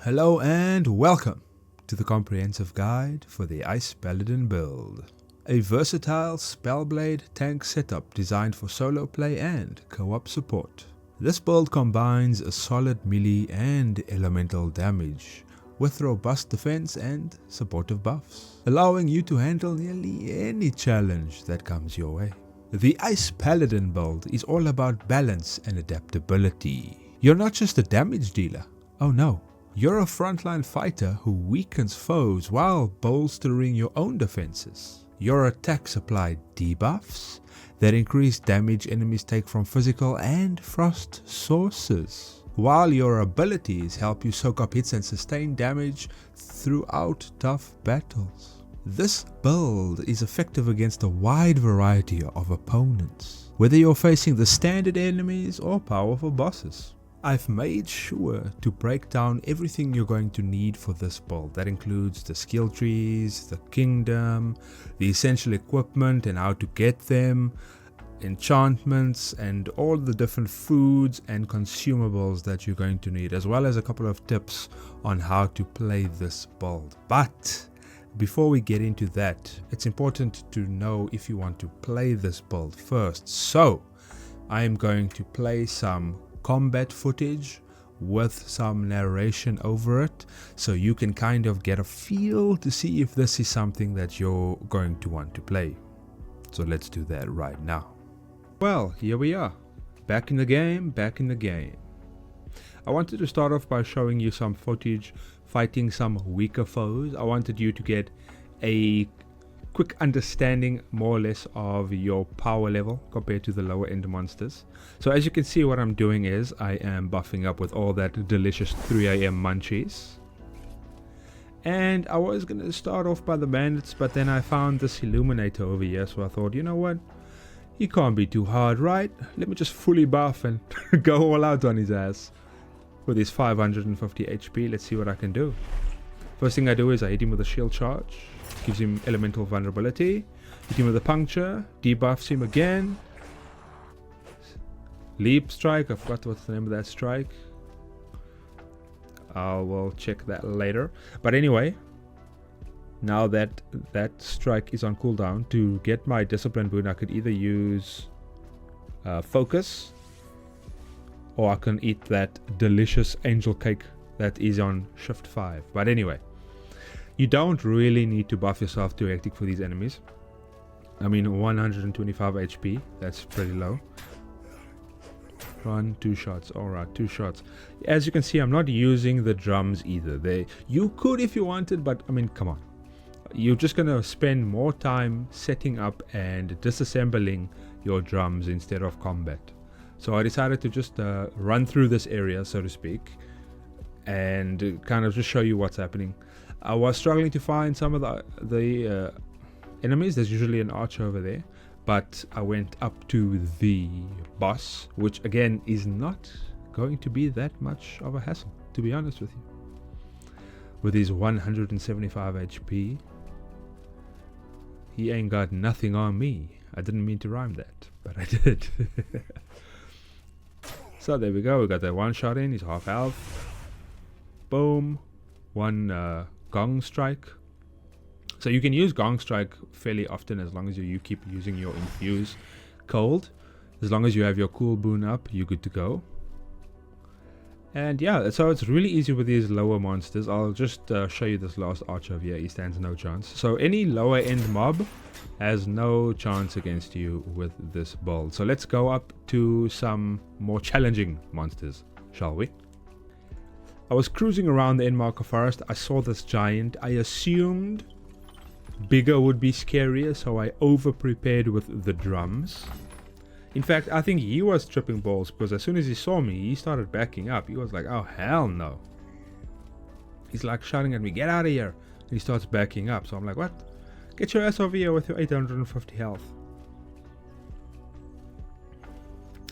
Hello and welcome to the comprehensive guide for the Ice Paladin build. A versatile Spellblade tank setup designed for solo play and co-op support. This build combines a solid melee and elemental damage with robust defense and supportive buffs, allowing you to handle nearly any challenge that comes your way. The Ice Paladin build is all about balance and adaptability. You're not just a damage dealer, oh no. You're a frontline fighter who weakens foes while bolstering your own defenses. Your attacks apply debuffs that increase damage enemies take from physical and frost sources, while your abilities help you soak up hits and sustain damage throughout tough battles. This build is effective against a wide variety of opponents, whether you're facing the standard enemies or powerful bosses. I've made sure to break down everything you're going to need for this build. That includes the skill trees, the kingdom, the essential equipment and how to get them, enchantments and all the different foods and consumables that you're going to need, as well as a couple of tips on how to play this build. But before we get into that, it's important to know if you want to play this build first. So I am going to play some combat footage with some narration over it, so you can kind of get a feel to see if this is something that you're going to want to play. So let's do that right now. Well, here we are, back in the game. I wanted to start off by showing you some footage fighting some weaker foes. I wanted you to get a quick understanding more or less of your power level compared to the lower end monsters. So as you can see, what I'm doing is I am buffing up with all that delicious 3 AM munchies. And I was going to start off by the bandits, but then I found this illuminator over here, so I thought, you know what, he can't be too hard, right? Let me just fully buff and go all out on his ass. With his 550 HP, let's see what I can do. First thing I do is I hit him with a shield charge. Gives him elemental vulnerability. Hit him with a puncture. Debuffs him again. Leap strike. I forgot what's the name of that strike. I will check that later. But anyway, now that that strike is on cooldown, to get my discipline boon, I could either use focus, or I can eat that delicious angel cake that is on shift 5. But anyway, you don't really need to buff yourself too hectic for these enemies. I mean, 125 HP, that's pretty low. 2 shots, alright, 2 shots. As you can see, I'm not using the drums either. You could if you wanted, but I mean, come on. You're just going to spend more time setting up and disassembling your drums instead of combat. So I decided to just run through this area, so to speak, and kind of just show you what's happening. I was struggling to find some of the enemies. There's usually an archer over there, but I went up to the boss, which again is not going to be that much of a hassle, to be honest with you. With his 175 HP, he ain't got nothing on me. I didn't mean to rhyme that, but I did. So there we go, we got that one shot in, he's half health. Boom. One gong strike. So you can use gong strike fairly often as long as you keep using your infuse cold. As long as you have your cool boon up, you're good to go. And yeah, so it's really easy with these lower monsters. I'll just show you this last archer over here. He stands no chance. So any lower end mob has no chance against you with this build. So let's go up to some more challenging monsters, shall we? I was cruising around the Endmarker Forest. I saw this giant. I assumed bigger would be scarier, so I over-prepared with the drums. In fact, I think he was tripping balls, because as soon as he saw me, he started backing up. He was like, oh, hell no. He's like shouting at me, get out of here. And he starts backing up. So I'm like, what? Get your ass over here with your 850 health.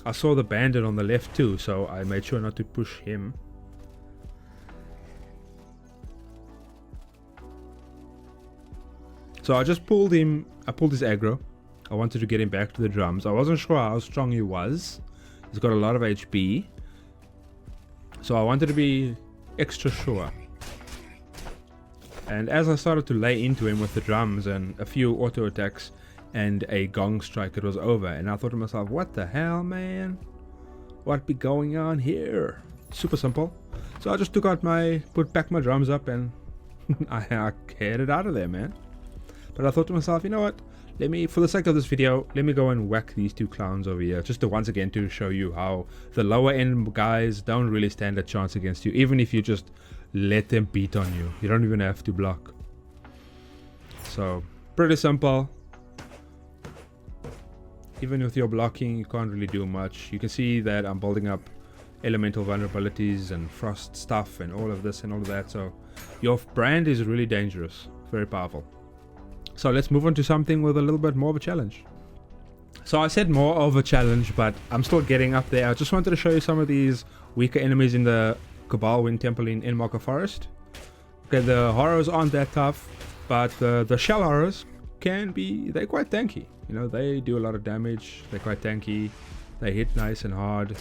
I saw the bandit on the left too, so I made sure not to push him. So I just pulled him, I pulled his aggro. I wanted to get him back to the drums. I wasn't sure how strong he was. He's got a lot of HP. So I wanted to be extra sure. And as I started to lay into him with the drums and a few auto attacks and a gong strike, it was over. And I thought to myself, what the hell, man? What be going on here? Super simple. So I just put back my drums up and I headed out of there, man. But I thought to myself, you know what? For the sake of this video, let me go and whack these two clowns over here. Just to once again to show you how the lower end guys don't really stand a chance against you. Even if you just let them beat on you. You don't even have to block. So, pretty simple. Even with your blocking, you can't really do much. You can see that I'm building up elemental vulnerabilities and frost stuff and all of this and all of that. So, your brand is really dangerous. Very powerful. So let's move on to something with a little bit more of a challenge. So I said more of a challenge, but I'm still getting up there. I just wanted to show you some of these weaker enemies in the Cabal Wind Temple in Endmarker Forest. Okay, the horrors aren't that tough, but the shell horrors they're quite tanky. You know, they do a lot of damage. They're quite tanky. They hit nice and hard.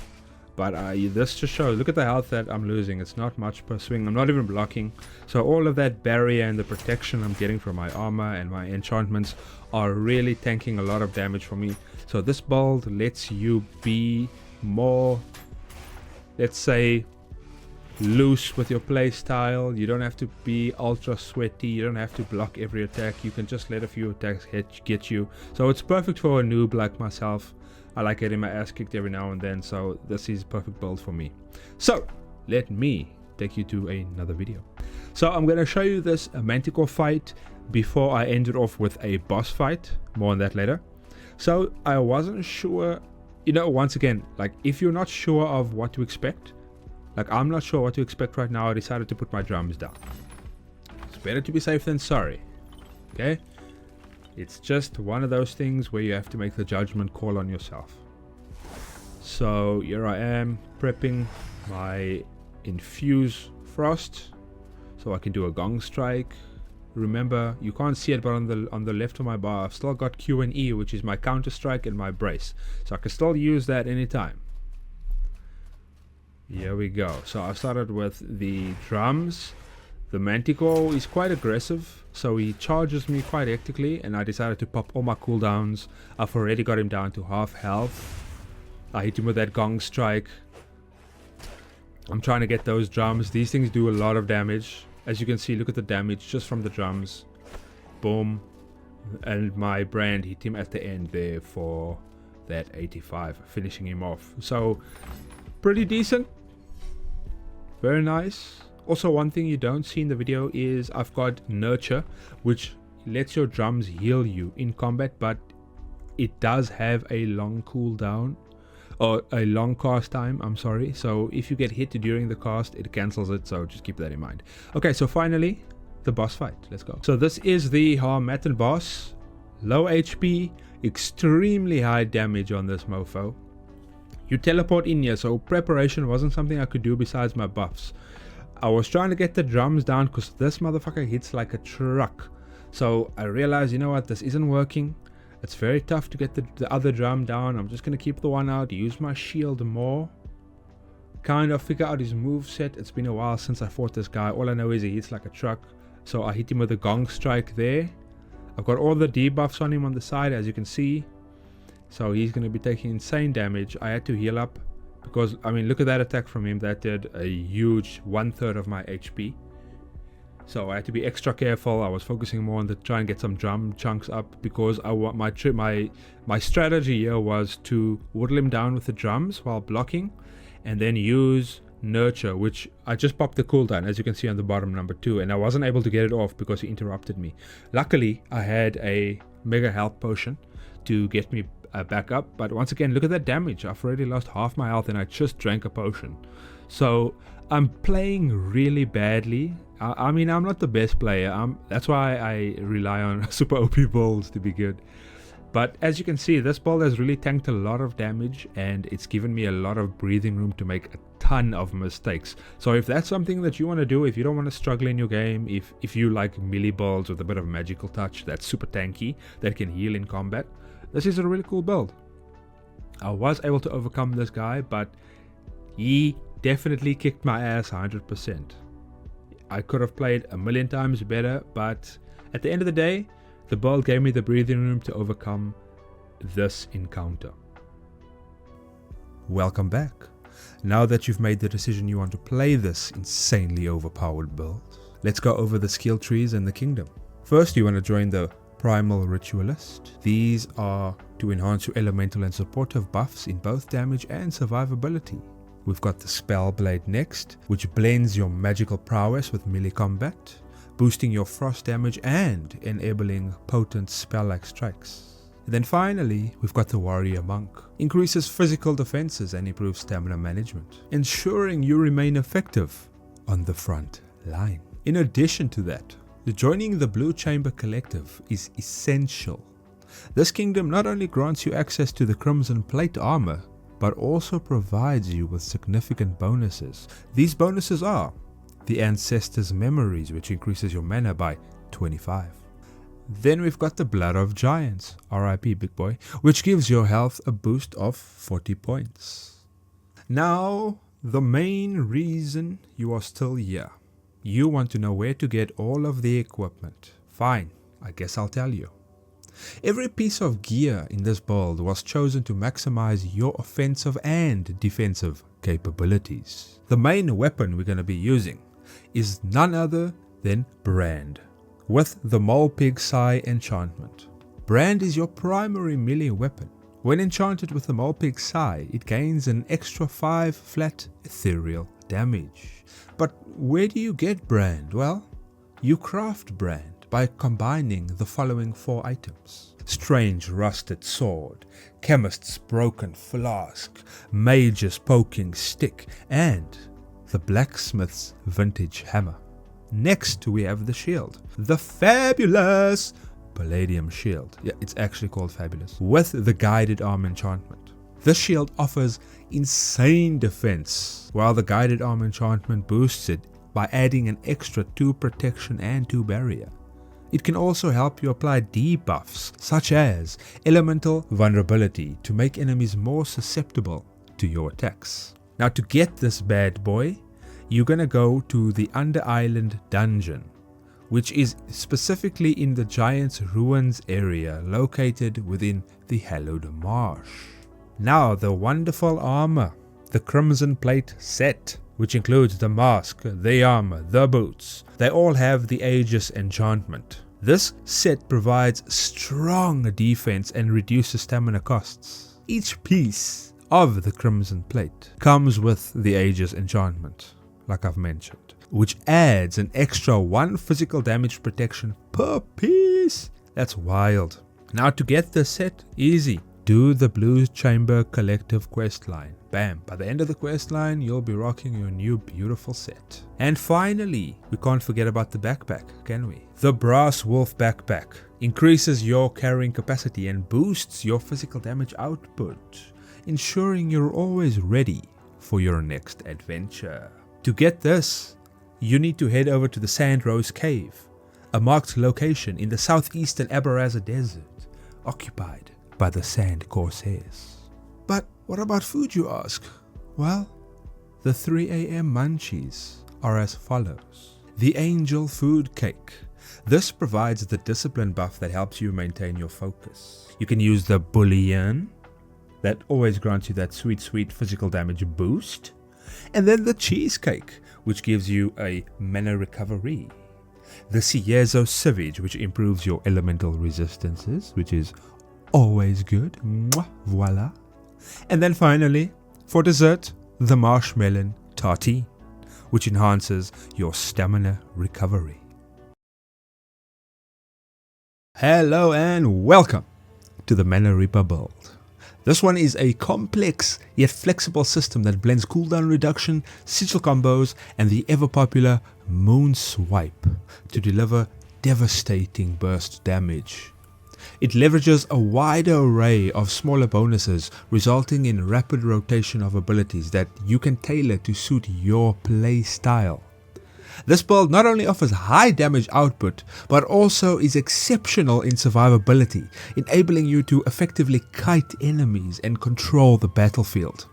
But this just shows, look at the health that I'm losing. It's not much per swing. I'm not even blocking. So all of that barrier and the protection I'm getting from my armor and my enchantments are really tanking a lot of damage for me. So this build lets you be more, let's say, loose with your play style. You don't have to be ultra sweaty. You don't have to block every attack. You can just let a few attacks get you. So it's perfect for a noob like myself. I like getting my ass kicked every now and then, so this is perfect build for me. So let me take you to another video. So I'm going to show you this Manticore fight before I end it off with a boss fight. More on that later. So I wasn't sure, you know, once again, like if you're not sure of what to expect, like I'm not sure what to expect right now, I decided to put my drums down. It's better to be safe than sorry. Okay? It's just one of those things where you have to make the judgment call on yourself. So here I am prepping my Infuse Frost so I can do a Gong Strike. Remember, you can't see it, but on the left of my bar I've still got Q and E, which is my Counter Strike and my Brace. So I can still use that anytime. Here we go. So I started with the drums. The Manticore is quite aggressive, so he charges me quite hectically, and I decided to pop all my cooldowns. I've already got him down to half health. I hit him with that Gong Strike. I'm trying to get those drums. These things do a lot of damage. As you can see, look at the damage just from the drums. Boom. And my brand hit him at the end there for that 85, finishing him off. So, pretty decent. Very nice. Also, one thing you don't see in the video is I've got Nurture, which lets your drums heal you in combat, but it does have a long cooldown, or a long cast time, I'm sorry. So if you get hit during the cast, it cancels it, so just keep that in mind. Okay, so finally, the boss fight. Let's go. So this is the Harmattan boss. Low HP, extremely high damage on this mofo. You teleport in here, so preparation wasn't something I could do besides my buffs. I was trying to get the drums down because this motherfucker hits like a truck. So I realized, you know what, this isn't working. It's very tough to get the other drum down. I'm just going to keep the one out, use my shield more. Kind of figure out his moveset. It's been a while since I fought this guy. All I know is he hits like a truck. So I hit him with a Gong Strike there. I've got all the debuffs on him on the side, as you can see. So he's going to be taking insane damage. I had to heal up. Because, I mean, look at that attack from him. That did a huge 1/3 of my HP. So I had to be extra careful. I was focusing more on try and get some drum chunks up. Because I want my strategy here was to whittle him down with the drums while blocking. And then use Nurture, which I just popped the cooldown, as you can see on the bottom, number 2. And I wasn't able to get it off because he interrupted me. Luckily, I had a Mega Health Potion to get me back up, but once again, look at that damage. I've already lost half my health and I just drank a potion. So I'm playing really badly. I mean, I'm not the best player. That's why I rely on super OP builds to be good. But as you can see, this build has really tanked a lot of damage and it's given me a lot of breathing room to make a ton of mistakes. So if that's something that you want to do, if you don't want to struggle in your game, if you like melee builds with a bit of magical touch that's super tanky, that can heal in combat, this is a really cool build. I was able to overcome this guy, but he definitely kicked my ass 100%. I could have played a million times better, but at the end of the day, the build gave me the breathing room to overcome this encounter. Welcome back. Now that you've made the decision you want to play this insanely overpowered build, let's go over the skill trees in the kingdom. First, you want to join the Primal Ritualist. These are to enhance your elemental and supportive buffs in both damage and survivability. We've got the Spellblade next, which blends your magical prowess with melee combat, boosting your frost damage and enabling potent spell-like strikes. And then finally, we've got the Warrior Monk. Increases physical defenses and improves stamina management, ensuring you remain effective on the front line. In addition to that, joining the Blue Chamber Collective is essential. This kingdom not only grants you access to the Crimson Plate armor, but also provides you with significant bonuses. These bonuses are the Ancestor's Memories, which increases your mana by 25. Then we've got the Blood of Giants, RIP big boy, which gives your health a boost of 40 points. Now, the main reason you are still here. You want to know where to get all of the equipment. Fine, I guess I'll tell you. Every piece of gear in this build was chosen to maximize your offensive and defensive capabilities. The main weapon we're going to be using is none other than Brand, with the Mulpig Sigh enchantment. Brand is your primary melee weapon. When enchanted with the Mulpig Sigh, it gains an extra 5 flat ethereal damage. But where do you get Brand? Well, you craft Brand by combining the following 4 items: Strange Rusted Sword, Chemist's Broken Flask, Mage's Poking Stick, and the Blacksmith's Vintage Hammer. Next we have the shield, the fabulous Palladium Shield. Yeah, it's actually called fabulous, with the Guided Arm enchantment. This shield offers insane defense, while the Guided Arm enchantment boosts it by adding an extra 2 protection and 2 barrier. It can also help you apply debuffs such as Elemental Vulnerability to make enemies more susceptible to your attacks. Now to get this bad boy, you're gonna go to the Under Island dungeon, which is specifically in the Giant's Ruins area located within the Hallowed Marsh. Now the wonderful armor, the Crimson Plate set, which includes the mask, the armor, the boots. They all have the Aegis enchantment. This set provides strong defense and reduces stamina costs. Each piece of the Crimson Plate comes with the Aegis enchantment, like I've mentioned, which adds an extra 1 physical damage protection per piece. That's wild. Now to get this set, easy. Do the Blue Chamber Collective questline. Bam, by the end of the questline, you'll be rocking your new beautiful set. And finally, we can't forget about the backpack, can we? The Brass Wolf Backpack increases your carrying capacity and boosts your physical damage output, ensuring you're always ready for your next adventure. To get this, you need to head over to the Sand Rose Cave, a marked location in the southeastern Abaraza Desert, occupied by the Sand Corsairs. But what about food, you ask? Well, the 3 AM munchies are as follows. The Angel Food Cake. This provides the discipline buff that helps you maintain your focus. You can use the Bullion, that always grants you that sweet physical damage boost. And then the Cheesecake, which gives you a mana recovery. The Ciezo Savage, which improves your elemental resistances, which is always good. Mwah, voila. And then finally, for dessert, the Marshmelon Tartine, which enhances your stamina recovery. Hello and welcome to the Mana Reaper build. This one is a complex yet flexible system that blends cooldown reduction, sigil combos, and the ever popular Moon Swipe to deliver devastating burst damage. It leverages a wider array of smaller bonuses, resulting in rapid rotation of abilities that you can tailor to suit your play style. This build not only offers high damage output, but also is exceptional in survivability, enabling you to effectively kite enemies and control the battlefield.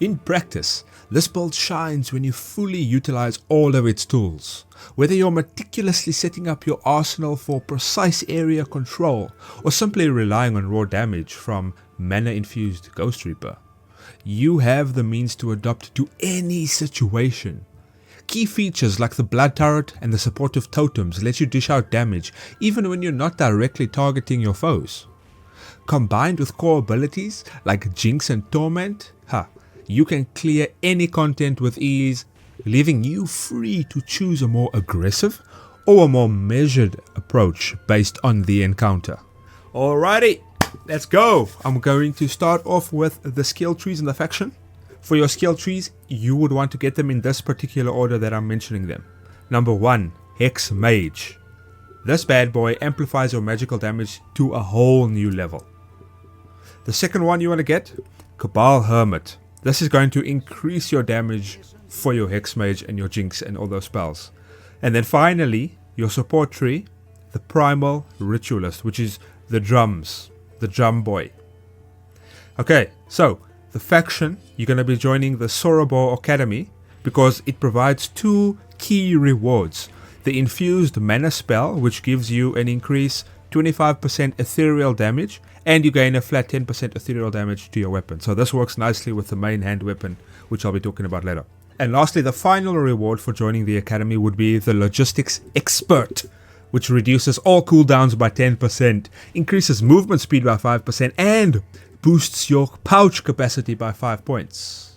In practice, this build shines when you fully utilize all of its tools. Whether you're meticulously setting up your arsenal for precise area control or simply relying on raw damage from mana-infused Ghost Reaper, you have the means to adapt to any situation. Key features like the blood turret and the supportive totems let you dish out damage even when you're not directly targeting your foes. Combined with core abilities like Jinx and Torment, you can clear any content with ease, leaving you free to choose a more aggressive or a more measured approach based on the encounter. Alrighty, let's go! I'm going to start off with the skill trees in the faction. For your skill trees, you would want to get them in this particular order that I'm mentioning them. Number 1, Hex Mage. This bad boy amplifies your magical damage to a whole new level. The second one you want to get, Cabal Hermit. This is going to increase your damage for your Hex Mage and your Jinx and all those spells. And then finally, your support tree, the Primal Ritualist, which is the drums, the drum boy. Okay, so the faction, you're going to be joining the Sorobor Academy because it provides 2 key rewards. The infused mana spell, which gives you an increase 25% ethereal damage, and you gain a flat 10% ethereal damage to your weapon. So this works nicely with the main hand weapon, which I'll be talking about later. And lastly, the final reward for joining the academy would be the Logistics Expert, which reduces all cooldowns by 10%, increases movement speed by 5%, and boosts your pouch capacity by 5 points.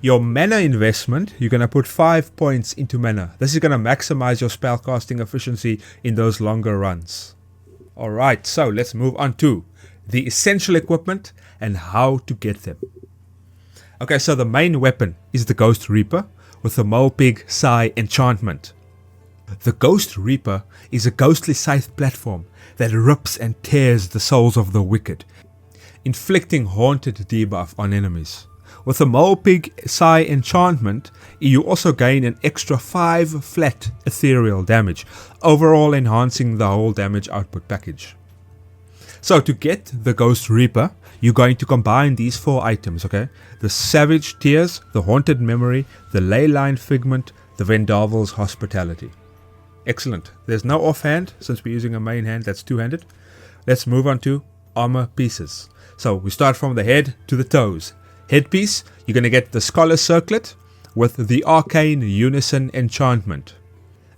Your mana investment, you're going to put 5 points into mana. This is going to maximize your spellcasting efficiency in those longer runs. Alright, so let's move on to the essential equipment and how to get them. Okay, so the main weapon is the Ghost Reaper with the Mulpig Sai enchantment. The Ghost Reaper is a ghostly scythe platform that rips and tears the souls of the wicked, inflicting haunted debuff on enemies. With the Mulpig Sai enchantment, you also gain an extra 5 flat ethereal damage, overall enhancing the whole damage output package. So to get the Ghost Reaper, you're going to combine these 4 items, okay? The Savage Tears, the Haunted Memory, the Leyline Figment, the Vendaval's Hospitality. Excellent. There's no offhand, since we're using a main hand that's two-handed. Let's move on to armor pieces. So we start from the head to the toes. Headpiece, you're going to get the Scholar Circlet with the Arcane Unison enchantment.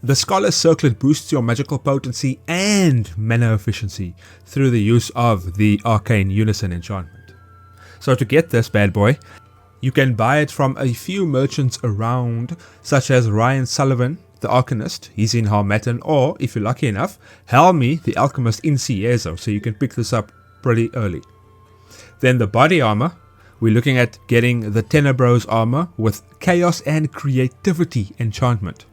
The Scholar Circlet boosts your magical potency and mana efficiency through the use of the Arcane Unison enchantment. So to get this bad boy, you can buy it from a few merchants around, such as Ryan Sullivan, the Arcanist, he's in Harmattan, or if you're lucky enough, Helmi, the Alchemist in Ciezo, so you can pick this up pretty early. Then the body armor, we're looking at getting the Tenebros armor with Chaos and Creativity enchantment.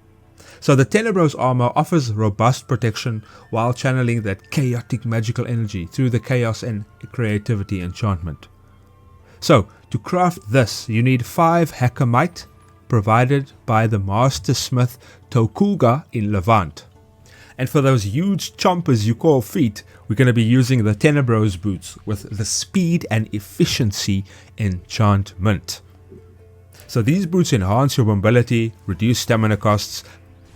So the Tenebros armor offers robust protection while channeling that chaotic magical energy through the Chaos and Creativity enchantment. So to craft this, you need 5 Hackermite provided by the Master Smith Tokuga in Levant. And for those huge chompers you call feet, we're going to be using the Tenebros boots with the Speed and Efficiency enchantment. So these boots enhance your mobility, reduce stamina costs,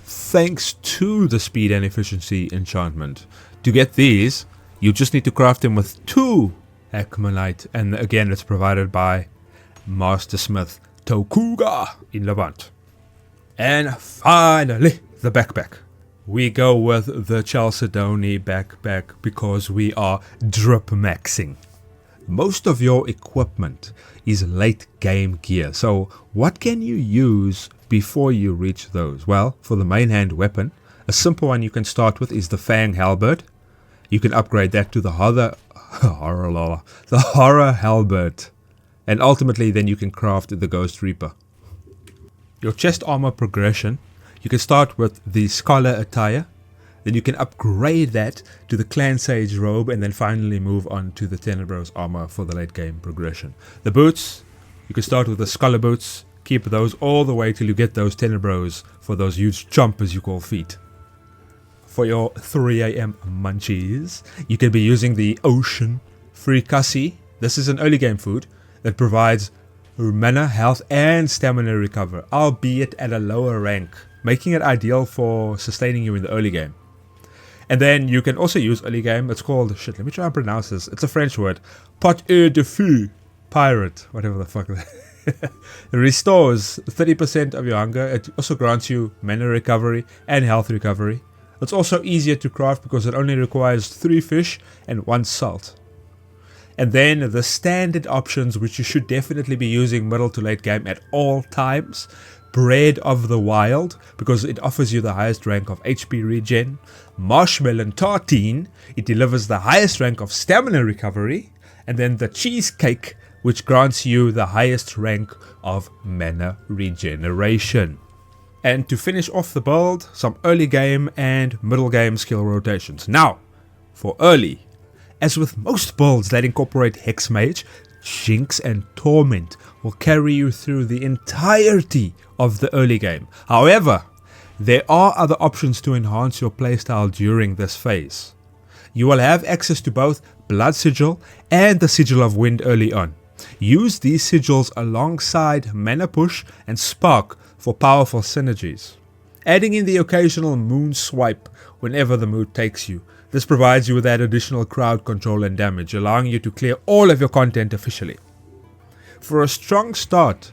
thanks to the Speed and Efficiency enchantment. To get these, you just need to craft them with 2 Akmanite, and again it's provided by Master Smith Tokuga in Levant. And finally, the backpack. We go with the Chalcedony backpack because we are drip maxing. Most of your equipment is late game gear, so what can you use before you reach those? Well, for the main hand weapon, a simple one you can start with is the Fang Halberd. You can upgrade that to the Horror Halberd, and ultimately then you can craft the Ghost Reaper. Your chest armor progression, you can start with the Scholar attire, then you can upgrade that to the Clan Sage robe, and then finally move on to the Tenebros armor for the late game progression. The boots, you can start with the Scholar boots, keep those all the way till you get those Tenebros for those huge chompers you call feet. For your 3 AM munchies, you can be using the Ocean Fricassi. This is an early game food that provides mana, health and stamina recover, albeit at a lower rank, making it ideal for sustaining you in the early game. And then you can also use early game, it's called, let me try and pronounce this, it's a French word, pot de feu, pirate, whatever the fuck. It restores 30% of your hunger. It also grants you mana recovery and health recovery. It's also easier to craft because it only requires 3 fish and 1 salt. And then the standard options, which you should definitely be using middle to late game at all times. Bread of the Wild, because it offers you the highest rank of HP regen. Marshmallow Tartine, it delivers the highest rank of stamina recovery. And then the Cheesecake, which grants you the highest rank of mana regeneration. And to finish off the build, some early game and middle game skill rotations. Now, for early, as with most builds that incorporate Hex Mage, Jinx and Torment will carry you through the entirety of the early game. However, there are other options to enhance your playstyle during this phase. You will have access to both Blood Sigil and the Sigil of Wind early on. Use these sigils alongside Mana Push and Spark for powerful synergies. Adding in the occasional Moon Swipe whenever the mood takes you. This provides you with that additional crowd control and damage, allowing you to clear all of your content officially. For a strong start,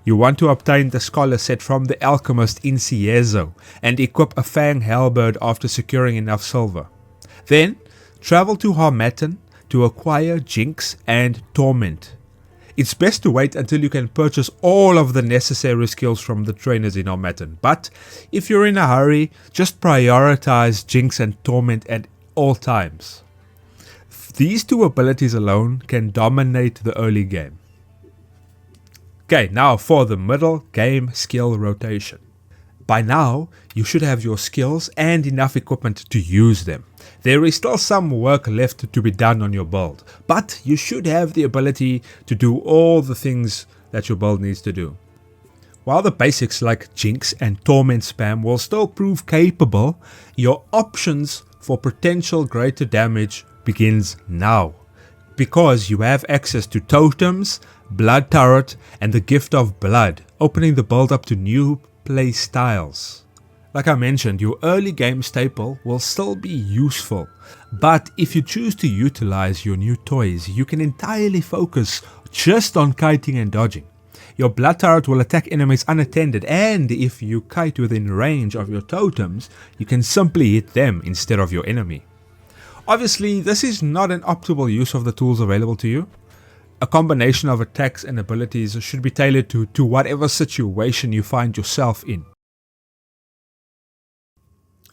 you want to obtain the Scholar set from the Alchemist in Ciezo and equip a Fang Halberd after securing enough silver. Then, travel to Harmattan to acquire Jinx and Torment. It's best to wait until you can purchase all of the necessary skills from the trainers in Harmattan, but if you're in a hurry, just prioritize Jinx and Torment at all times. These 2 abilities alone can dominate the early game. Okay, now for the middle game skill rotation. By now, you should have your skills and enough equipment to use them. There is still some work left to be done on your build, but you should have the ability to do all the things that your build needs to do. While the basics like Jinx and Torment spam will still prove capable, your options for potential greater damage begins now, because you have access to Totems, Blood Turret and the Gift of Blood, opening the build up to new play styles. Like I mentioned, your early game staple will still be useful, but if you choose to utilize your new toys, you can entirely focus just on kiting and dodging. Your Blood Turret will attack enemies unattended, and if you kite within range of your totems, you can simply hit them instead of your enemy. Obviously, this is not an optimal use of the tools available to you. A combination of attacks and abilities should be tailored to whatever situation you find yourself in.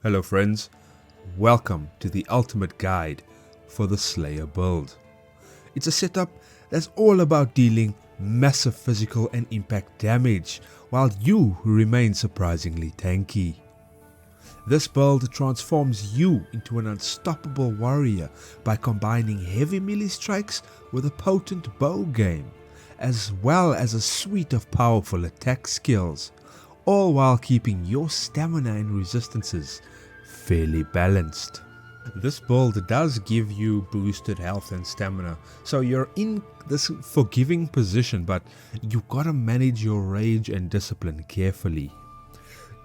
Hello friends, welcome to the ultimate guide for the Slayer build. It's a setup that's all about dealing massive physical and impact damage, while you remain surprisingly tanky. This build transforms you into an unstoppable warrior by combining heavy melee strikes with a potent bow game, as well as a suite of powerful attack skills, all while keeping your stamina and resistances fairly balanced. This build does give you boosted health and stamina, so you're in this forgiving position, but you gotta manage your rage and discipline carefully.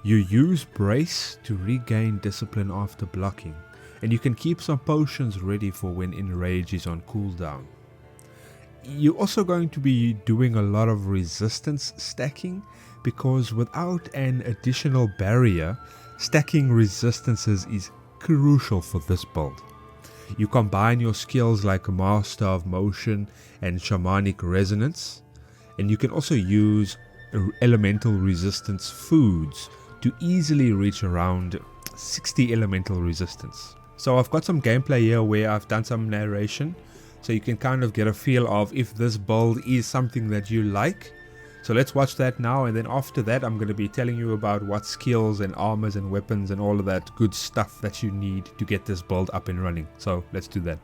You use Brace to regain discipline after blocking, and you can keep some potions ready for when Enrage is on cooldown. You're also going to be doing a lot of resistance stacking, because without an additional barrier, stacking resistances is crucial for this build. You combine your skills like Master of Motion and Shamanic Resonance, and you can also use elemental resistance foods to easily reach around 60 elemental resistance. So I've got some gameplay here where I've done some narration, so you can kind of get a feel of if this build is something that you like. So let's watch that now, and then after that I'm going to be telling you about what skills and armors and weapons and all of that good stuff that you need to get this build up and running. So let's do that.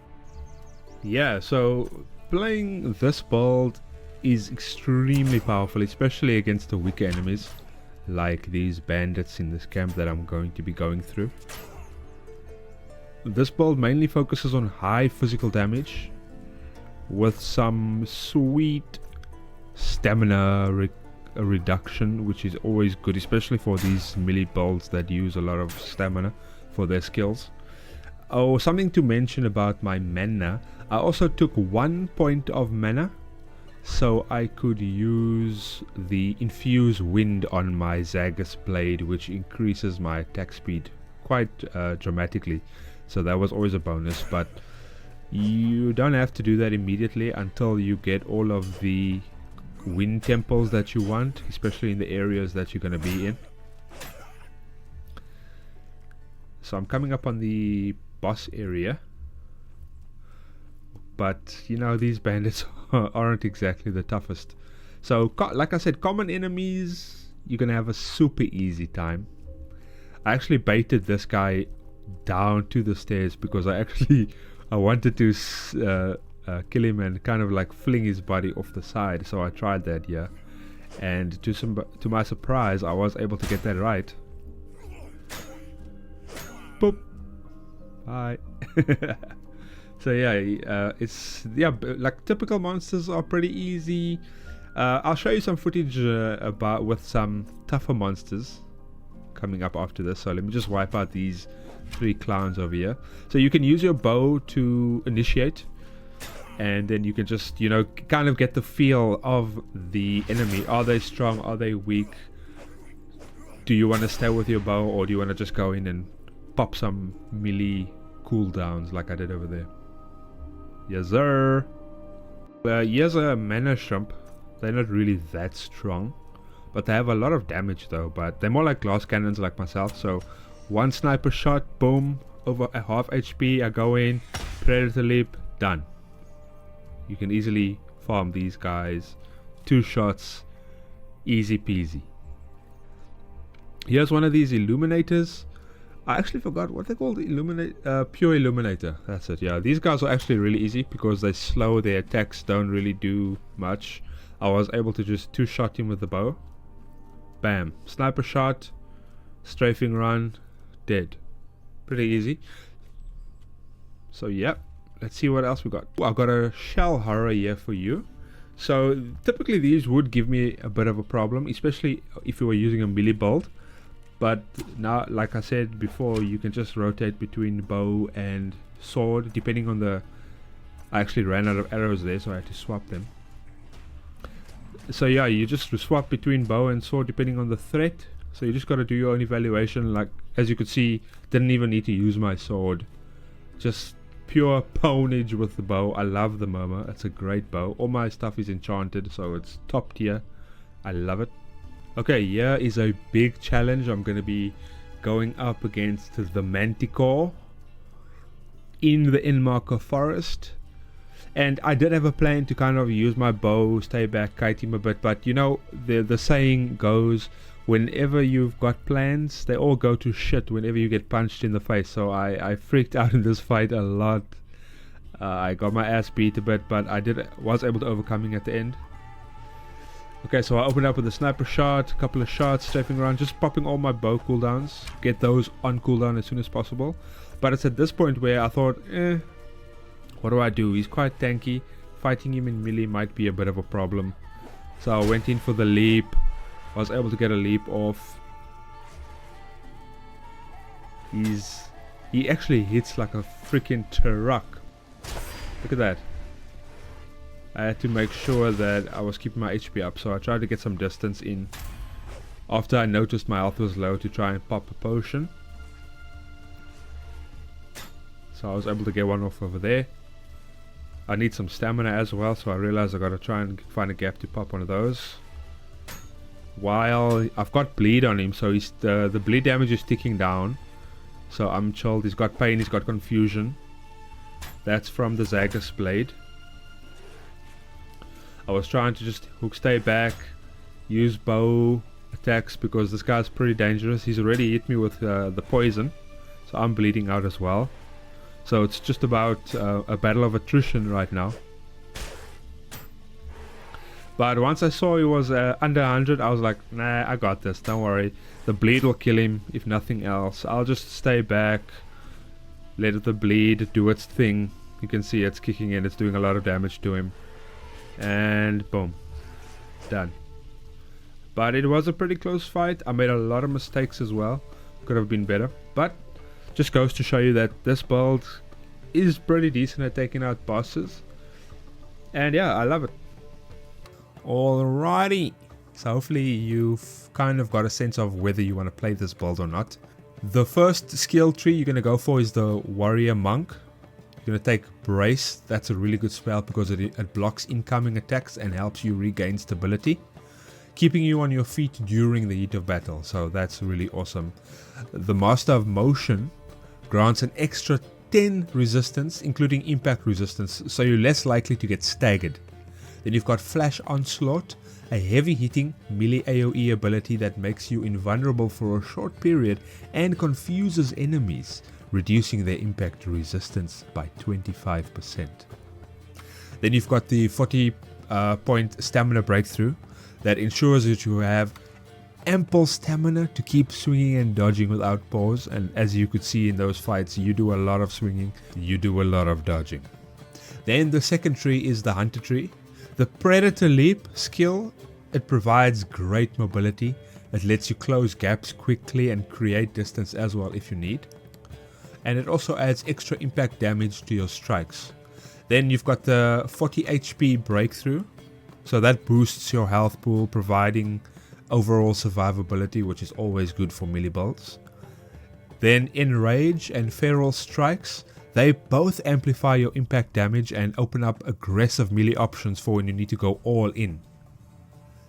Yeah, so playing this build is extremely powerful, especially against the weaker enemies like these bandits in this camp that I'm going to be going through. This build mainly focuses on high physical damage with some sweet stamina reduction, which is always good, especially for these melee builds that use a lot of stamina for their skills. Oh, something to mention about my mana. I also took 1 point of mana, so I could use the Infuse Wind on my Zagus blade, which increases my attack speed quite dramatically. So that was always a bonus, but you don't have to do that immediately until you get all of the wind temples that you want, especially in the areas that you're going to be in. So I'm coming up on the boss area, but you know, these bandits aren't exactly the toughest. So like I said, common enemies, you're gonna have a super easy time. I actually baited this guy down to the stairs because I wanted to kill him and kind of like fling his body off the side. So I tried that here, and to my surprise, I was able to get that right. Boop. Bye. So yeah, like typical monsters are pretty easy. I'll show you some footage with some tougher monsters coming up after this. So let me just wipe out these 3 clowns over here. So you can use your bow to initiate, and then you can just, you know, kind of get the feel of the enemy. Are they strong? Are they weak? Do you want to stay with your bow, or do you want to just go in and pop some melee cooldowns like I did over there? Yes sir. Here's a mana shrimp. They're not really that strong, but they have a lot of damage though. But they're more like glass cannons like myself. So 1 sniper shot, boom, over a half HP. I go in, predator leap, done. You can easily farm these guys. 2 shots, easy peasy. Here's one of these illuminators. I actually forgot what they're called. Pure Illuminator. That's it. Yeah, these guys are actually really easy because they slow. Their attacks don't really do much. I was able to just 2-shot him with the bow. Bam. Sniper shot. Strafing run. Dead. Pretty easy. So yeah, let's see what else we got. I've got a shell horror here for you. So typically these would give me a bit of a problem, especially if you were using a melee build. But now, like I said before, you can just rotate between bow and sword depending on the... I actually ran out of arrows there, so I had to swap them. So yeah, you just swap between bow and sword depending on the threat. So you just got to do your own evaluation. Like, as you could see, didn't even need to use my sword. Just pure poundage with the bow. I love the Murmur. It's a great bow. All my stuff is enchanted, so it's top tier. I love it. Okay, here is a big challenge. I'm going to be going up against the Manticore in the Endmarker Forest. And I did have a plan to kind of use my bow, stay back, kite him a bit. But you know, the saying goes, whenever you've got plans, they all go to shit whenever you get punched in the face. So I freaked out in this fight a lot. I got my ass beat a bit, but I was able to overcome it at the end. Okay, so I opened up with a sniper shot, a couple of shots, strafing around, just popping all my bow cooldowns. Get those on cooldown as soon as possible. But it's at this point where I thought, what do I do? He's quite tanky. Fighting him in melee might be a bit of a problem. So I went in for the leap. I was able to get a leap off. He actually hits like a freaking truck. Look at that. I had to make sure that I was keeping my HP up, so I tried to get some distance in after I noticed my health was low to try and pop a potion. So I was able to get one off over there. I need some stamina as well, so I realized I gotta try and find a gap to pop one of those. While I've got bleed on him, so the bleed damage is ticking down. So I'm chilled. He's got pain, he's got confusion. That's from the Zagus blade. I was trying to just stay back, use bow attacks because this guy's pretty dangerous. He's already hit me with the poison, so I'm bleeding out as well. So it's just about a battle of attrition right now. But once I saw he was under 100, I was like, nah, I got this, don't worry. The bleed will kill him, if nothing else. I'll just stay back, let the bleed do its thing. You can see it's kicking in, it's doing a lot of damage to him. And boom. done. But it was a pretty close fight. I made a lot of mistakes as well. Could have been better. But just goes to show you that this build is pretty decent at taking out bosses. And yeah, I love it. Alrighty. So hopefully you've kind of got a sense of whether you want to play this build or not. The first skill tree you're going to go for is the Warrior Monk. You're going to take Brace. That's a really good spell because it blocks incoming attacks and helps you regain stability, keeping you on your feet during the heat of battle. So that's really awesome. The Master of Motion grants an extra 10 resistance, including impact resistance, so you're less likely to get staggered. Then you've got Flash Onslaught, a heavy hitting melee AoE ability that makes you invulnerable for a short period and confuses enemies, reducing their impact resistance by 25%. Then you've got the 40 point stamina breakthrough that ensures that you have ample stamina to keep swinging and dodging without pause. And as you could see in those fights, you do a lot of swinging, you do a lot of dodging. Then the second tree is the Hunter tree. The Predator Leap skill, it provides great mobility. It lets you close gaps quickly and create distance as well if you need. And it also adds extra impact damage to your strikes. Then you've got the 40 HP breakthrough. So that boosts your health pool, providing overall survivability, which is always good for melee builds. Then Enrage and Feral Strikes, they both amplify your impact damage and open up aggressive melee options for when you need to go all in.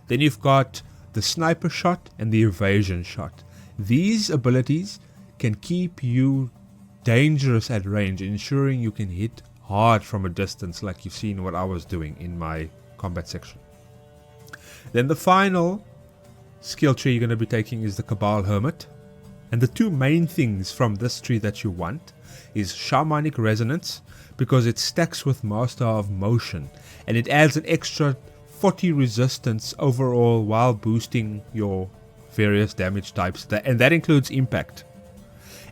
Then you've got the Sniper Shot and the Evasion Shot. These abilities can keep you dangerous at range, ensuring you can hit hard from a distance, like you've seen what I was doing in my combat section. Then the final skill tree you're going to be taking is the Cabal Hermit. And the two main things from this tree that you want is Shamanic Resonance, because it stacks with Master of Motion and it adds an extra 40 resistance overall while boosting your various damage types, and that includes impact.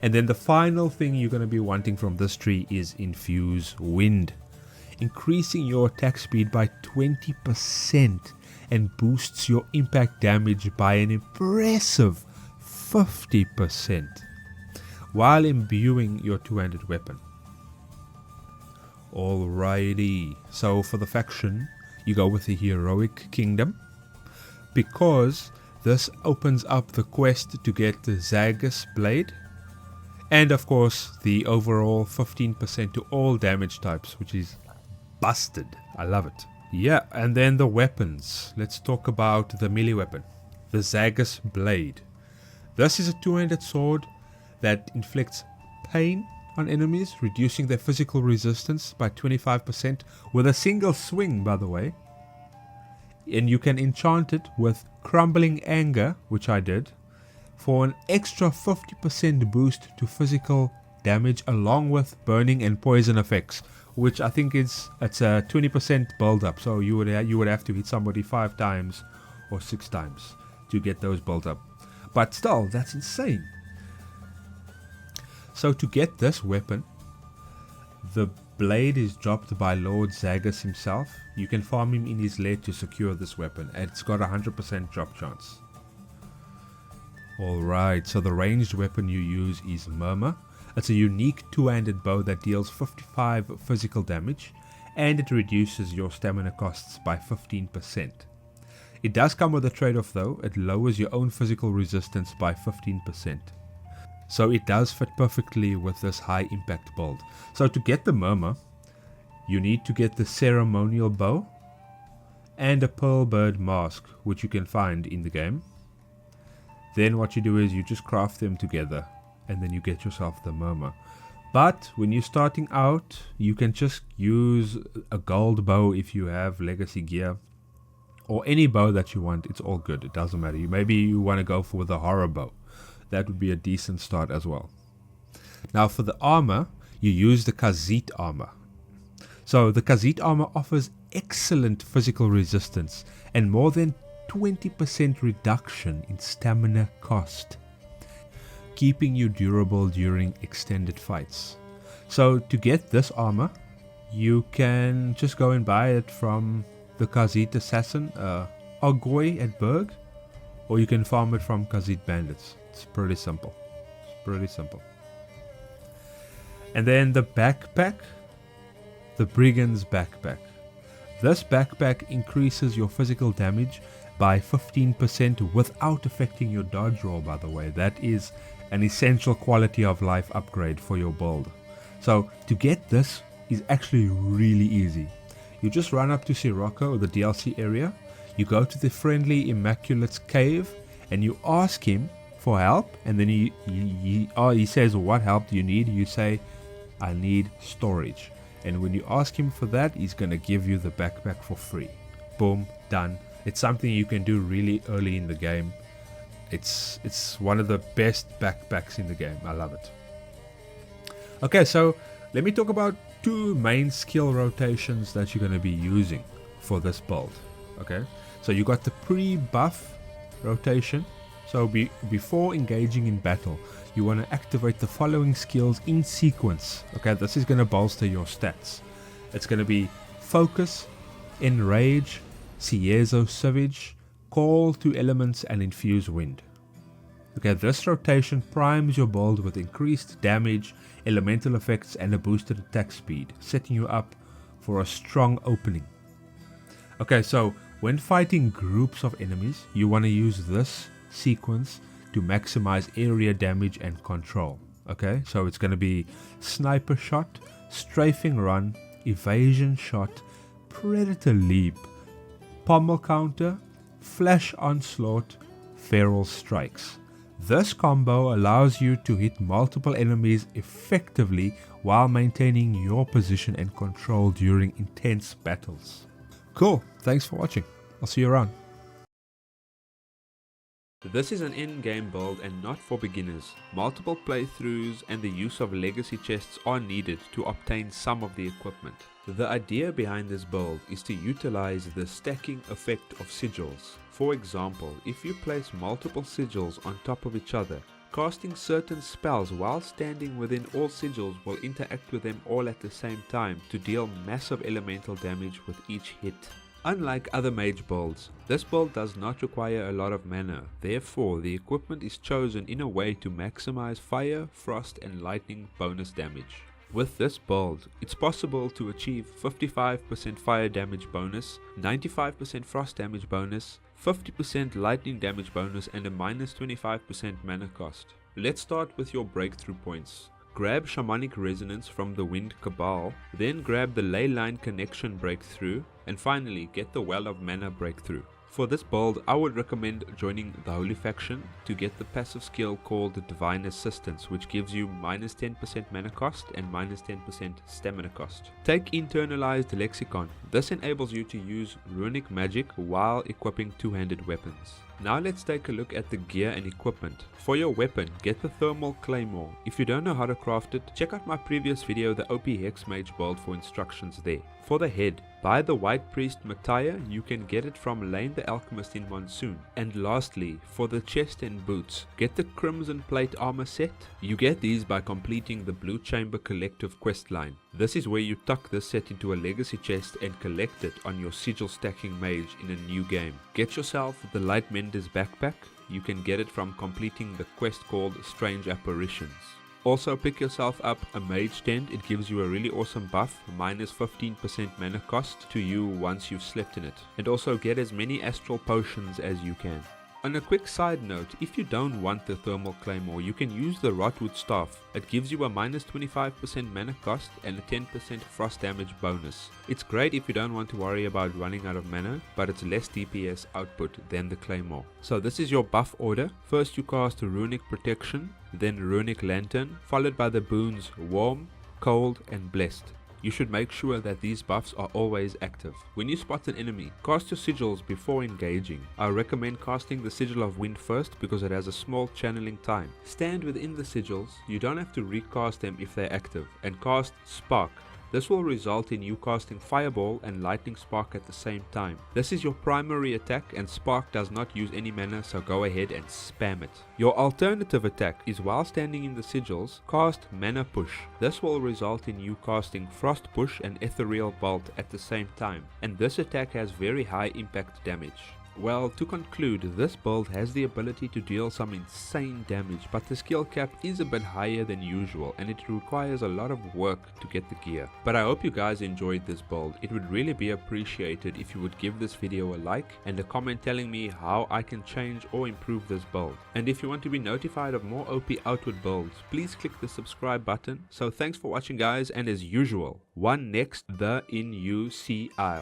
And then the final thing you're going to be wanting from this tree is Infuse Wind, increasing your attack speed by 20% and boosts your impact damage by an impressive 50% while imbuing your two-handed weapon. Alrighty, so for the faction you go with the Heroic Kingdom, because this opens up the quest to get the Zagus Blade, and of course the overall 15% to all damage types, which is busted. I love it. Yeah, and then the weapons. Let's talk about the melee weapon, the Zagus Blade. This is a two-handed sword that inflicts pain on enemies, reducing their physical resistance by 25% with a single swing, by the way. And you can enchant it with Crumbling Anger, which I did, for an extra 50% boost to physical damage, along with burning and poison effects, which I think it's a 20% build up. So you would have to hit somebody 5 times or 6 times to get those build up. But still, that's insane. So to get this weapon, the blade is dropped by Lord Zagus himself. You can farm him in his lair to secure this weapon, and it's got a 100% drop chance. Alright, so the ranged weapon you use is Murmur. It's a unique two-handed bow that deals 55 physical damage, and it reduces your stamina costs by 15%. It does come with a trade-off though. It lowers your own physical resistance by 15%. So it does fit perfectly with this high impact build. So to get the Murmur, you need to get the Ceremonial Bow and a Pearl Bird Mask, which you can find in the game. Then what you do is you just craft them together, and then you get yourself the Murmur. But when you're starting out, you can just use a gold bow if you have legacy gear, or any bow that you want. It's all good, it doesn't matter. Maybe you want to go for the horror bow. That would be a decent start as well. Now for the armor, you use the Khajiit armor. So the Khajiit armor offers excellent physical resistance and more than 20% reduction in stamina cost, keeping you durable during extended fights. So to get this armor, you can just go and buy it from the Khajiit assassin. Argoy at Berg, or you can farm it from Khazit Bandits. It's pretty simple. And then the backpack, the Brigand's Backpack. This backpack increases your physical damage by 15% without affecting your dodge roll, by the way. That is an essential quality of life upgrade for your build. So to get this is actually really easy. You just run up to Sirocco, the DLC area, you go to the friendly Immaculate's cave and you ask him for help, and then he says, what help do you need? You say, I need storage. And when you ask him for that, he's going to give you the backpack for free. Boom, done. It's something you can do really early in the game. It's one of the best backpacks in the game. I love it. Okay, so let me talk about two main skill rotations that you're going to be using for this build. Okay, so you got the pre-buff rotation. So before engaging in battle, you want to activate the following skills in sequence. Okay, this is going to bolster your stats. It's going to be Focus, Enrage, Ciezo Savage, Call to Elements, and Infuse Wind. Okay, this rotation primes your build with increased damage, elemental effects, and a boosted attack speed, setting you up for a strong opening. Okay, so when fighting groups of enemies, you want to use this sequence to maximize area damage and control. Okay, so it's going to be Sniper Shot, Strafing Run, Evasion Shot, Predator Leap, Pommel Counter, Flash Onslaught, Feral Strikes. This combo allows you to hit multiple enemies effectively while maintaining your position and control during intense battles. Cool, thanks for watching. I'll see you around. This is an in-game build and not for beginners. Multiple playthroughs and the use of legacy chests are needed to obtain some of the equipment. The idea behind this build is to utilize the stacking effect of sigils. For example, if you place multiple sigils on top of each other, casting certain spells while standing within all sigils will interact with them all at the same time to deal massive elemental damage with each hit. Unlike other mage builds, this build does not require a lot of mana, therefore the equipment is chosen in a way to maximize fire, frost and lightning bonus damage. With this build, it's possible to achieve 55% fire damage bonus, 95% frost damage bonus, 50% lightning damage bonus and a minus 25% mana cost. Let's start with your breakthrough points. Grab Shamanic Resonance from the Wind Cabal, then grab the Leyline Connection breakthrough, and finally get the Well of Mana breakthrough. For this build, I would recommend joining the Holy Faction to get the passive skill called Divine Assistance, which gives you minus 10% mana cost and minus 10% stamina cost. Take Internalized Lexicon. This enables you to use runic magic while equipping two-handed weapons. Now let's take a look at the gear and equipment. For your weapon, get the Thermal Claymore. If you don't know how to craft it, check out my previous video, the OP Hex Mage build, for instructions there. For the head, buy the White Priest Mattia, you can get it from Lane the Alchemist in Monsoon. And lastly, for the chest and boots, get the Crimson Plate armor set. You get these by completing the Blue Chamber Collective quest line. This is where you tuck this set into a legacy chest and collect it on your Sigil Stacking Mage in a new game. Get yourself the Light Mender's backpack. You can get it from completing the quest called Strange Apparitions. Also pick yourself up a Mage Tent. It gives you a really awesome buff, minus 15% mana cost to you once you've slept in it. And also get as many astral potions as you can. On a quick side note, if you don't want the Thermal Claymore, you can use the Rotwood Staff. It gives you a minus 25% mana cost and a 10% frost damage bonus. It's great if you don't want to worry about running out of mana, but it's less DPS output than the Claymore. So this is your buff order. First you cast Runic Protection, then Runic Lantern, followed by the boons Warm, Cold and Blessed. You should make sure that these buffs are always active. When you spot an enemy, cast your sigils before engaging. I recommend casting the Sigil of Wind first because it has a small channeling time. Stand within the sigils, you don't have to recast them if they're active, and cast Spark. This will result in you casting Fireball and Lightning Spark at the same time. This is your primary attack and Spark does not use any mana, so go ahead and spam it. Your alternative attack is while standing in the sigils, cast Mana Push. This will result in you casting Frost Push and Ethereal Bolt at the same time, and this attack has very high impact damage. Well, to conclude, this build has the ability to deal some insane damage, but the skill cap is a bit higher than usual and it requires a lot of work to get the gear. But I hope you guys enjoyed this build. It would really be appreciated if you would give this video a like and a comment telling me how I can change or improve this build. And if you want to be notified of more OP outward builds, please click the subscribe button. So thanks for watching guys, and as usual, one next the INUCI.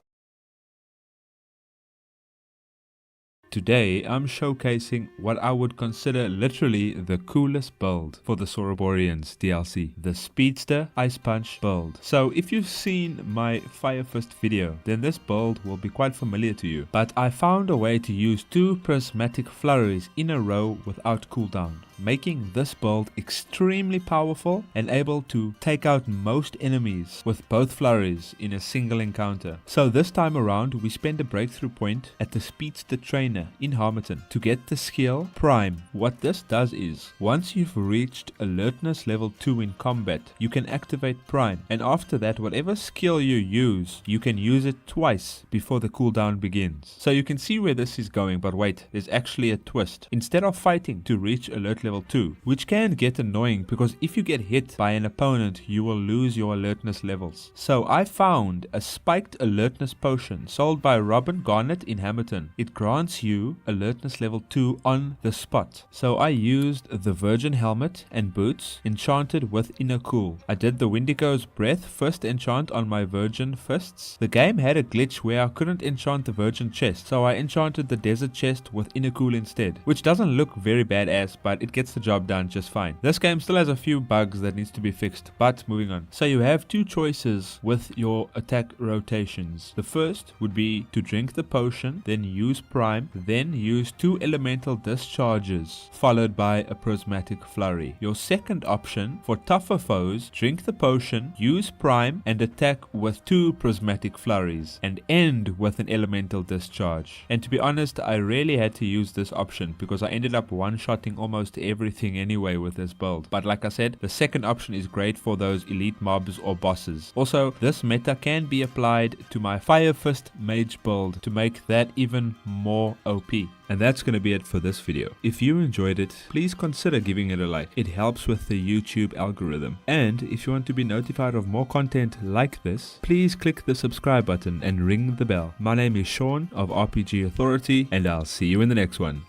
Today I'm showcasing what I would consider literally the coolest build for the Sauraborians DLC, the Speedster Ice Punch build. So if you've seen my Fire Fist video, then this build will be quite familiar to you. But I found a way to use 2 Prismatic Flurries in a row without cooldown, making this build extremely powerful and able to take out most enemies with both flurries in a single encounter. So this time around we spend a breakthrough point at the Speedster Trainer in Harmattan to get the skill Prime. What this does is, once you've reached alertness level 2 in combat, you can activate Prime, and after that whatever skill you use, you can use it twice before the cooldown begins. So you can see where this is going, but wait, there's actually a twist. Instead of fighting to reach alert level 2, which can get annoying because if you get hit by an opponent you will lose your alertness levels. So I found a spiked alertness potion sold by Robin Garnett in Hamilton. It grants you alertness level 2 on the spot. So I used the Virgin Helmet and boots enchanted with Inner Cool. I did the Wendigo's Breath first enchant on my Virgin Fists. The game had a glitch where I couldn't enchant the Virgin Chest, so I enchanted the Desert Chest with Inner Cool instead, which doesn't look very badass, but it gets the job done just fine. This game still has a few bugs that needs to be fixed, but moving on. So you have 2 choices with your attack rotations. The first would be to drink the potion, then use Prime, then use 2 elemental discharges followed by a Prismatic Flurry. Your second option, for tougher foes, drink the potion, use Prime and attack with 2 Prismatic Flurries and end with an elemental discharge. And to be honest, I really had to use this option because I ended up one-shotting almost everything anyway with this build. But like I said, the second option is great for those elite mobs or bosses. Also, this meta can be applied to my Fire Fist Mage build to make that even more OP. And that's going to be it for this video. If you enjoyed it, please consider giving it a like. It helps with the YouTube algorithm. And if you want to be notified of more content like this, please click the subscribe button and ring the bell. My name is Sean of RPG Authority, and I'll see you in the next one.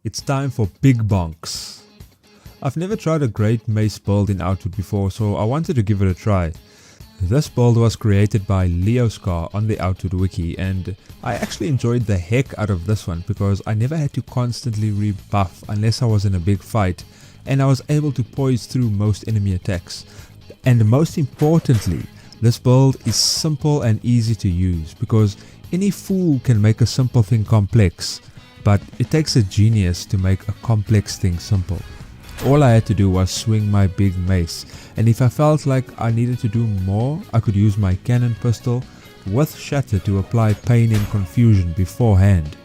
It's time for big bonks. I've never tried a great mace build in Outward before, so I wanted to give it a try. This build was created by Leoscar on the Outward wiki, and I actually enjoyed the heck out of this one because I never had to constantly rebuff unless I was in a big fight, and I was able to poise through most enemy attacks. And most importantly, this build is simple and easy to use because any fool can make a simple thing complex, but it takes a genius to make a complex thing simple. All I had to do was swing my big mace, and if I felt like I needed to do more, I could use my cannon pistol with shatter to apply pain and confusion beforehand.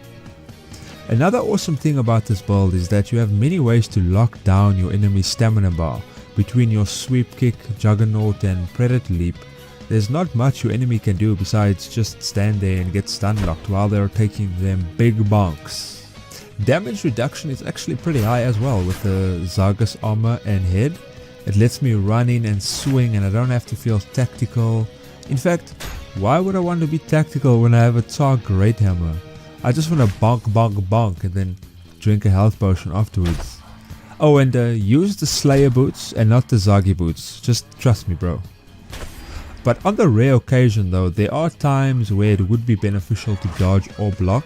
Another awesome thing about this build is that you have many ways to lock down your enemy's stamina bar. Between your sweep kick, juggernaut and predator leap, there's not much your enemy can do besides just stand there and get stun locked while they're taking them big bonks. Damage reduction is actually pretty high as well with the Zargus armor and head. It lets me run in and swing and I don't have to feel tactical. In fact, why would I want to be tactical when I have a Tar Great Hammer? I just want to bonk bonk bonk and then drink a health potion afterwards. Oh, and use the Slayer boots and not the Zagi boots. Just trust me, bro. But on the rare occasion though, there are times where it would be beneficial to dodge or block.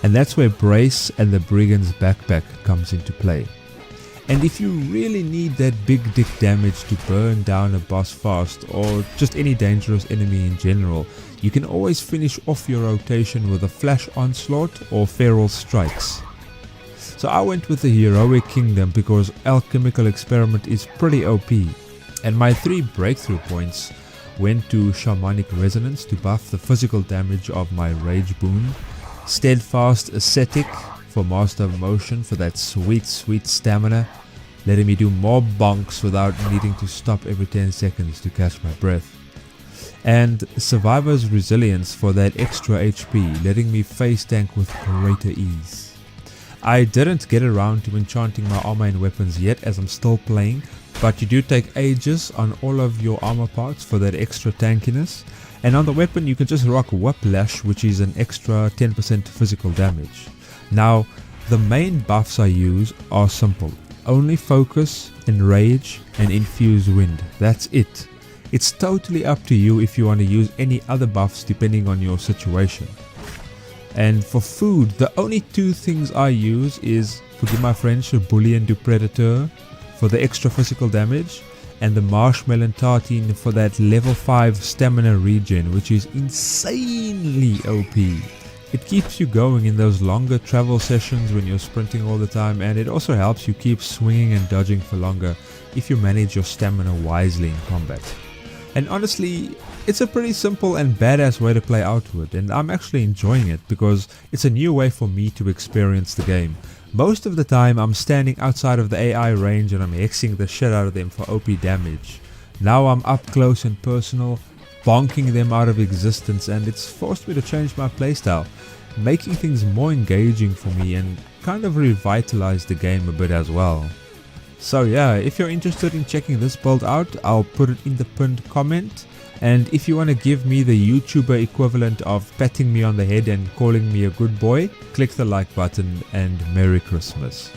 And that's where Brace and the Brigand's Backpack comes into play. And if you really need that big dick damage to burn down a boss fast, or just any dangerous enemy in general, you can always finish off your rotation with a Flash Onslaught or Feral Strikes. So I went with the Heroic Kingdom because Alchemical Experiment is pretty OP. And my 3 breakthrough points went to Shamanic Resonance to buff the physical damage of my Rage Boon, Steadfast Ascetic for Master of Motion for that sweet stamina, letting me do more bonks without needing to stop every 10 seconds to catch my breath. and Survivor's Resilience for that extra HP, letting me face tank with greater ease. I didn't get around to enchanting my armor and weapons yet as I'm still playing, but you do take ages on all of your armor parts for that extra tankiness, and on the weapon you can just rock Whiplash, which is an extra 10% physical damage. Now, the main buffs I use are simple: only Focus, Enrage and Infuse Wind. That's it. It's totally up to you if you want to use any other buffs depending on your situation. And for food, the only two things I use is, forgive my French, Bouillon du Predateur for the extra physical damage, and the Marshmallow Tartine for that level 5 stamina regen, which is insanely OP. It keeps you going in those longer travel sessions when you're sprinting all the time, and it also helps you keep swinging and dodging for longer if you manage your stamina wisely in combat. And honestly, it's a pretty simple and badass way to play Outward, and I'm actually enjoying it because it's a new way for me to experience the game. Most of the time I'm standing outside of the AI range and I'm hexing the shit out of them for OP damage. Now I'm up close and personal, bonking them out of existence, and it's forced me to change my playstyle, making things more engaging for me and kind of revitalize the game a bit as well. So yeah, if you're interested in checking this build out, I'll put it in the pinned comment. And if you want to give me the YouTuber equivalent of patting me on the head and calling me a good boy, click the like button and Merry Christmas.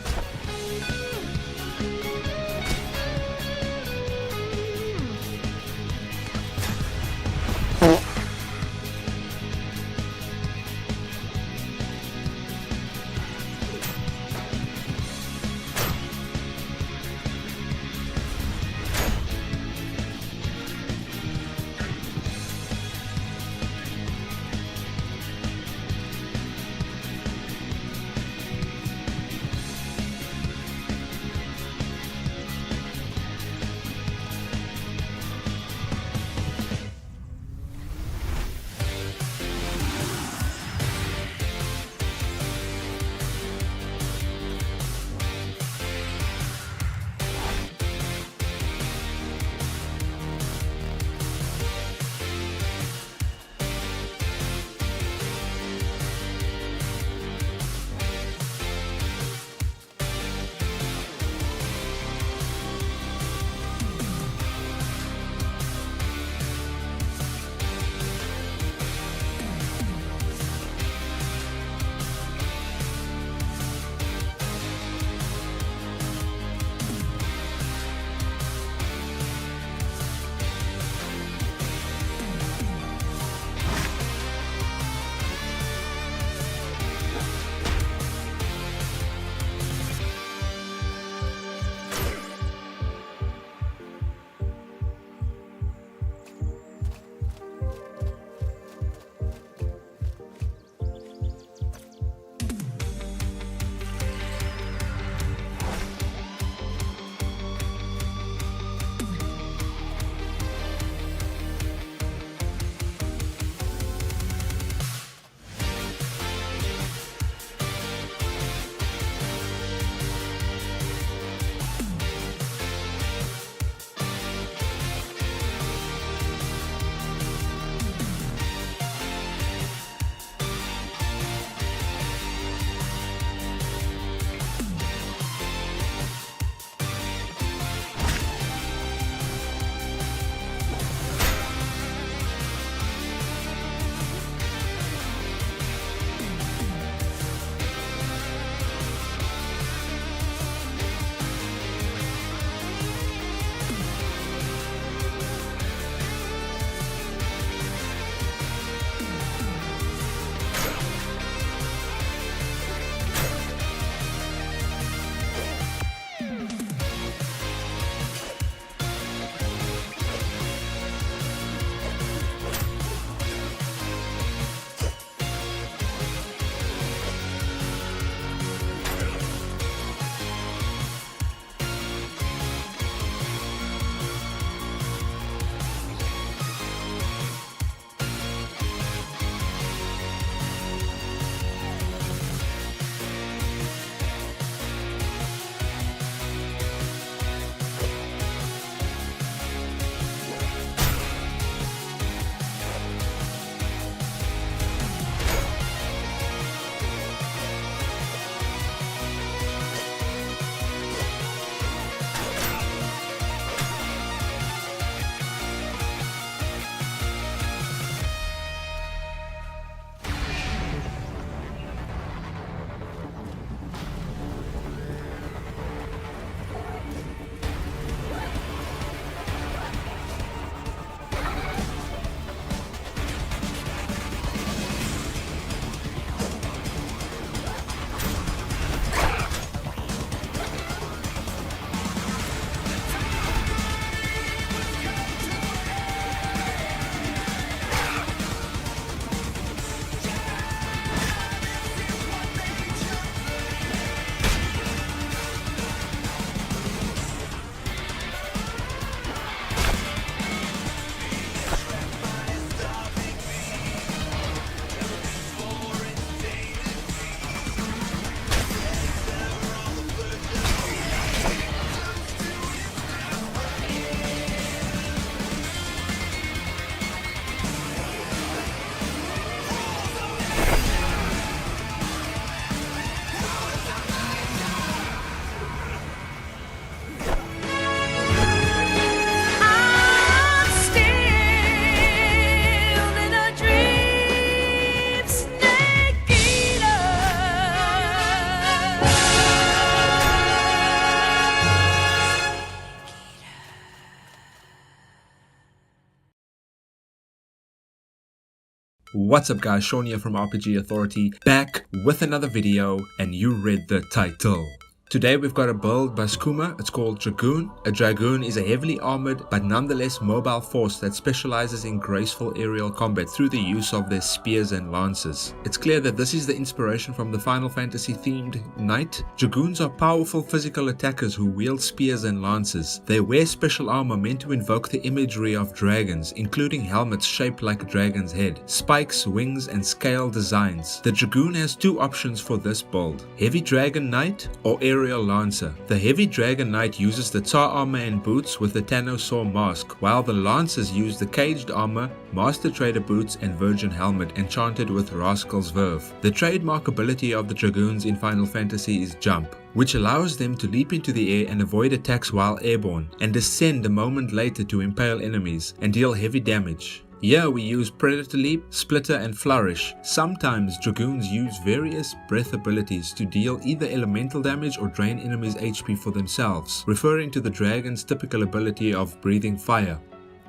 What's up guys, Sean here from RPG Authority, back with another video, and you read the title. Today we've got a build by Skooma. It's called Dragoon. A Dragoon is a heavily armored but nonetheless mobile force that specializes in graceful aerial combat through the use of their spears and lances. It's clear that this is the inspiration from the Final Fantasy themed knight. Dragoons are powerful physical attackers who wield spears and lances. They wear special armor meant to invoke the imagery of dragons, including helmets shaped like a dragon's head, spikes, wings and scale designs. The Dragoon has two options for this build: Heavy Dragon Knight or Aerial Lancer. The Heavy Dragon Knight uses the tar armor and boots with the Tanosaur mask, while the Lancers use the caged armor, Master Trader boots and Virgin helmet enchanted with Rascal's Verve. The trademark ability of the Dragoons in Final Fantasy is Jump, which allows them to leap into the air and avoid attacks while airborne, and descend a moment later to impale enemies and deal heavy damage. Here we use Predator Leap, Splitter and Flourish. Sometimes Dragoons use various breath abilities to deal either elemental damage or drain enemies' HP for themselves, referring to the dragon's typical ability of breathing fire.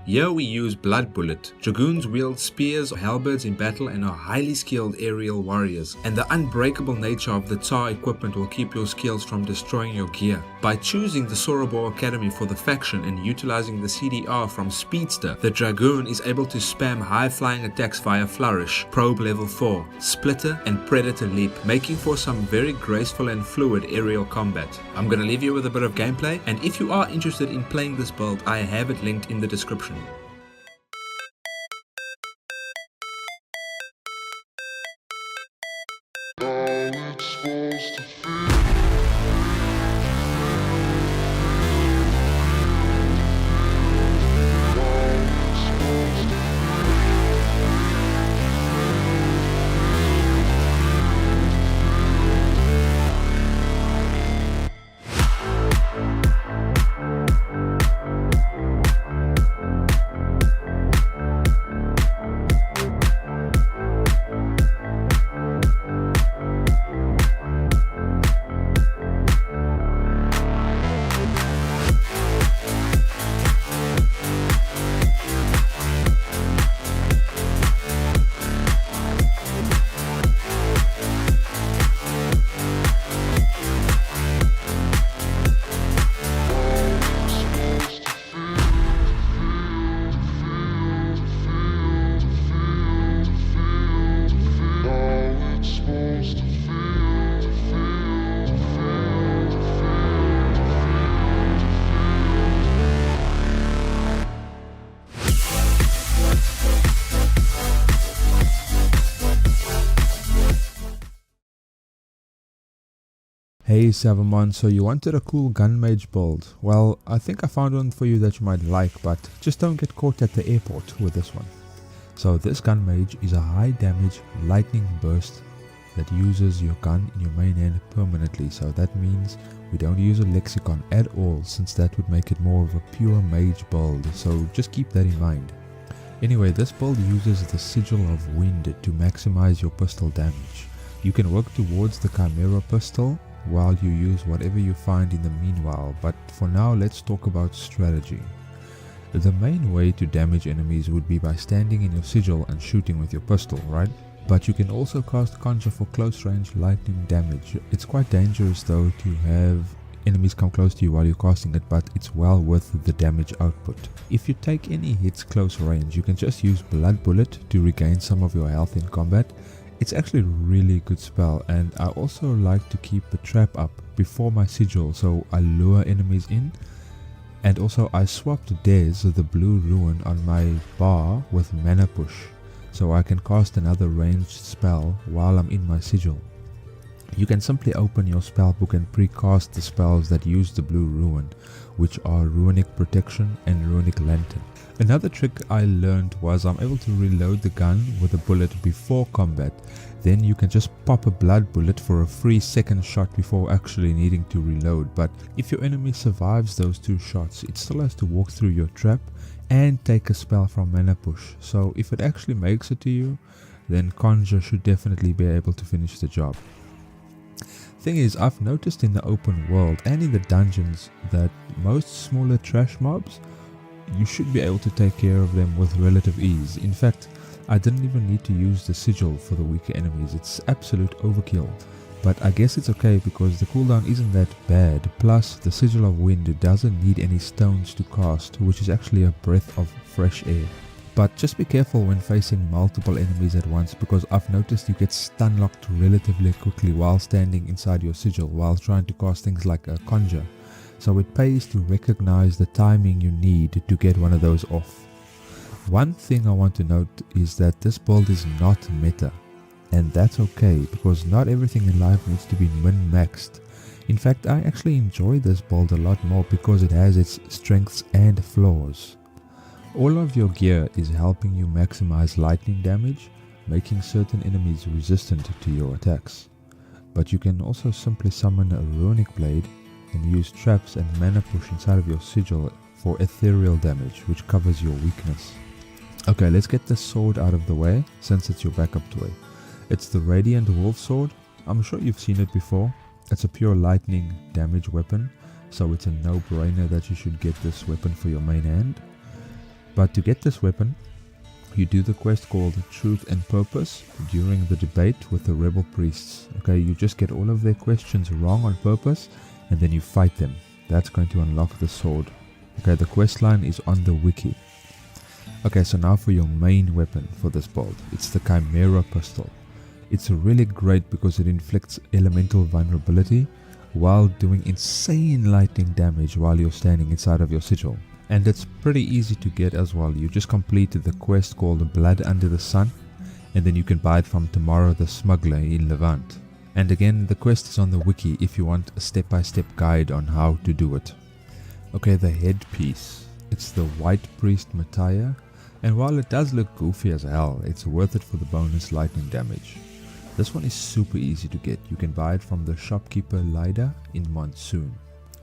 Here we use Blood Bullet. Dragoons wield spears or halberds in battle and are highly skilled aerial warriors, and the unbreakable nature of the tar equipment will keep your skills from destroying your gear. By choosing the Sorobor Academy for the faction and utilizing the CDR from Speedster, the Dragoon is able to spam high-flying attacks via Flourish, Probe level 4, Splitter and Predator Leap, making for some very graceful and fluid aerial combat. I'm gonna leave you with a bit of gameplay, and if you are interested in playing this build, I have it linked in the description. Hey Savamon, so you wanted a cool gun mage build? Well, I think I found one for you that you might like, but just don't get caught at the airport with this one. So this gun mage is a high damage lightning burst that uses your gun in your main hand permanently, so that means we don't use a lexicon at all, since that would make it more of a pure mage build, so just keep that in mind. Anyway, this build uses the Sigil of Wind to maximize your pistol damage. You can work towards the Chimera pistol while you use whatever you find in the meanwhile, but for now let's talk about strategy. The main way to damage enemies would be by standing in your sigil and shooting with your pistol, right? But you can also cast Conjure for close range lightning damage. It's quite dangerous though to have enemies come close to you while you're casting it, but it's well worth the damage output. If you take any hits close range, you can just use Blood Bullet to regain some of your health in combat. It's actually a really good spell, and I also like to keep the trap up before my sigil so I lure enemies in. And also I swapped Dez, the blue rune, on my bar with Mana Push, so I can cast another ranged spell while I'm in my sigil. You can simply open your spellbook and pre-cast the spells that use the blue rune, which are Runic Protection and Runic Lantern. Another trick I learned was I'm able to reload the gun with a bullet before combat. Then you can just pop a blood bullet for a free second shot before actually needing to reload. But if your enemy survives those two shots, it still has to walk through your trap and take a spell from Mana Push. So if it actually makes it to you, then Conjure should definitely be able to finish the job. Thing is, I've noticed in the open world and in the dungeons that most smaller trash mobs, you should be able to take care of them with relative ease. In fact, I didn't even need to use the Sigil for the weaker enemies, it's absolute overkill. But I guess it's okay because the cooldown isn't that bad, plus the Sigil of Wind doesn't need any stones to cast, which is actually a breath of fresh air. But just be careful when facing multiple enemies at once, because I've noticed you get stun locked relatively quickly while standing inside your Sigil while trying to cast things like a Conjure. So it pays to recognize the timing you need to get one of those off. One thing I want to note is that this build is not meta. And that's okay, because not everything in life needs to be min-maxed. In fact, I actually enjoy this build a lot more because it has its strengths and flaws. All of your gear is helping you maximize lightning damage, making certain enemies resistant to your attacks. But you can also simply summon a runic blade and use traps and mana push inside of your Sigil for ethereal damage, which covers your weakness. Okay, let's get the sword out of the way since it's your backup toy. It's the Radiant Wolf Sword. I'm sure you've seen it before. It's a pure lightning damage weapon, so it's a no-brainer that you should get this weapon for your main hand. But to get this weapon, you do the quest called Truth and Purpose during the debate with the rebel priests. Okay, you just get all of their questions wrong on purpose and then you fight them. That's going to unlock the sword. Okay, the quest line is on the wiki. Okay, so now for your main weapon for this build. It's the Chimera Pistol. It's really great because it inflicts elemental vulnerability while doing insane lightning damage while you're standing inside of your Sigil. And it's pretty easy to get as well. You just completed the quest called Blood Under the Sun, and then you can buy it from Tomorrow the Smuggler in Levant. And again, the quest is on the wiki if you want a step-by-step guide on how to do it. Okay, the headpiece. It's the White Priest Mattia, and while it does look goofy as hell, it's worth it for the bonus lightning damage. This one is super easy to get. You can buy it from the shopkeeper Lida in Monsoon.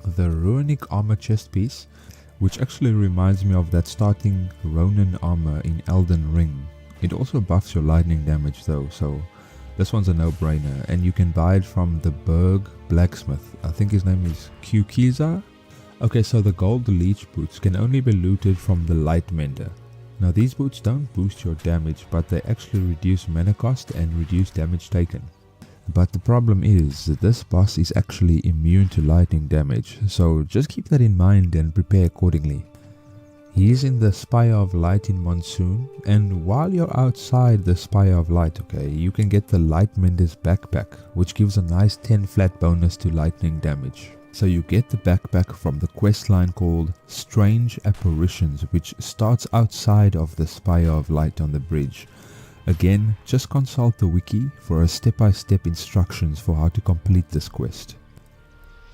The Runic Armor chest piece, which actually reminds me of that starting Ronin armor in Elden Ring. It also buffs your lightning damage though, so this one's a no-brainer, and you can buy it from the Berg Blacksmith. I think his name is Kukiza. Okay, so the gold leech boots can only be looted from the Light Mender. Now these boots don't boost your damage, but they actually reduce mana cost and reduce damage taken. But the problem is that this boss is actually immune to lightning damage, so just keep that in mind and prepare accordingly. He is in the Spire of Light in Monsoon, and while you're outside the Spire of Light, okay, you can get the Light Mender's backpack, which gives a nice 10 flat bonus to lightning damage. So you get the backpack from the quest line called Strange Apparitions, which starts outside of the Spire of Light on the bridge. Again, just consult the wiki for a step-by-step instructions for how to complete this quest.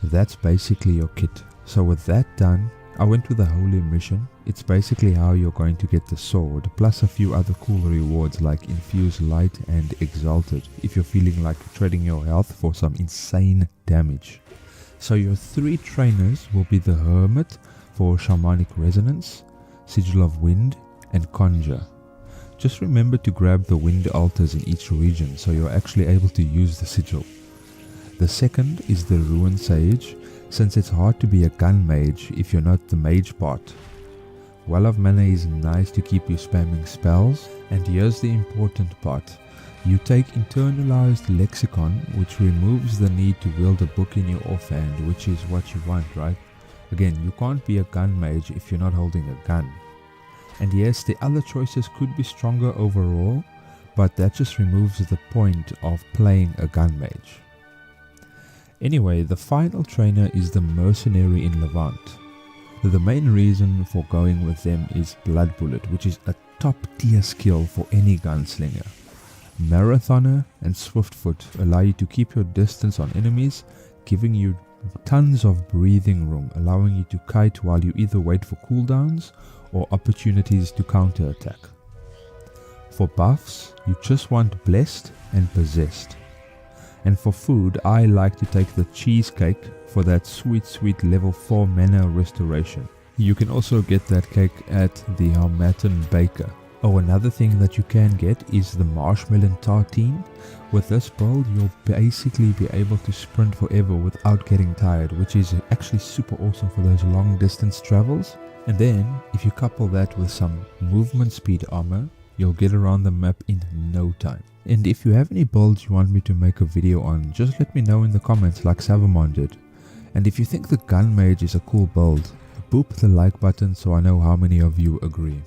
That's basically your kit. So with that done, I went with the Holy Mission. It's basically how you're going to get the sword, plus a few other cool rewards like Infuse Light and Exalted, if you're feeling like trading your health for some insane damage. So your 3 trainers will be the Hermit for Shamanic Resonance, Sigil of Wind, and Conjure. Just remember to grab the wind altars in each region so you're actually able to use the Sigil. The second is the Rune Sage, since it's hard to be a gun mage if you're not the mage part. Well of Mana is nice to keep you spamming spells, and here's the important part. You take Internalized Lexicon, which removes the need to wield a book in your offhand, which is what you want, right? Again, you can't be a gun mage if you're not holding a gun. And yes, the other choices could be stronger overall, but that just removes the point of playing a gun mage. Anyway, the final trainer is the Mercenary in Levant. The main reason for going with them is Blood Bullet, which is a top tier skill for any gunslinger. Marathoner and Swiftfoot allow you to keep your distance on enemies, giving you tons of breathing room, allowing you to kite while you either wait for cooldowns or opportunities to counterattack. For buffs, you just want Blessed and Possessed. And for food, I like to take the Cheesecake for that sweet level 4 mana restoration. You can also get that cake at the Harmattan Baker. Oh, another thing that you can get is the Marshmallow Tartine. With this build, you'll basically be able to sprint forever without getting tired, which is actually super awesome for those long distance travels. And then, if you couple that with some movement speed armor, you'll get around the map in no time. And if you have any builds you want me to make a video on, just let me know in the comments like Savamon did. And if you think the Gun Mage is a cool build, boop the like button so I know how many of you agree.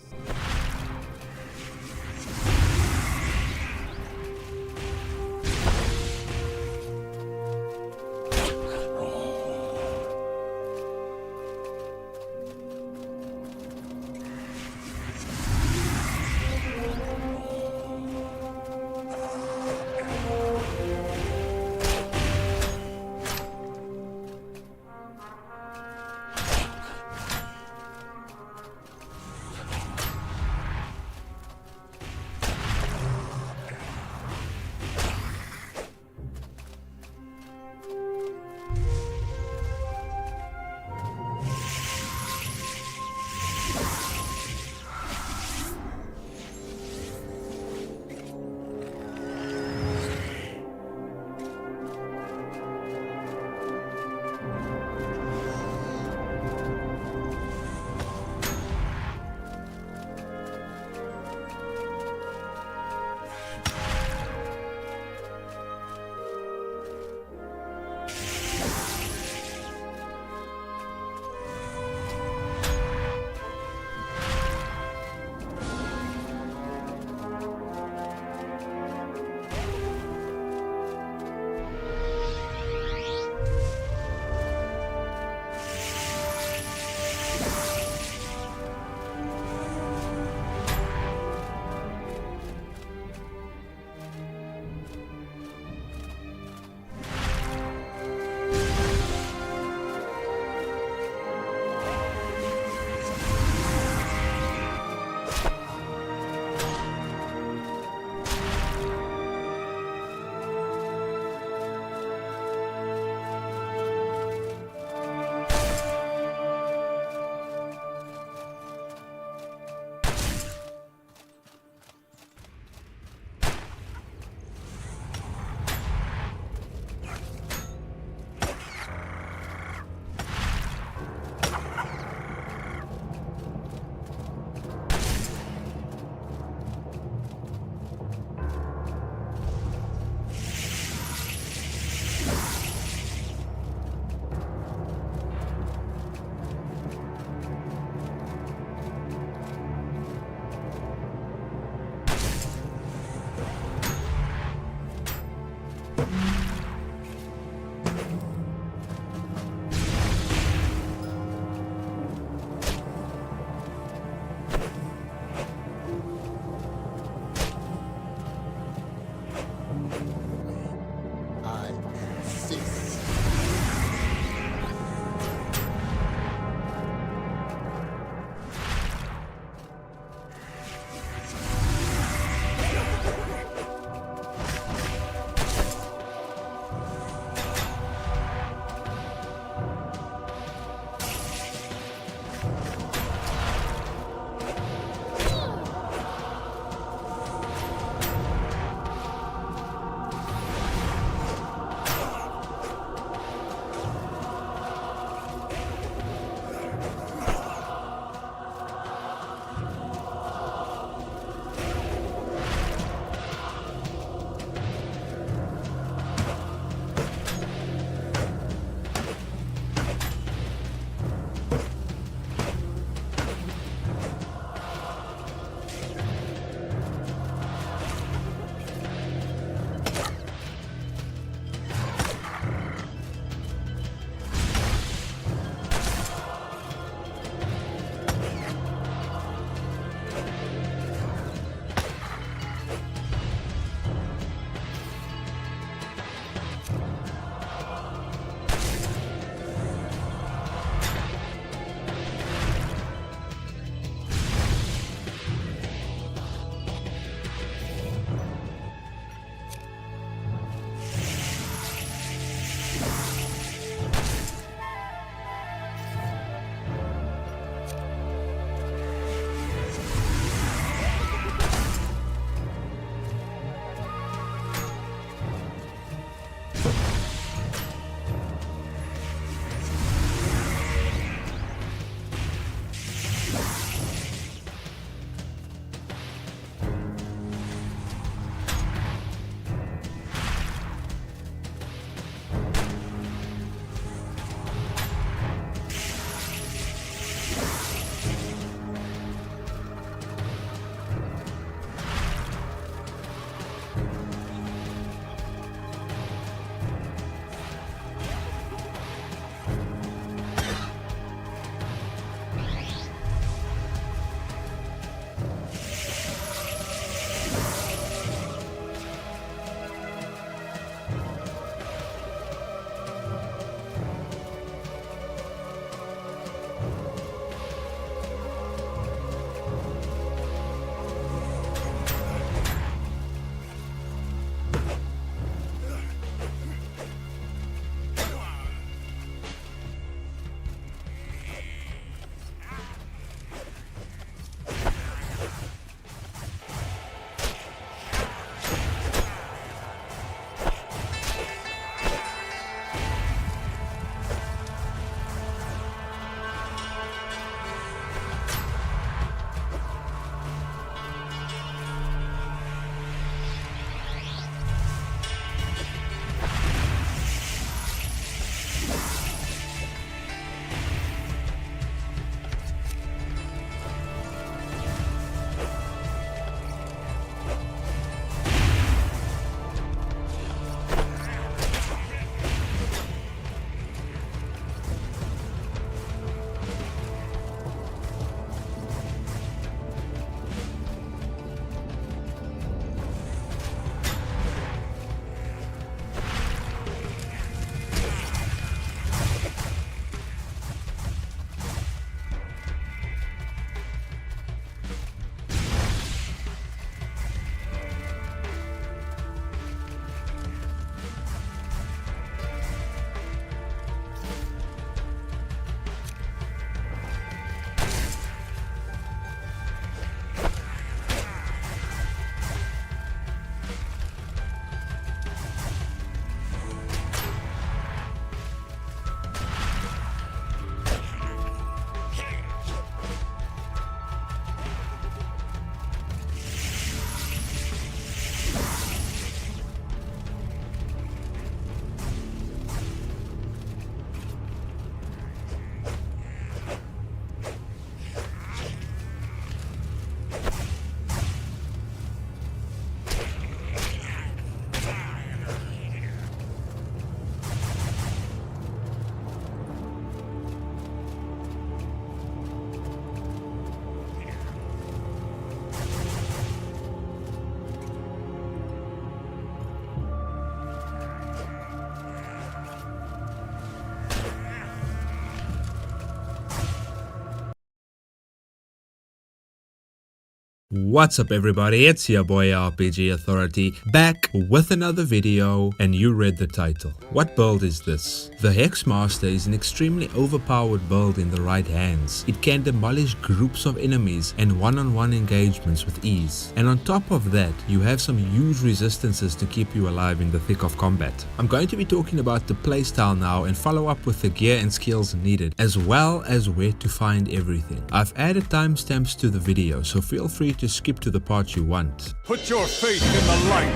What's up everybody, it's your boy RPG Authority, back with another video, and you read the title. What build is this? The Hex Master is an extremely overpowered build in the right hands. It can demolish groups of enemies and one-on-one engagements with ease. And on top of that, you have some huge resistances to keep you alive in the thick of combat. I'm going to be talking about the playstyle now and follow up with the gear and skills needed, as well as where to find everything. I've added timestamps to the video, so feel free to skip to the part you want. Put your faith in the light.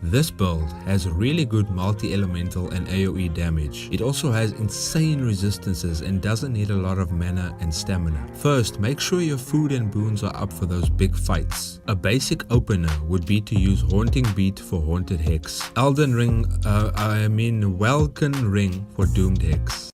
This build has really good multi-elemental and AoE damage. It also has insane resistances and doesn't need a lot of mana and stamina. First, make sure your food and boons are up for those big fights. A basic opener would be to use Haunting Beat for Haunted Hex, Welkin Ring for Doomed Hex.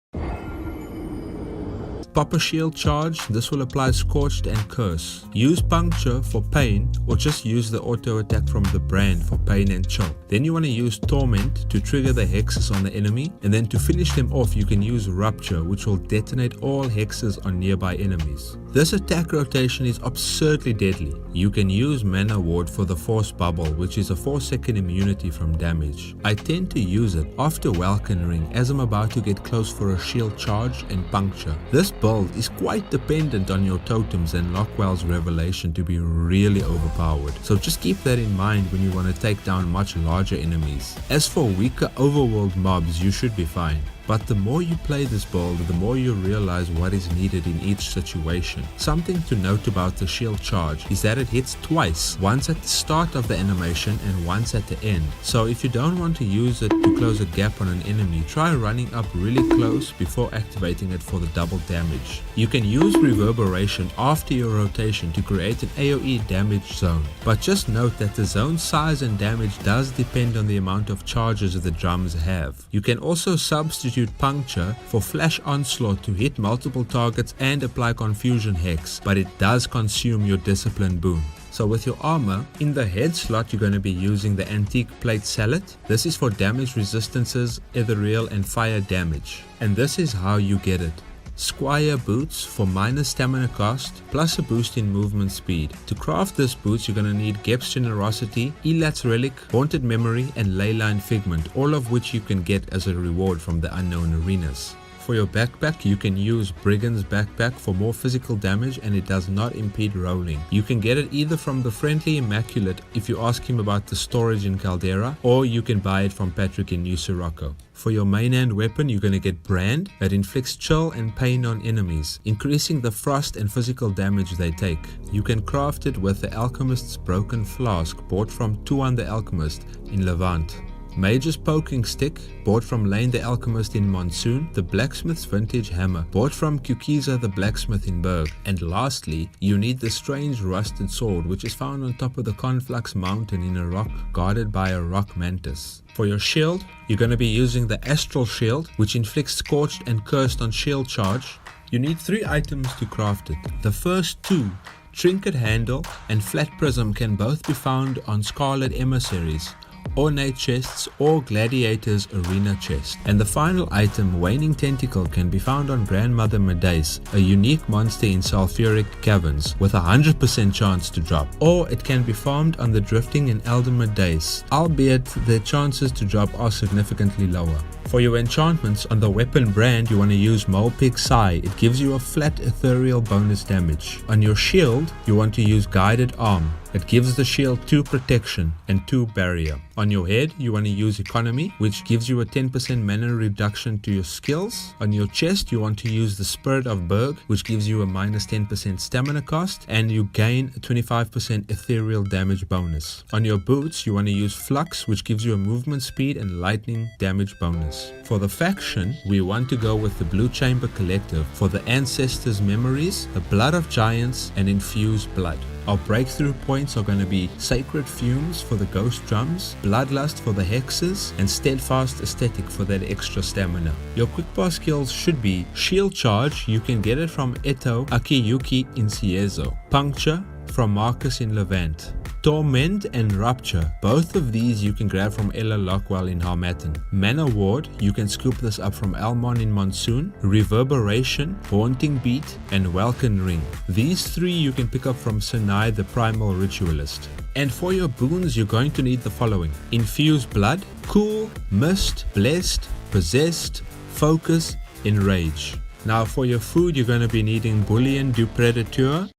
Pop a shield charge, this will apply Scorched and Curse. Use Puncture for pain, or just use the auto attack from the brand for pain and chill. Then you want to use Torment to trigger the hexes on the enemy, and then to finish them off you can use Rupture, which will detonate all hexes on nearby enemies. This attack rotation is absurdly deadly. You can use Mana Ward for the Force Bubble, which is a 4-second immunity from damage. I tend to use it after Welkin Ring as I'm about to get close for a shield charge and puncture. This build is quite dependent on your totems and Lockwell's Revelation to be really overpowered, so just keep that in mind when you want to take down much larger enemies. As for weaker overworld mobs, you should be fine. But the more you play this build, the more you realize what is needed in each situation. Something to note about the shield charge is that it hits twice, once at the start of the animation and once at the end. So if you don't want to use it to close a gap on an enemy, try running up really close before activating it for the double damage. You can use Reverberation after your rotation to create an AoE damage zone, but just note that the zone size and damage does depend on the amount of charges the drums have. You can also substitute Puncture for Flash Onslaught to hit multiple targets and apply Confusion Hex, but it does consume your Discipline boon. So with your armor, in the head slot you're going to be using the Antique Plate Sallet. This is for damage resistances, ethereal and fire damage. And this is how you get it. Squire Boots for minus stamina cost plus a boost in movement speed. To craft this boots you're going to need Gep's Generosity, Elat's Relic, Haunted Memory and Leyline Figment, all of which you can get as a reward from the unknown arenas. For your backpack you can use Brigand's Backpack for more physical damage and it does not impede rolling. You can get it either from the Friendly Immaculate if you ask him about the storage in Caldera, or you can buy it from Patrick in New Sirocco. For your main hand weapon you're going to get Brand that inflicts chill and pain on enemies, increasing the frost and physical damage they take. You can craft it with the Alchemist's Broken Flask bought from Tuan the Alchemist in Levant. Mage's Poking Stick, bought from Lane the Alchemist in Monsoon, the Blacksmith's Vintage Hammer, bought from Kukiza the Blacksmith in Berg, and lastly, you need the Strange Rusted Sword, which is found on top of the Conflux Mountain in a rock guarded by a rock mantis. For your shield, you're going to be using the Astral Shield, which inflicts Scorched and Cursed on shield charge. You need 3 items to craft it. The first 2, Trinket Handle and Flat Prism, can both be found on Scarlet Emissaries, Ornate Chests or Gladiator's Arena Chest. And the final item, Waning Tentacle, can be found on Grandmother Medace, a unique monster in Sulfuric Caverns with a 100% chance to drop. Or it can be farmed on the Drifting and Elder Medace, albeit the chances to drop are significantly lower. For your enchantments, on the weapon brand you want to use Molpig Sai. It gives you a flat ethereal bonus damage. On your shield you want to use Guided Arm. It gives the shield 2 protection and 2 barrier. On your head you want to use Economy, which gives you a 10% mana reduction to your skills. On your chest you want to use the Spirit of Berg, which gives you a minus 10% stamina cost and you gain a 25% ethereal damage bonus. On your boots you want to use Flux, which gives you a movement speed and lightning damage bonus. For the faction we want to go with the Blue Chamber Collective for the Ancestors' Memories, the Blood of Giants and Infused Blood. Our breakthrough points are going to be Sacred Fumes for the Ghost Drums, Bloodlust for the Hexes, and Steadfast Aesthetic for that extra stamina. Your quick pass skills should be Shield Charge, you can get it from Eto Akiyuki in Ciezo, Puncture from Marcus in Levant, Torment and Rupture, both of these you can grab from Ella Lockwell in Harmattan. Mana Ward, you can scoop this up from Elmon in Monsoon. Reverberation, Haunting Beat, and Welkin Ring. These 3 you can pick up from Sinai the Primal Ritualist. And for your boons you're going to need the following: Infuse Blood, Cool, Mist, Blessed, Possessed, Focus, Enrage. Now for your food you're going to be needing Bouillon du Prédateur,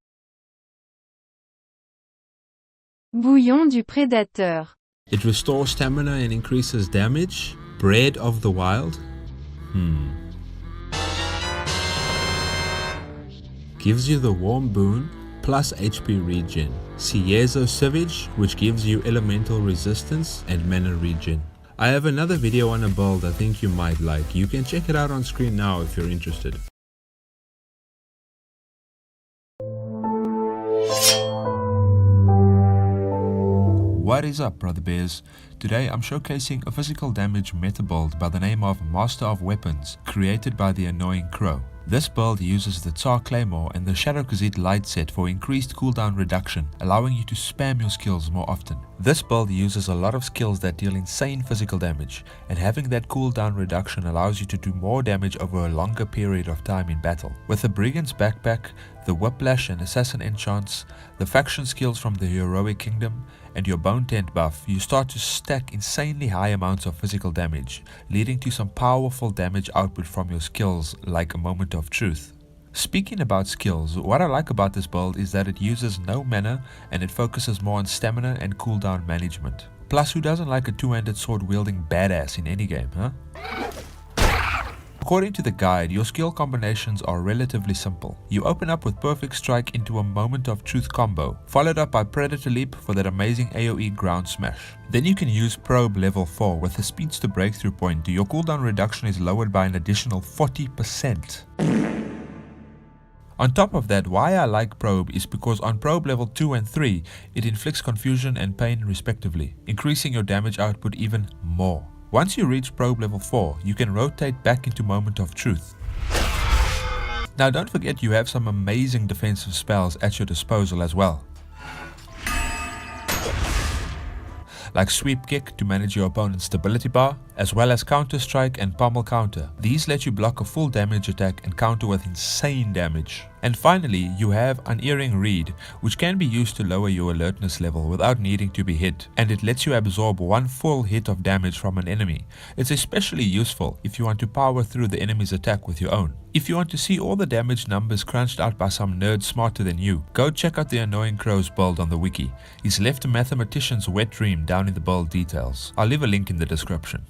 Bouillon du Prédateur. it restores stamina and increases damage. Bread of the Wild, gives you the warm boon plus HP regen. Ciezo Savage, which gives you elemental resistance and mana regen. I have another video on a build I think you might like. You can check it out on screen now if you're interested. What is up, brother bears? Today I'm showcasing a physical damage meta build by the name of Master of Weapons, created by the Annoying Crow. This build uses the Tsar Claymore and the Shadow Khazit light set for increased cooldown reduction, allowing you to spam your skills more often. This build uses a lot of skills that deal insane physical damage, and having that cooldown reduction allows you to do more damage over a longer period of time in battle. With the Brigand's Backpack, the Whiplash and Assassin enchants, the faction skills from the Heroic Kingdom, and your Bone Tent buff, you start to stack insanely high amounts of physical damage, leading to some powerful damage output from your skills like a Moment of Truth. Speaking about skills, what I like about this build is that it uses no mana and it focuses more on stamina and cooldown management. Plus, who doesn't like a two-handed sword wielding badass in any game, huh? According to the guide, your skill combinations are relatively simple. You open up with Perfect Strike into a Moment of Truth combo, followed up by Predator Leap for that amazing AoE ground smash. Then you can use Probe level 4 with the Speedster Breakthrough point. Your cooldown reduction is lowered by an additional 40%. On top of that, why I like Probe is because on Probe level 2 and 3, it inflicts confusion and pain respectively, increasing your damage output even more. Once you reach Probe level 4, you can rotate back into Moment of Truth. Now don't forget you have some amazing defensive spells at your disposal as well. Like Sweep Kick to manage your opponent's stability bar, as well as Counter Strike and Pommel Counter. These let you block a full damage attack and counter with insane damage. And finally, you have Unerring Read, which can be used to lower your alertness level without needing to be hit, and it lets you absorb one full hit of damage from an enemy. It's especially useful if you want to power through the enemy's attack with your own. If you want to see all the damage numbers crunched out by some nerd smarter than you, go check out the Annoying Crow's build on the wiki. He's left a mathematician's wet dream down in the build details. I'll leave a link in the description.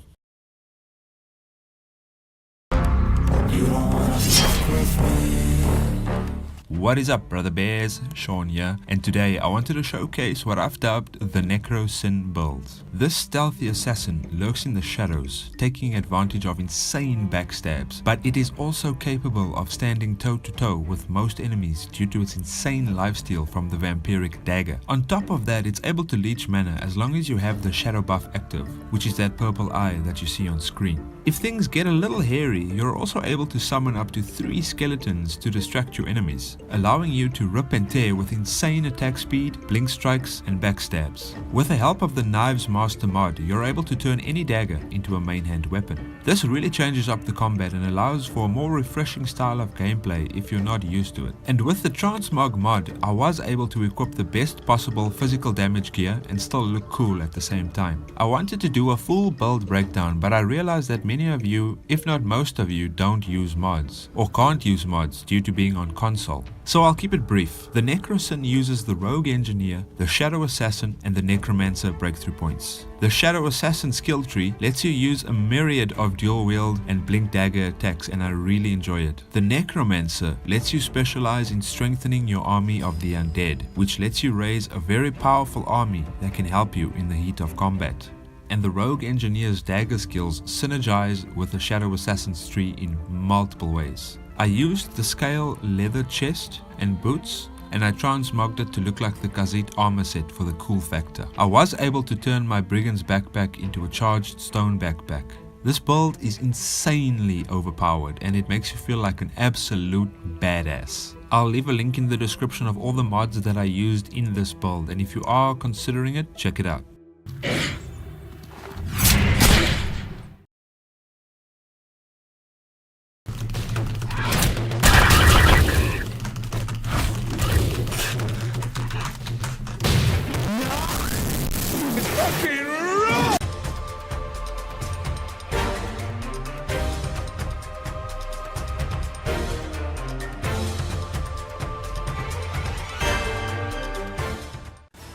What is up, brother bears? Sean here, and today I wanted to showcase what I've dubbed the Necro Sin build. This stealthy assassin lurks in the shadows, taking advantage of insane backstabs, but it is also capable of standing toe to toe with most enemies due to its insane lifesteal from the vampiric dagger. On top of that, it's able to leech mana as long as you have the shadow buff active, which is that purple eye that you see on screen. If things get a little hairy, you're also able to summon up to 3 skeletons to distract your enemies, allowing you to rip and tear with insane attack speed, blink strikes and backstabs. With the help of the Knives Master mod, you're able to turn any dagger into a main hand weapon. This really changes up the combat and allows for a more refreshing style of gameplay if you're not used to it. And with the Transmog mod, I was able to equip the best possible physical damage gear and still look cool at the same time. I wanted to do a full build breakdown, but I realized that many of you, if not most of you, don't use mods, or can't use mods due to being on console. So I'll keep it brief. The Necro Sin uses the Rogue Engineer, the Shadow Assassin and the Necromancer breakthrough points. The Shadow Assassin skill tree lets you use a myriad of dual wield and blink dagger attacks, and I really enjoy it. The Necromancer lets you specialize in strengthening your army of the undead, which lets you raise a very powerful army that can help you in the heat of combat. And the Rogue Engineer's dagger skills synergize with the Shadow Assassin's tree in multiple ways. I used the scale leather chest and boots, and I transmogged it to look like the Khazit armor set for the cool factor. I was able to turn my Brigand's backpack into a charged stone backpack. This build is insanely overpowered and it makes you feel like an absolute badass. I'll leave a link in the description of all the mods that I used in this build, and if you are considering it, check it out.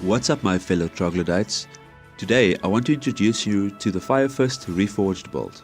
What's up my fellow troglodytes? Today I want to introduce you to the Fire Fist Reforged build.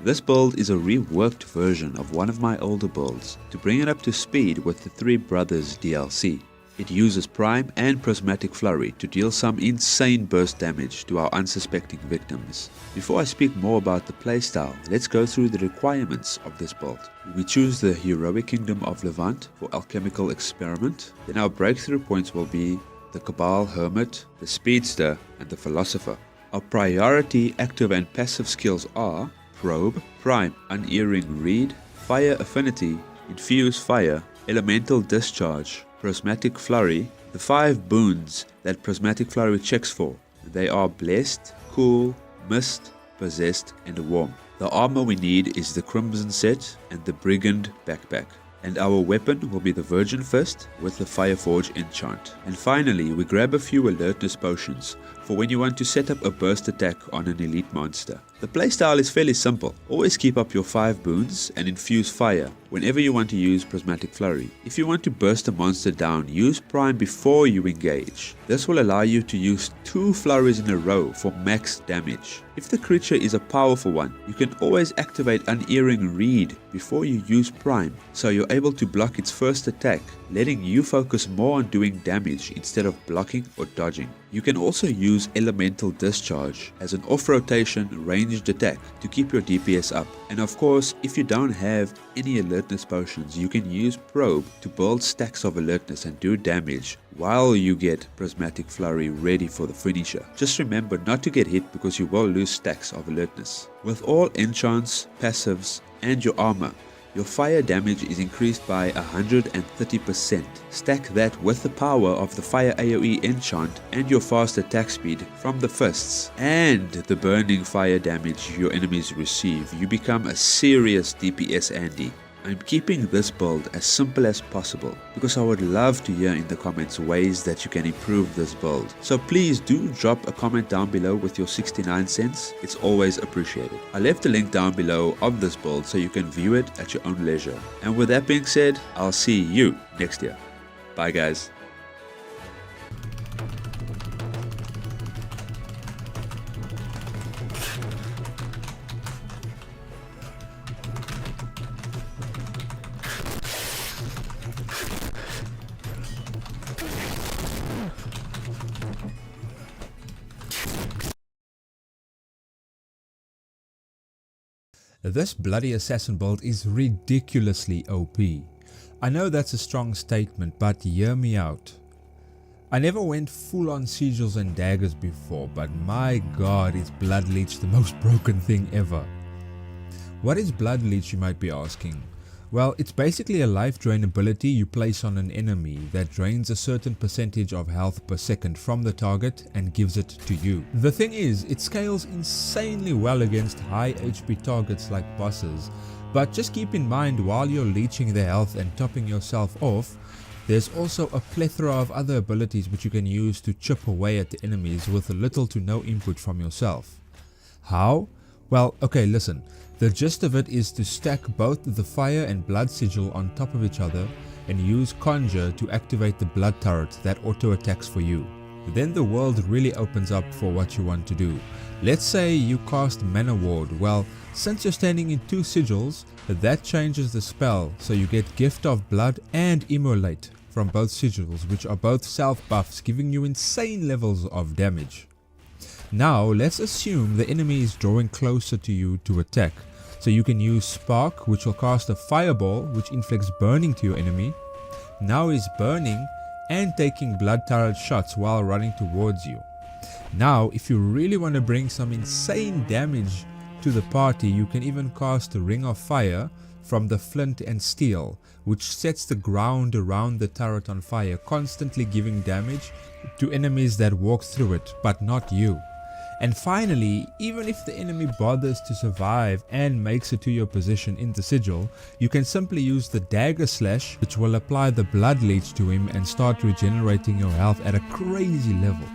This build is a reworked version of one of my older builds to bring it up to speed with the Three Brothers DLC. It uses Prime and Prismatic Flurry to deal some insane burst damage to our unsuspecting victims. Before I speak more about the playstyle, let's go through the requirements of this build. We choose the Heroic Kingdom of Levant for Alchemical Experiment. Then our breakthrough points will be the Cabal Hermit, the Speedster, and the Philosopher. Our priority active and passive skills are Probe, Prime, Unerring Read, Fire Affinity, Infuse Fire, Elemental Discharge, Prismatic Flurry, the 5 boons that Prismatic Flurry checks for. They are Blessed, Cool, Mist, Possessed, and Warm. The armor we need is the Crimson Set and the Brigand Backpack. And our weapon will be the Virgin Fist with the Fireforge enchant. And finally, we grab a few alertness potions for when you want to set up a burst attack on an elite monster. The playstyle is fairly simple. Always keep up your 5 boons and infuse fire whenever you want to use Prismatic Flurry. If you want to burst a monster down, use Prime before you engage. This will allow you to use 2 flurries in a row for max damage. If the creature is a powerful one, you can always activate Unerring Read before you use Prime, so you're able to block its first attack, letting you focus more on doing damage instead of blocking or dodging. You can also use Elemental Discharge as an off-rotation ranged attack to keep your DPS up. And of course, if you don't have any alertness potions, you can use Probe to build stacks of alertness and do damage while you get Prismatic Flurry ready for the finisher. Just remember not to get hit because you will lose stacks of alertness. With all enchants, passives, and your armor, your fire damage is increased by 130%. Stack that with the power of the Fire AoE enchant and your fast attack speed from the fists and the burning fire damage your enemies receive. You become a serious DPS Andy. I'm keeping this build as simple as possible because I would love to hear in the comments ways that you can improve this build. So please do drop a comment down below with your 69 cents. It's always appreciated. I left a link down below of this build so you can view it at your own leisure. And with that being said, I'll see you next year. Bye guys. This bloody assassin build is ridiculously OP. I know that's a strong statement, but hear me out. I never went full on sigils and daggers before, but my god, is Blood Leech the most broken thing ever. What is Blood Leech, you might be asking? Well, it's basically a life drain ability you place on an enemy that drains a certain percentage of health per second from the target and gives it to you. The thing is, it scales insanely well against high HP targets like bosses, but just keep in mind while you're leeching their health and topping yourself off, there's also a plethora of other abilities which you can use to chip away at the enemies with little to no input from yourself. How? Well, okay, listen. The gist of it is to stack both the fire and blood sigil on top of each other and use conjure to activate the blood turret that auto attacks for you. Then the world really opens up for what you want to do. Let's say you cast Mana Ward. Well, since you're standing in 2 sigils, that changes the spell, so you get Gift of Blood and Immolate from both sigils, which are both self buffs, giving you insane levels of damage. Now let's assume the enemy is drawing closer to you to attack. So you can use Spark, which will cast a fireball which inflicts burning to your enemy. Now he's burning and taking blood turret shots while running towards you. Now if you really want to bring some insane damage to the party, you can even cast a Ring of Fire from the flint and steel, which sets the ground around the turret on fire, constantly giving damage to enemies that walk through it, but not you. And finally, even if the enemy bothers to survive and makes it to your position in the sigil, you can simply use the dagger slash, which will apply the blood leech to him and start regenerating your health at a crazy level.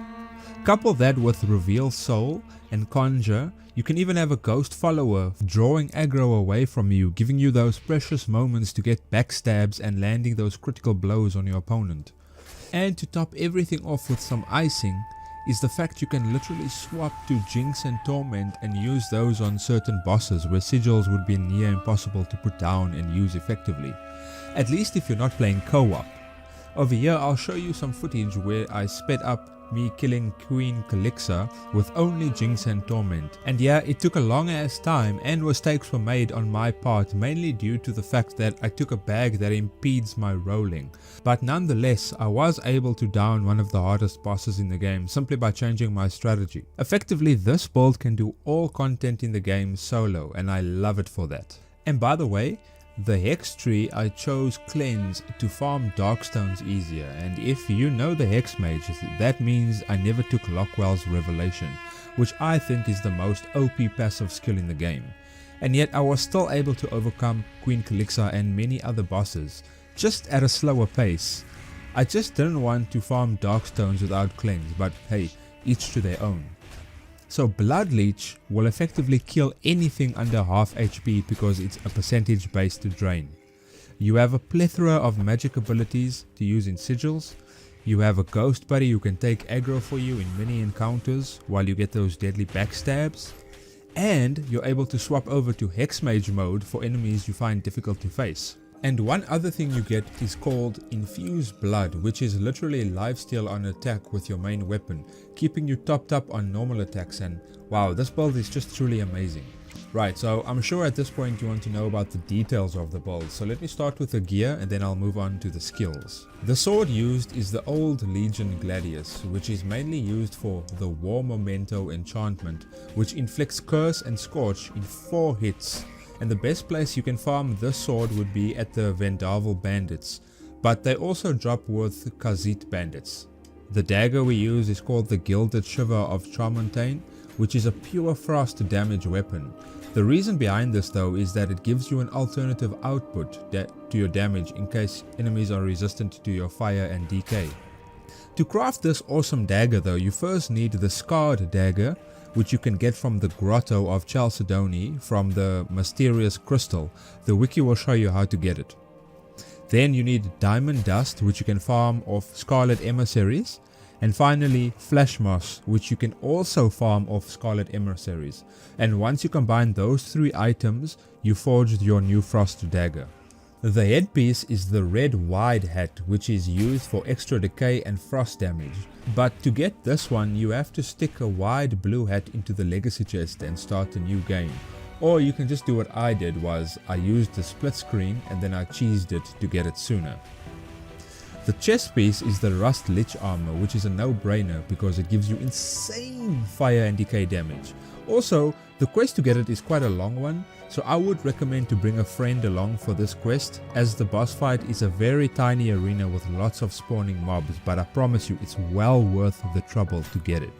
Couple that with reveal soul and conjure, you can even have a ghost follower drawing aggro away from you, giving you those precious moments to get backstabs and landing those critical blows on your opponent. And to top everything off with some icing is the fact you can literally swap to Jinx and Torment and use those on certain bosses where sigils would be near impossible to put down and use effectively. At least if you're not playing co-op. Over here I'll show you some footage where I sped up me killing Queen Calixia with only Jinx and Torment. And yeah, it took a long ass time and mistakes were made on my part, mainly due to the fact that I took a bag that impedes my rolling. But nonetheless, I was able to down one of the hardest bosses in the game simply by changing my strategy. Effectively, this build can do all content in the game solo, and I love it for that. And by the way, the Hex tree, I chose Cleanse to farm Darkstones easier, and if you know the Hex Mage, that means I never took Lockwell's Revelation, which I think is the most OP passive skill in the game. And yet I was still able to overcome Queen Calixia and many other bosses, just at a slower pace. I just didn't want to farm Darkstones without Cleanse, but hey, each to their own. So Blood Leech will effectively kill anything under half HP because it's a percentage based drain. You have a plethora of magic abilities to use in sigils. You have a ghost buddy who can take aggro for you in many encounters while you get those deadly backstabs. And you're able to swap over to Hex Mage mode for enemies you find difficult to face. And one other thing you get is called Infused Blood, which is literally lifesteal on attack with your main weapon, keeping you topped up on normal attacks, and wow, this build is just truly amazing. Right, so I'm sure at this point you want to know about the details of the build, so let me start with the gear and then I'll move on to the skills. The sword used is the old Legion Gladius, which is mainly used for the War Memento enchantment, which inflicts Curse and Scorch in 4 hits. And the best place you can farm this sword would be at the Vendaval Bandits, but they also drop with Khazit Bandits. The dagger we use is called the Gilded Shiver of Tramontane, which is a pure frost damage weapon. The reason behind this though is that it gives you an alternative output to your damage in case enemies are resistant to your fire and decay. To craft this awesome dagger though, you first need the Scarred Dagger, which you can get from the Grotto of Chalcedony from the Mysterious Crystal. The wiki will show you how to get it. Then you need Diamond Dust, which you can farm off Scarlet Emissaries. And finally Flash Moss, which you can also farm off Scarlet Emissaries. And once you combine those 3 items, you forged your new Frost Dagger. The headpiece is the red wide hat, which is used for extra decay and frost damage. But to get this one, you have to stick a wide blue hat into the legacy chest and start a new game. Or you can just do what I did, was I used the split screen and then I cheesed it to get it sooner. The chest piece is the Rust Lich armor, which is a no-brainer because it gives you insane fire and decay damage. Also, the quest to get it is quite a long one, so I would recommend to bring a friend along for this quest, as the boss fight is a very tiny arena with lots of spawning mobs, but I promise you it's well worth the trouble to get it.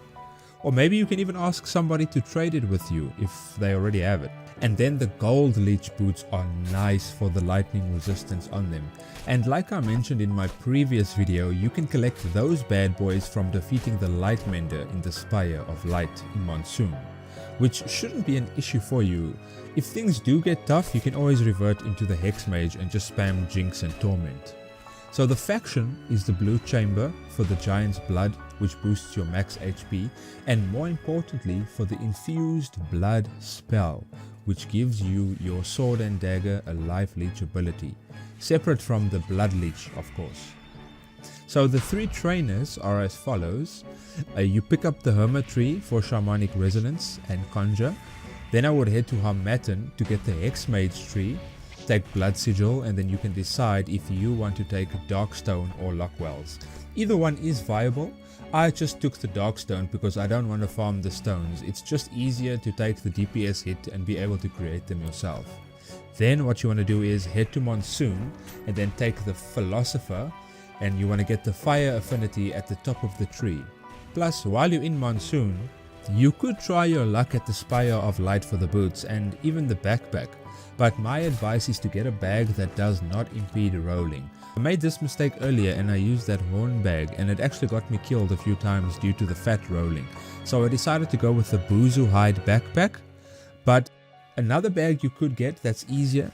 Or maybe you can even ask somebody to trade it with you if they already have it. And then the Gold Leech boots are nice for the lightning resistance on them. And like I mentioned in my previous video, you can collect those bad boys from defeating the Lightmender in the Spire of Light in Monsoon, which shouldn't be an issue for you. If things do get tough, you can always revert into the Hex Mage and just spam Jinx and Torment. So the faction is the Blue Chamber for the Giant's Blood, which boosts your max HP, and more importantly for the Infused Blood spell, which gives you your Sword and Dagger a Life Leech ability, separate from the Blood Leech of course. So the 3 trainers are as follows. You pick up the Hermit Tree for Shamanic Resonance and Conjure. Then I would head to Harmattan to get the Hex Mage tree, take Blood Sigil, and then you can decide if you want to take Darkstone or Lockwells. Either one is viable. I just took the Darkstone because I don't want to farm the stones. It's just easier to take the DPS hit and be able to create them yourself. Then what you want to do is head to Monsoon and then take the Philosopher, and you want to get the fire affinity at the top of the tree. Plus, while you're in Monsoon, you could try your luck at the Spire of Light for the boots and even the backpack, but my advice is to get a bag that does not impede rolling. I made this mistake earlier and I used that horn bag, and it actually got me killed a few times due to the fat rolling. So I decided to go with the Buzu hide backpack. But another bag you could get that's easier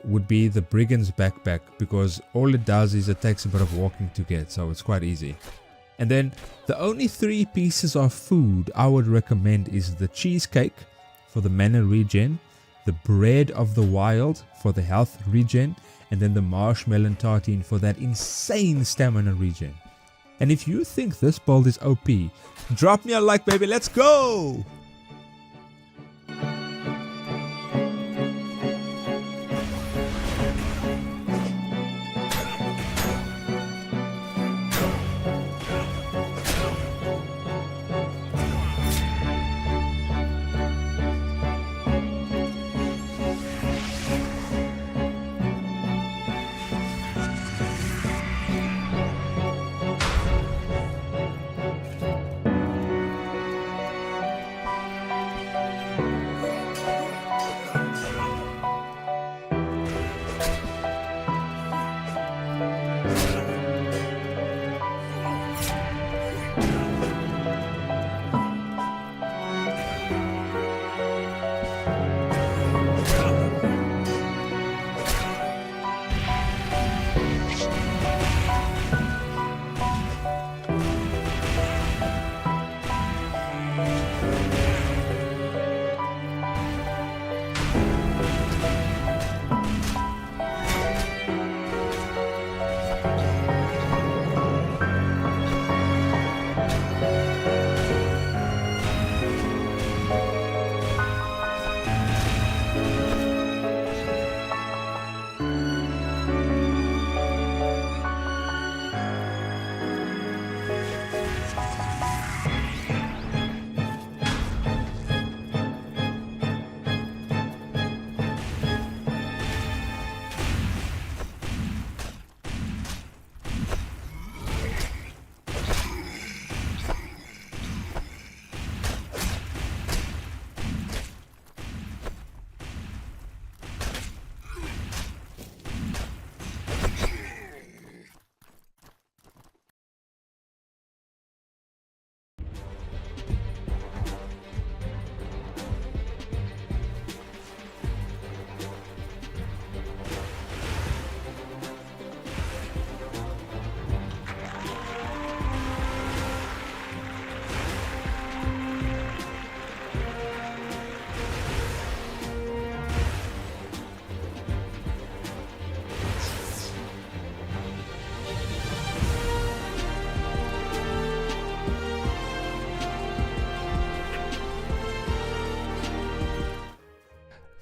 would be the Brigand's backpack, because all it does is it takes a bit of walking to get, so it's quite easy. And then the only 3 pieces of food I would recommend is the cheesecake for the mana regen, the bread of the wild for the health regen, and then the marshmallow tartine for that insane stamina regen. And if you think this build is OP, drop me a like, baby, let's go!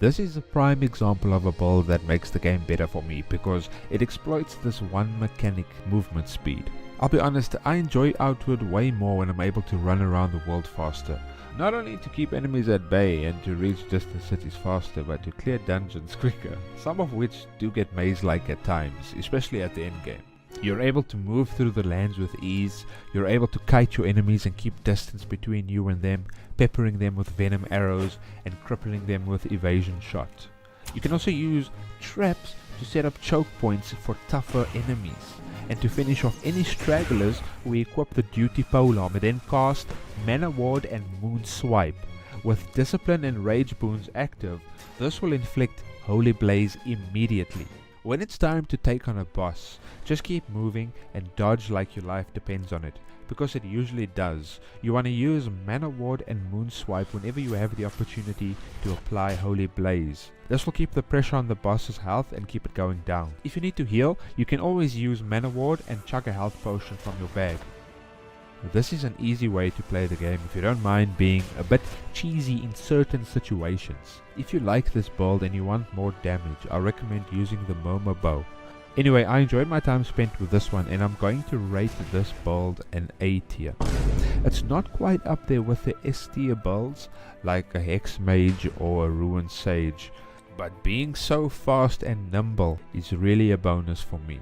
This is a prime example of a build that makes the game better for me because it exploits this one mechanic, movement speed. I'll be honest, I enjoy Outward way more when I'm able to run around the world faster. Not only to keep enemies at bay and to reach distant cities faster, but to clear dungeons quicker, some of which do get maze-like at times, especially at the endgame. You're able to move through the lands with ease, you're able to kite your enemies and keep distance between you and them, peppering them with venom arrows and crippling them with evasion shot. You can also use traps to set up choke points for tougher enemies. And to finish off any stragglers, we equip the Duty Polearm and then cast Mana Ward and Moon Swipe. With Discipline and Rage boons active, this will inflict Holy Blaze immediately. When it's time to take on a boss, just keep moving and dodge like your life depends on it, because it usually does. You want to use Mana Ward and Moon Swipe whenever you have the opportunity to apply Holy Blaze. This will keep the pressure on the boss's health and keep it going down. If you need to heal, you can always use Mana Ward and chug a health potion from your bag. This is an easy way to play the game if you don't mind being a bit cheesy in certain situations. If you like this build and you want more damage, I recommend using the Momo bow. Anyway, I enjoyed my time spent with this one and I'm going to rate this build an A tier. It's not quite up there with the S tier builds like a Hex Mage or a Rune Sage, but being so fast and nimble is really a bonus for me.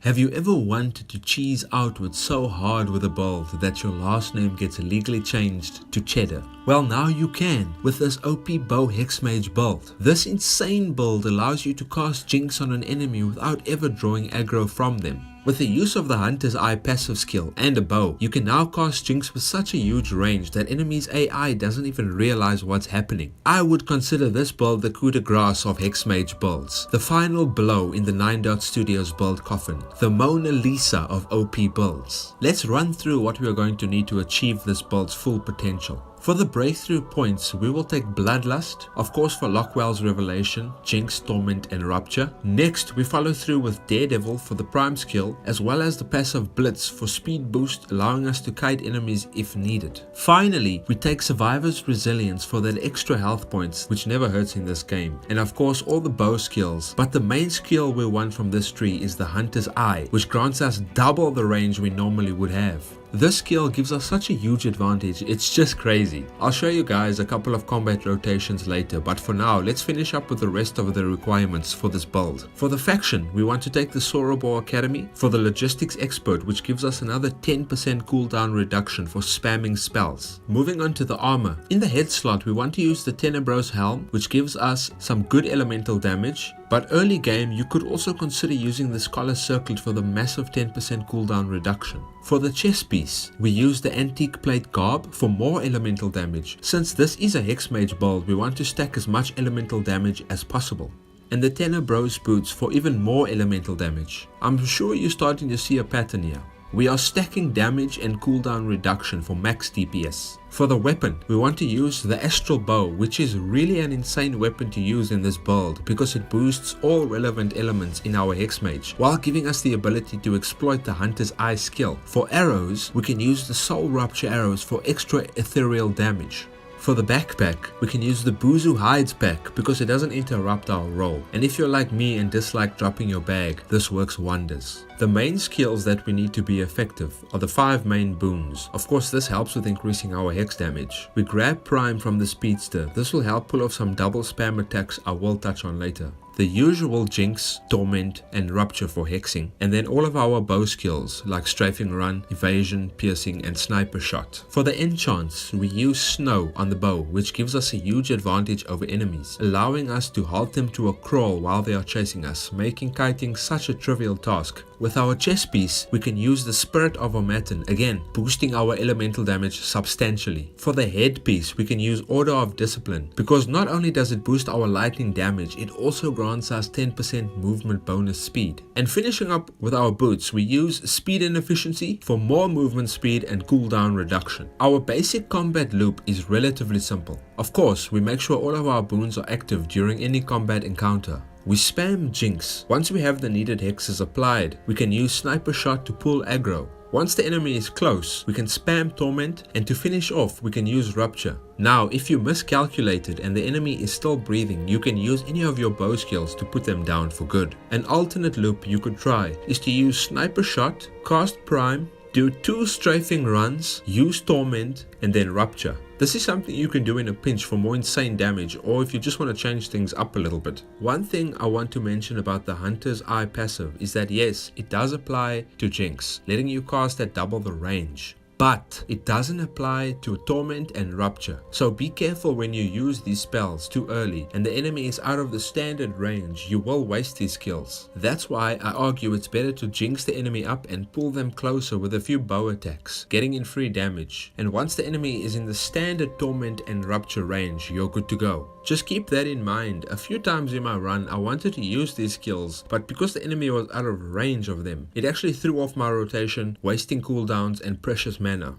Have you ever wanted to cheese outwards so hard with a build that your last name gets legally changed to Cheddar? Well, now you can with this OP Bow Hex Mage build. This insane build allows you to cast Jinx on an enemy without ever drawing aggro from them. With the use of the Hunter's Eye passive skill and a bow, you can now cast Jinx with such a huge range that enemies' AI doesn't even realize what's happening. I would consider this build the coup de grace of Hex Mage builds, the final blow in the 9 Dot Studios build coffin, the Mona Lisa of OP builds. Let's run through what we are going to need to achieve this build's full potential. For the breakthrough points, we will take Bloodlust, of course for Lockwell's Revelation, Jinx, Torment and Rupture. Next, we follow through with Daredevil for the prime skill, as well as the passive Blitz for speed boost, allowing us to kite enemies if needed. Finally, we take Survivor's Resilience for that extra health points, which never hurts in this game, and of course all the bow skills. But the main skill we want from this tree is the Hunter's Eye, which grants us double the range we normally would have. This skill gives us such a huge advantage, it's just crazy. I'll show you guys a couple of combat rotations later, but for now let's finish up with the rest of the requirements for this build. For the faction, we want to take the Sorobor Academy for the Logistics Expert, which gives us another 10% cooldown reduction for spamming spells. Moving on to the armor. In the head slot, we want to use the Tenebros Helm, which gives us some good elemental damage. But early game, you could also consider using the Scholar Circlet for the massive 10% cooldown reduction. For the chest piece, we use the Antique Plate Garb for more elemental damage. Since this is a Hex Mage build, we want to stack as much elemental damage as possible. And the Tenebros Boots for even more elemental damage. I'm sure you're starting to see a pattern here. We are stacking damage and cooldown reduction for max DPS. For the weapon, we want to use the Astral Bow, which is really an insane weapon to use in this build because it boosts all relevant elements in our Hex Mage, while giving us the ability to exploit the Hunter's Eye skill. For arrows, we can use the Soul Rupture arrows for extra ethereal damage. For the backpack, we can use the Buzu Hides pack because it doesn't interrupt our roll. And if you're like me and dislike dropping your bag, this works wonders. The main skills that we need to be effective are the 5 main boons. Of course, this helps with increasing our hex damage. We grab Prime from the Speedster. This will help pull off some double spam attacks I will touch on later. The usual Jinx, Torment and Rupture for hexing, and then all of our bow skills like Strafing Run, Evasion, Piercing and Sniper Shot. For the enchants, we use Snow on the bow, which gives us a huge advantage over enemies, allowing us to halt them to a crawl while they are chasing us, making kiting such a trivial task. With our chest piece, we can use the Spirit of Omatin, again boosting our elemental damage substantially. For the headpiece, we can use Order of Discipline, because not only does it boost our lightning damage, it also grants us 10% movement bonus speed. And finishing up with our boots, we use Speed and Efficiency for more movement speed and cooldown reduction. Our basic combat loop is relatively simple. Of course, we make sure all of our boons are active during any combat encounter. We spam Jinx. Once we have the needed hexes applied, we can use Sniper Shot to pull aggro. Once the enemy is close, we can spam Torment, and to finish off, we can use Rupture. Now, if you miscalculated and the enemy is still breathing, you can use any of your bow skills to put them down for good. An alternate loop you could try is to use Sniper Shot, cast Prime, do 2 strafing runs, use Torment, and then Rupture. This is something you can do in a pinch for more insane damage, or if you just want to change things up a little bit. One thing I want to mention about the Hunter's Eye passive is that yes, it does apply to Jinx, letting you cast at double the range. But it doesn't apply to Torment and Rupture. So be careful when you use these spells too early and the enemy is out of the standard range, you will waste these skills. That's why I argue it's better to jinx the enemy up and pull them closer with a few bow attacks, getting in free damage. And once the enemy is in the standard Torment and Rupture range, you're good to go. Just keep that in mind. A few times in my run I wanted to use these skills, but because the enemy was out of range of them, it actually threw off my rotation, wasting cooldowns and precious mana.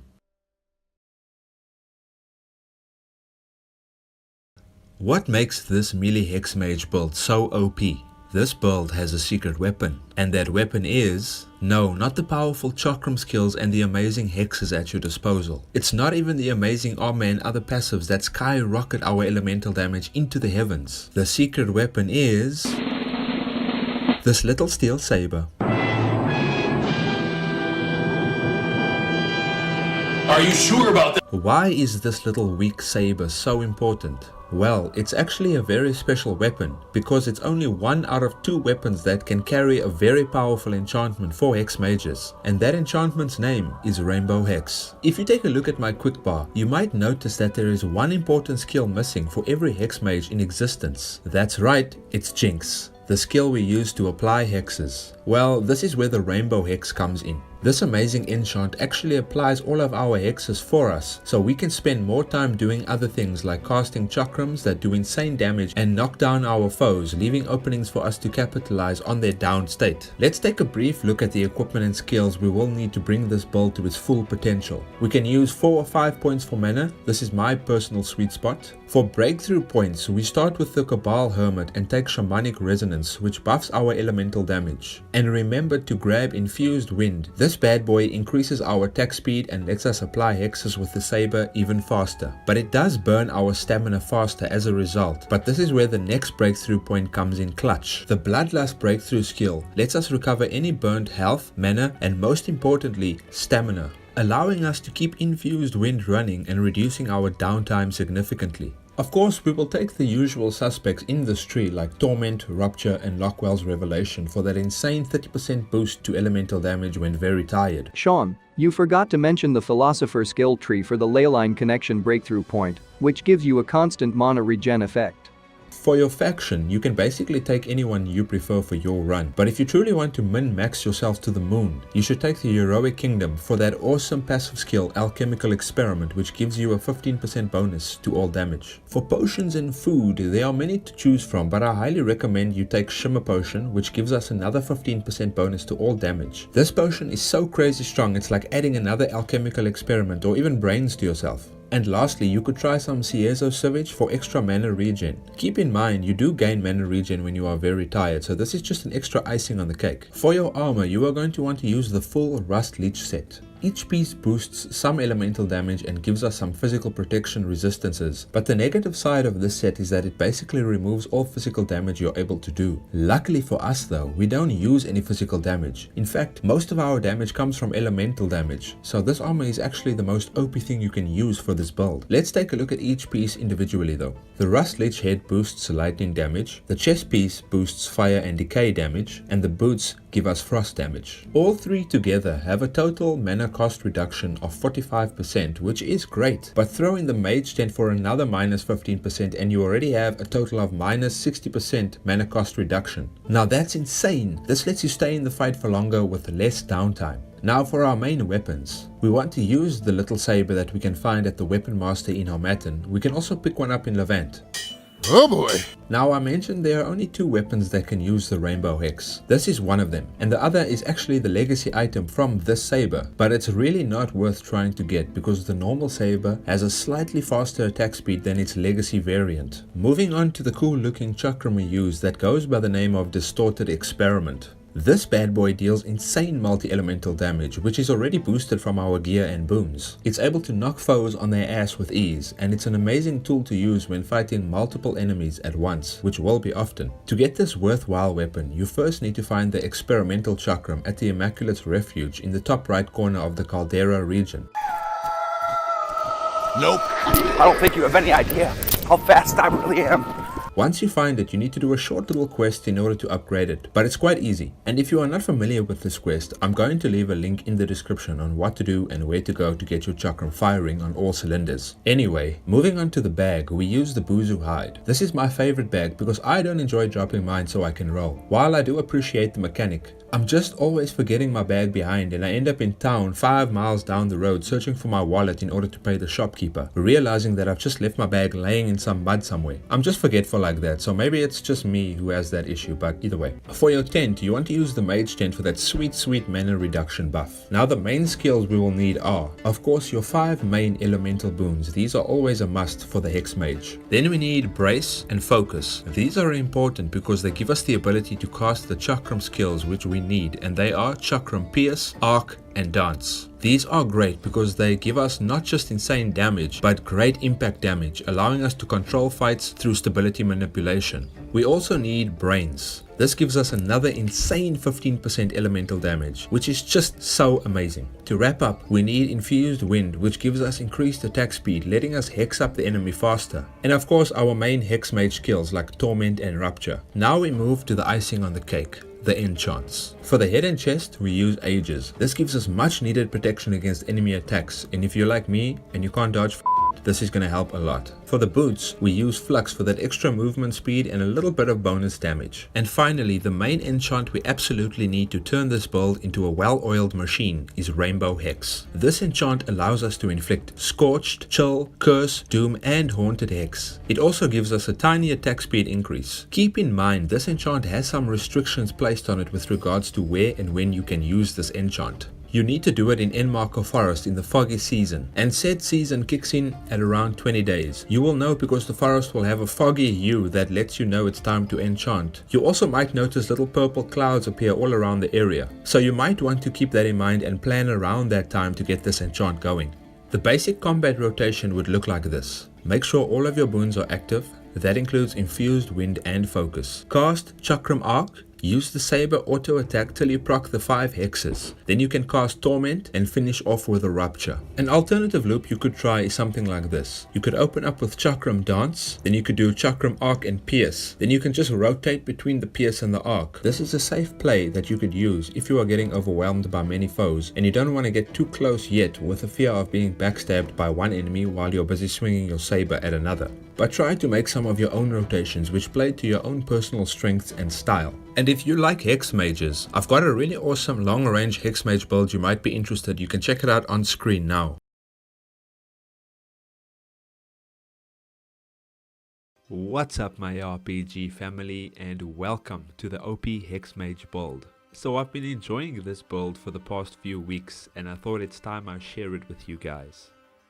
What makes this melee Hex Mage build so OP? This build has a secret weapon, and that weapon is... no, not the powerful Chakram skills and the amazing hexes at your disposal. It's not even the amazing armor and other passives that skyrocket our elemental damage into the heavens. The secret weapon is... this little steel saber. Are you sure about that? Why is this little weak saber so important? Well, it's actually a very special weapon, because it's only one out of 2 weapons that can carry a very powerful enchantment for Hex Mages, and that enchantment's name is Rainbow Hex. If you take a look at my quick bar, you might notice that there is one important skill missing for every Hex Mage in existence. That's right, it's Jinx, the skill we use to apply hexes. Well, this is where the Rainbow Hex comes in. This amazing enchant actually applies all of our hexes for us, so we can spend more time doing other things like casting chakrams that do insane damage and knock down our foes, leaving openings for us to capitalize on their down state. Let's take a brief look at the equipment and skills we will need to bring this build to its full potential. We can use 4 or 5 points for mana. This is my personal sweet spot. For breakthrough points, we start with the Cabal Hermit and take Shamanic Resonance, which buffs our elemental damage. And remember to grab Infused Wind. This bad boy increases our attack speed and lets us apply hexes with the saber even faster. But it does burn our stamina faster as a result. But this is where the next breakthrough point comes in clutch. The Bloodlust breakthrough skill lets us recover any burnt health, mana, and most importantly, stamina, allowing us to keep Infused Wind running and reducing our downtime significantly. Of course, we will take the usual suspects in this tree like Torment, Rupture, and Lockwell's Revelation for that insane 30% boost to elemental damage when very tired. Sean, you forgot to mention the Philosopher skill tree for the Leyline Connection breakthrough point, which gives you a constant mana regen effect. For your faction, you can basically take anyone you prefer for your run, but if you truly want to min-max yourself to the moon, you should take the Heroic Kingdom for that awesome passive skill Alchemical Experiment, which gives you a 15% bonus to all damage. For potions and food, there are many to choose from, but I highly recommend you take Shimmer Potion, which gives us another 15% bonus to all damage. This potion is so crazy strong, it's like adding another Alchemical Experiment or even brains to yourself. And lastly, you could try some Ciezo Savage for extra mana regen. Keep in mind, you do gain mana regen when you are very tired, so this is just an extra icing on the cake. For your armor, you are going to want to use the full Rust Leech set. Each piece boosts some elemental damage and gives us some physical protection resistances, but the negative side of this set is that it basically removes all physical damage you're able to do. Luckily for us though, we don't use any physical damage. In fact, most of our damage comes from elemental damage, so this armor is actually the most OP thing you can use for this build. Let's take a look at each piece individually though. The Rust Leech head boosts lightning damage, the chest piece boosts fire and decay damage, and the boots give us frost damage. All three together have a total mana cost reduction of 45%, which is great, but throw in the mage tent for another minus 15% and you already have a total of minus 60% mana cost reduction. Now that's insane. This lets you stay in the fight for longer with less downtime. Now for our main weapons. We want to use the little saber that we can find at the Weapon Master in Harmattan. We can also pick one up in Levant. Oh boy! Now I mentioned there are only 2 weapons that can use the Rainbow Hex. This is one of them, and the other is actually the legacy item from this saber, but it's really not worth trying to get because the normal saber has a slightly faster attack speed than its legacy variant. Moving on to the cool looking chakram we use that goes by the name of Distorted Experiment. This bad boy deals insane multi-elemental damage, which is already boosted from our gear and booms. It's able to knock foes on their ass with ease, and it's an amazing tool to use when fighting multiple enemies at once, which will be often. To get this worthwhile weapon, you first need to find the experimental chakram at the Immaculate Refuge in the top right corner of the Caldera region. Nope. I don't think you have any idea how fast I really am. Once you find it, you need to do a short little quest in order to upgrade it, but it's quite easy. And if you are not familiar with this quest, I'm going to leave a link in the description on what to do and where to go to get your chakram firing on all cylinders. Anyway, moving on to the bag, we use the Buzu hide. This is my favorite bag because I don't enjoy dropping mine so I can roll. While I do appreciate the mechanic, I'm just always forgetting my bag behind and I end up in town 5 miles down the road searching for my wallet in order to pay the shopkeeper, realizing that I've just left my bag laying in some mud somewhere. I'm just forgetful like that, so maybe it's just me who has that issue, but either way. For your tent, you want to use the mage tent for that sweet mana reduction buff. Now the main skills we will need are, of course, your 5 main elemental boons. These are always a must for the Hex Mage. Then we need Brace and Focus. These are important because they give us the ability to cast the chakram skills which we need, and they are Chakram Pierce, Arc, and Dance. These are great because they give us not just insane damage, but great impact damage, allowing us to control fights through stability manipulation. We also need Brains. This gives us another insane 15% elemental damage, which is just so amazing. To wrap up, we need Infused Wind, which gives us increased attack speed, letting us hex up the enemy faster. And of course our main Hex Mage skills like Torment and Rupture. Now we move to the icing on the cake, the enchants. For the head and chest, we use Ages. This gives us much needed protection against enemy attacks, and if you're like me and you can't dodge this is going to help a lot. For the boots, we use Flux for that extra movement speed and a little bit of bonus damage. And finally, the main enchant we absolutely need to turn this build into a well-oiled machine is Rainbow Hex. This enchant allows us to inflict Scorched, Chill, Curse, Doom and Haunted Hex. It also gives us a tiny attack speed increase. Keep in mind, this enchant has some restrictions placed on it with regards to where and when you can use this enchant. You need to do it in Enmarker Forest in the foggy season, and said season kicks in at around 20 days. You will know because the forest will have a foggy hue that lets you know it's time to enchant. You also might notice little purple clouds appear all around the area, so you might want to keep that in mind and plan around that time to get this enchant going. The basic combat rotation would look like this. Make sure all of your boons are active. That includes Infused Wind and Focus. Cast Chakram Arc. Use the Saber auto attack till you proc the 5 hexes. Then you can cast Torment and finish off with a Rupture. An alternative loop you could try is something like this. You could open up with Chakram Dance, then you could do Chakram Arc and Pierce. Then you can just rotate between the Pierce and the Arc. This is a safe play that you could use if you are getting overwhelmed by many foes and you don't want to get too close yet with the fear of being backstabbed by one enemy while you're busy swinging your saber at another. But try to make some of your own rotations which play to your own personal strengths and style. And if you like Hex Mages, I've got a really awesome long range Hex Mage build you might be interested. You can check it out on screen now. What's up my RPG family, and welcome to the OP Hex Mage build. So I've been enjoying this build for the past few weeks and I thought it's time I share it with you guys.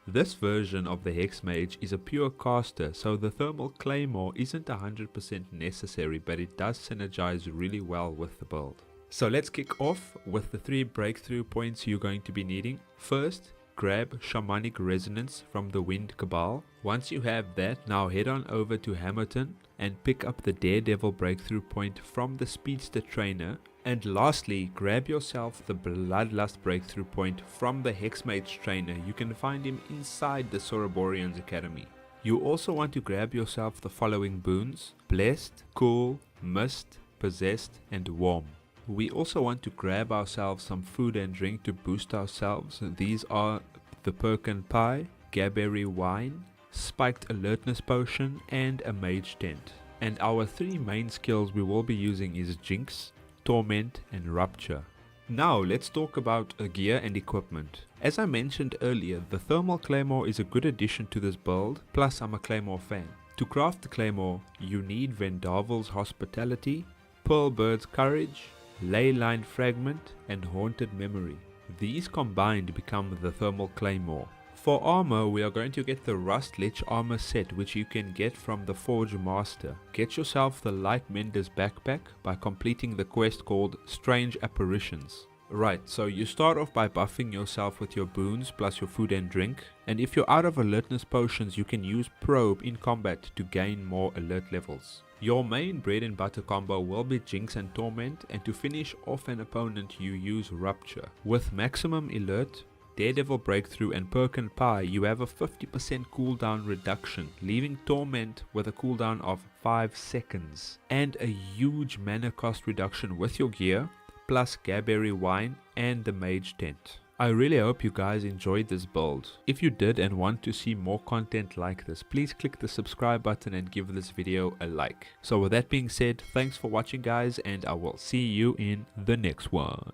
This version of the Hex Mage is a pure caster, so the thermal Claymore isn't 100% necessary, but it does synergize really well with the build. So let's kick off with the 3 breakthrough points you're going to be needing. First, grab Shamanic Resonance from the Wind Cabal. Once you have that, now head on over to Hamilton and pick up the Daredevil breakthrough point from the Speedster Trainer. And lastly, grab yourself the Bloodlust breakthrough point from the Hex Mage trainer. You can find him inside the Soroborian's Academy. You also want to grab yourself the following boons: Blessed, Cool, Mist, Possessed and Warm. We also want to grab ourselves some food and drink to boost ourselves. These are the Perkin Pie, Gaberry Wine, Spiked Alertness Potion and a Mage Tent. And our 3 main skills we will be using is Jinx, Torment and Rupture. Now let's talk about gear and equipment. As I mentioned earlier, the Thermal Claymore is a good addition to this build, plus I'm a Claymore fan. To craft the Claymore, you need Vendavel's Hospitality, Pearlbird's Courage, Leyline Fragment and Haunted Memory. These combined become the Thermal Claymore. For armor, we are going to get the Rust Lich armor set, which you can get from the Forge Master. Get yourself the Light Mender's backpack by completing the quest called Strange Apparitions. Right, so you start off by buffing yourself with your boons plus your food and drink, and if you're out of alertness potions you can use Probe in combat to gain more alert levels. Your main bread and butter combo will be Jinx and Torment, and to finish off an opponent you use Rupture. With maximum alert, Daredevil Breakthrough and Perkin Pie, you have a 50% cooldown reduction, leaving Torment with a cooldown of 5 seconds, and a huge mana cost reduction with your gear, plus Gaberry Wine and the Mage Tent. I really hope you guys enjoyed this build. If you did and want to see more content like this, please click the subscribe button and give this video a like. So with that being said, thanks for watching guys, and I will see you in the next one.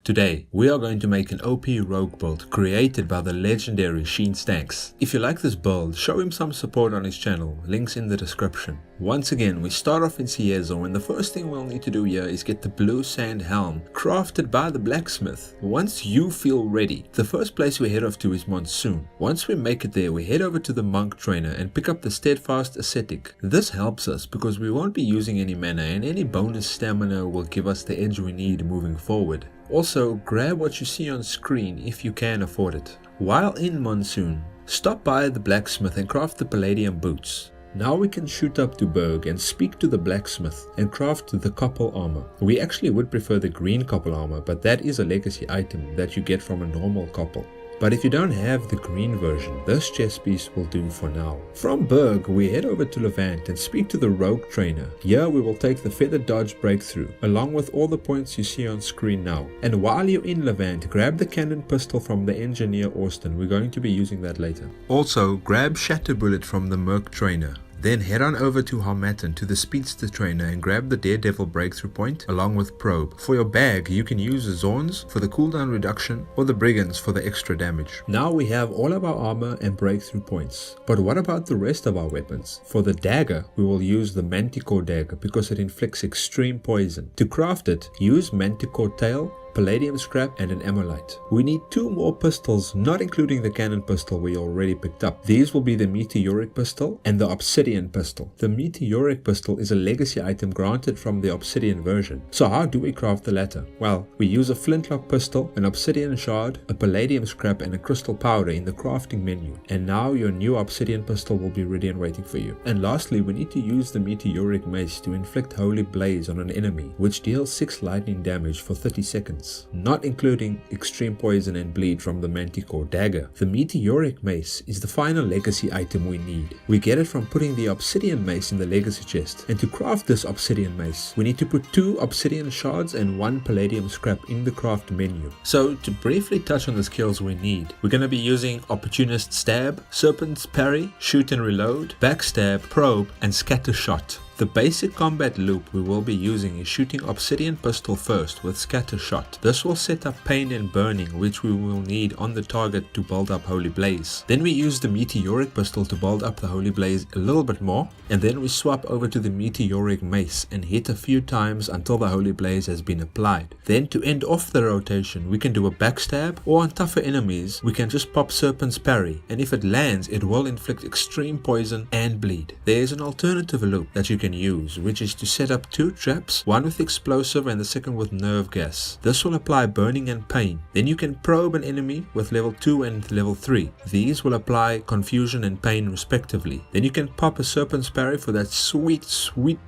Today, we are going to make an OP rogue build created by the legendary Sigil Stacker. If you like this build, show him some support on his channel, links in the description. Once again, we start off in Ciezo, and the first thing we'll need to do here is get the blue sand helm, crafted by the blacksmith. Once you feel ready, the first place we head off to is Monsoon. Once we make it there, we head over to the monk trainer and pick up the steadfast ascetic. This helps us because we won't be using any mana, and any bonus stamina will give us the edge we need moving forward. Also, grab what you see on screen if you can afford it. While in Monsoon, stop by the blacksmith and craft the Palladium boots. Now we can shoot up to Berg and speak to the blacksmith and craft the couple armor. We actually would prefer the green couple armor, but that is a legacy item that you get from a normal couple. But if you don't have the green version, this chest piece will do for now. From Berg, we head over to Levant and speak to the rogue trainer. Here we will take the feather dodge breakthrough, along with all the points you see on screen now. And while you're in Levant, grab the cannon pistol from the engineer Austin. We're going to be using that later. Also, grab Shatter Bullet from the merc trainer. Then head on over to Harmattan to the Speedster trainer and grab the Daredevil breakthrough point along with Probe. For your bag, you can use the Zorns for the cooldown reduction or the Brigands for the extra damage. Now we have all of our armor and breakthrough points. But what about the rest of our weapons? For the dagger, we will use the Manticore dagger because it inflicts extreme poison. To craft it, use Manticore tail, Palladium scrap and an Ammonite. We need 2 more pistols, not including the cannon pistol we already picked up. These will be the Meteoric pistol and the Obsidian pistol. The Meteoric pistol is a legacy item granted from the Obsidian version. So how do we craft the latter? Well, we use a flintlock pistol, an Obsidian shard, a Palladium scrap and a crystal powder in the crafting menu. And now your new Obsidian pistol will be ready and waiting for you. And lastly, we need to use the Meteoric mace to inflict Holy Blaze on an enemy, which deals 6 lightning damage for 30 seconds. Not including extreme poison and bleed from the Manticore dagger. The Meteoric mace is the final legacy item we need. We get it from putting the Obsidian mace in the legacy chest, and to craft this Obsidian mace, we need to put 2 Obsidian shards and 1 Palladium scrap in the craft menu. So to briefly touch on the skills we need, we're going to be using Opportunist Stab, Serpent's Parry, Shoot and Reload, Backstab, Probe and Scatter Shot. The basic combat loop we will be using is shooting Obsidian Pistol first with Scatter Shot. This will set up Pain and Burning, which we will need on the target to build up Holy Blaze. Then we use the Meteoric Pistol to build up the Holy Blaze a little bit more, and then we swap over to the Meteoric Mace and hit a few times until the Holy Blaze has been applied. Then to end off the rotation, we can do a Backstab, or on tougher enemies, we can just pop Serpent's Parry, and if it lands, it will inflict extreme poison and bleed. There is an alternative loop that you can use, which is to set up 2 traps, one with explosive and the second with nerve gas. This will apply burning and pain. Then you can probe an enemy with level 2 and level 3. These will apply confusion and pain respectively. Then you can pop a Serpent's Parry for that sweet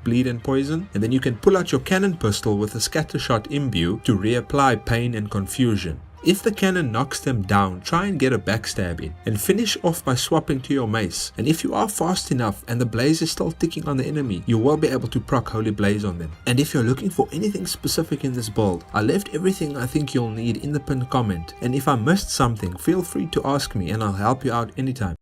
bleed and poison, and then you can pull out your cannon pistol with a Scatter Shot imbue to reapply pain and confusion. If the cannon knocks them down, try and get a backstab in, and finish off by swapping to your mace. And if you are fast enough and the blaze is still ticking on the enemy, you will be able to proc Holy Blaze on them. And if you're looking for anything specific in this build, I left everything I think you'll need in the pinned comment, and if I missed something, feel free to ask me and I'll help you out anytime.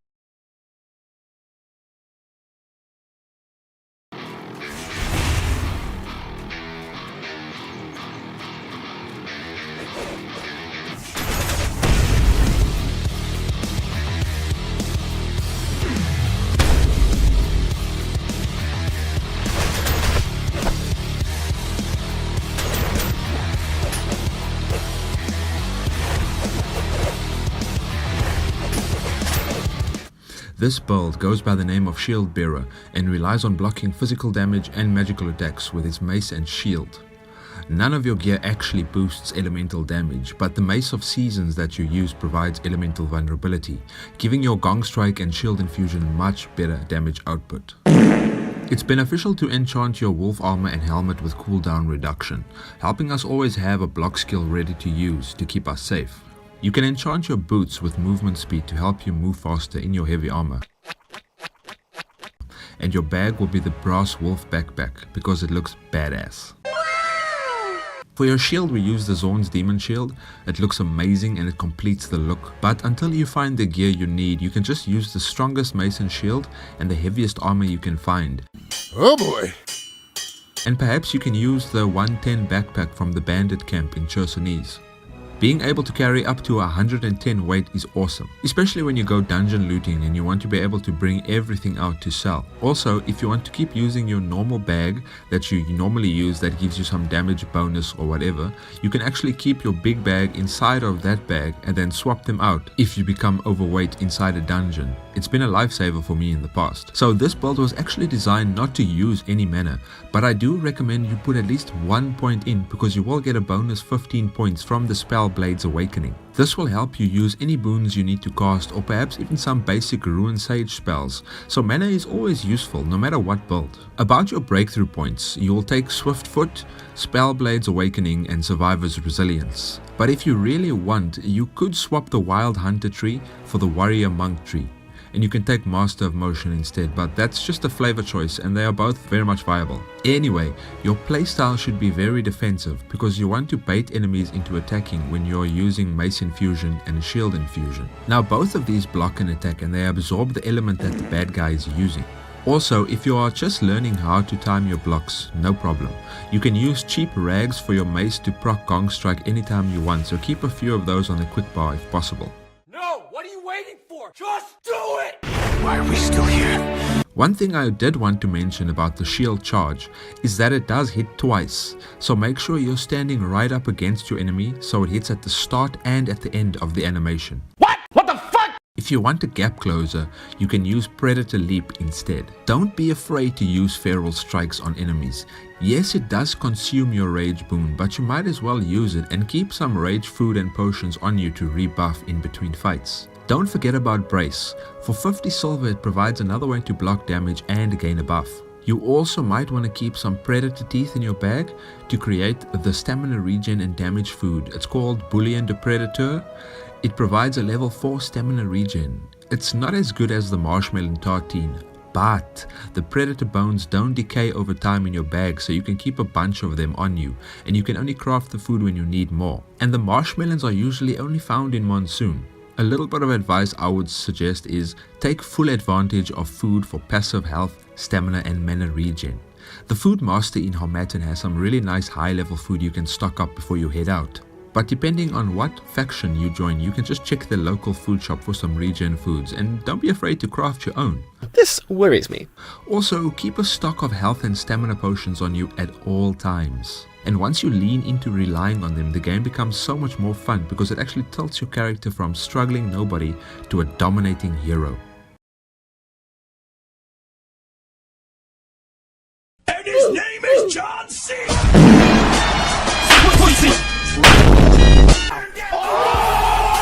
This build goes by the name of Shield Bearer and relies on blocking physical damage and magical attacks with its mace and shield. None of your gear actually boosts elemental damage, but the Mace of Seasons that you use provides elemental vulnerability, giving your Gong Strike and Shield Infusion much better damage output. It's beneficial to enchant your wolf armor and helmet with cooldown reduction, helping us always have a block skill ready to use to keep us safe. You can enchant your boots with movement speed to help you move faster in your heavy armor. And your bag will be the brass wolf backpack because it looks badass. For your shield we use the Zorn's Demon Shield. It looks amazing and it completes the look. But until you find the gear you need, you can just use the strongest mace and shield and the heaviest armor you can find. Oh boy! And perhaps you can use the 110 backpack from the bandit camp in Chersonese. Being able to carry up to 110 weight is awesome, especially when you go dungeon looting and you want to be able to bring everything out to sell. Also, if you want to keep using your normal bag that you normally use that gives you some damage bonus or whatever, you can actually keep your big bag inside of that bag and then swap them out if you become overweight inside a dungeon. It's been a lifesaver for me in the past. So this build was actually designed not to use any mana, but I do recommend you put at least 1 point in because you will get a bonus 15 points from the spell Blade's Awakening. This will help you use any boons you need to cast or perhaps even some basic Rune Sage spells, so mana is always useful no matter what build. About your breakthrough points, you will take Swift Foot, Spell Blade's Awakening and Survivor's Resilience. But if you really want, you could swap the Wild Hunter tree for the Warrior Monk tree. And you can take Master of Motion instead, but that's just a flavor choice and they are both very much viable. Anyway, your playstyle should be very defensive because you want to bait enemies into attacking when you're using Mace Infusion and Shield Infusion. Now both of these block an attack and they absorb the element that the bad guy is using. Also, if you are just learning how to time your blocks, no problem. You can use cheap rags for your mace to proc Gong Strike anytime you want, so keep a few of those on the quick bar if possible. No! What are you waiting for? Just do it! Why are we still here? One thing I did want to mention about the shield charge is that it does hit twice, so make sure you're standing right up against your enemy so it hits at the start and at the end of the animation. What? What the fuck? If you want a gap closer, you can use Predator Leap instead. Don't be afraid to use Feral Strikes on enemies. Yes, it does consume your rage boon, but you might as well use it and keep some rage food and potions on you to rebuff in between fights. Don't forget about Brace. For 50 silver it provides another way to block damage and gain a buff. You also might want to keep some Predator Teeth in your bag to create the stamina regen and damage food. It's called Bouillon de Predateur. It provides a level 4 stamina regen. It's not as good as the Marshmallow Tartine, but the Predator Bones don't decay over time in your bag, so you can keep a bunch of them on you, and you can only craft the food when you need more. And the marshmallows are usually only found in Monsoon. A little bit of advice I would suggest is take full advantage of food for passive health, stamina and mana regen. The Food Master in Harmattan has some really nice high level food you can stock up before you head out. But depending on what faction you join, you can just check the local food shop for some regen foods, and don't be afraid to craft your own. This worries me. Also, keep a stock of health and stamina potions on you at all times. And once you lean into relying on them, the game becomes so much more fun because it actually tilts your character from struggling nobody to a dominating hero. And his name is John C.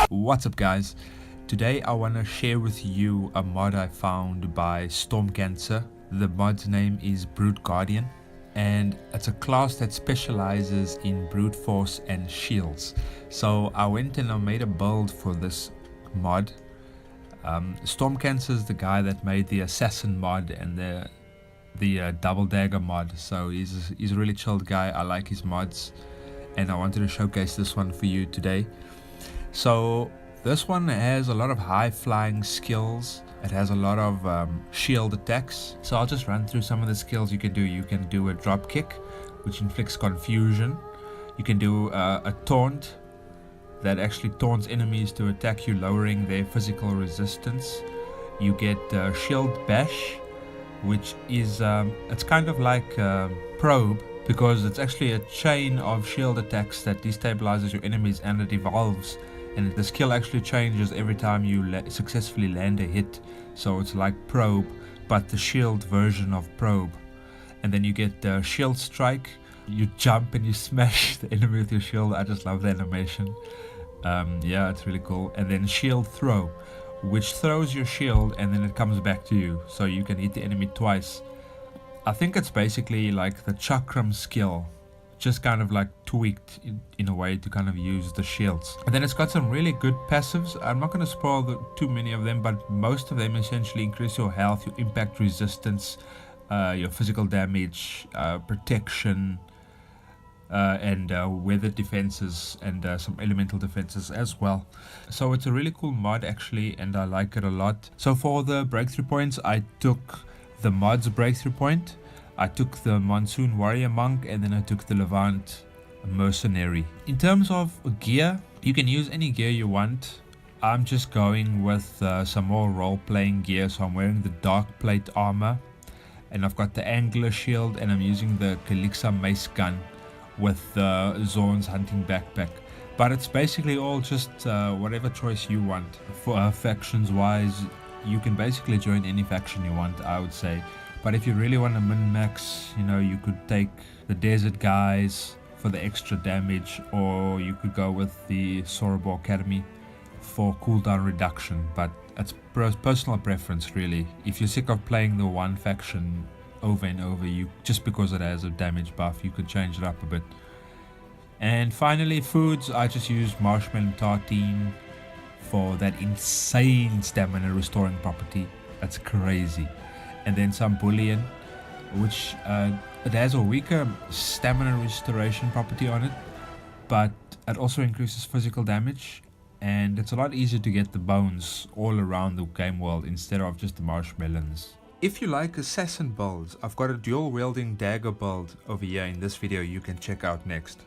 What's up guys? Today I want to share with you a mod I found by Stormcancer. The mod's name is Brute Guardian and it's a class that specializes in brute force and shields. So I went and I made a build for this mod. Stormcancer is the guy that made the assassin mod and the double dagger mod, so he's a really chilled guy. I like his mods and I wanted to showcase this one for you today. So this one has a lot of high flying skills. It has a lot of shield attacks. So I'll just run through some of the skills you can do. You can do a drop kick, which inflicts confusion. You can do a taunt that actually taunts enemies to attack you, lowering their physical resistance. You get shield bash, which is it's kind of like probe, because it's actually a chain of shield attacks that destabilizes your enemies, and it evolves, and the skill actually changes every time you successfully land a hit. So it's like probe, but the shield version of probe. And then you get shield strike. You jump and you smash the enemy with your shield. I just love the animation. Yeah, it's really cool. And then shield throw, which throws your shield and then it comes back to you, so you can hit the enemy twice. I think it's basically like the Chakram skill, just kind of like tweaked in a way to kind of use the shields. And then it's got some really good passives. I'm not going to spoil too many of them, but most of them essentially increase your health, your impact resistance, your physical damage, protection, and weather defenses, and some elemental defenses as well. So it's a really cool mod actually, and I like it a lot. So for the breakthrough points, I took the mod's breakthrough point, I took the Monsoon Warrior Monk, and then I took the Levant Mercenary. In terms of gear, You can use any gear you want. I'm just going with some more role-playing gear, so I'm wearing the dark plate armor, and I've got the angler shield, and I'm using the Calixa mace gun with the Zorn's hunting backpack. But it's basically all just whatever choice you want. For factions wise, you can basically join any faction you want, I would say. But if you really want to min-max, you know, you could take the desert guys for the extra damage, or you could go with the Sorabo Academy for cooldown reduction. But it's personal preference, really. If you're sick of playing the one faction over and over, you just because it has a damage buff, you could change it up a bit. And finally, foods, I just use marshmallow tartine for that insane stamina restoring property. That's crazy. And then some bullion, which it has a weaker stamina restoration property on it, but it also increases physical damage, and it's a lot easier to get the bones all around the game world instead of just the marshmallows. If you like assassin builds, I've got a dual wielding dagger build over here in this video you can check out next.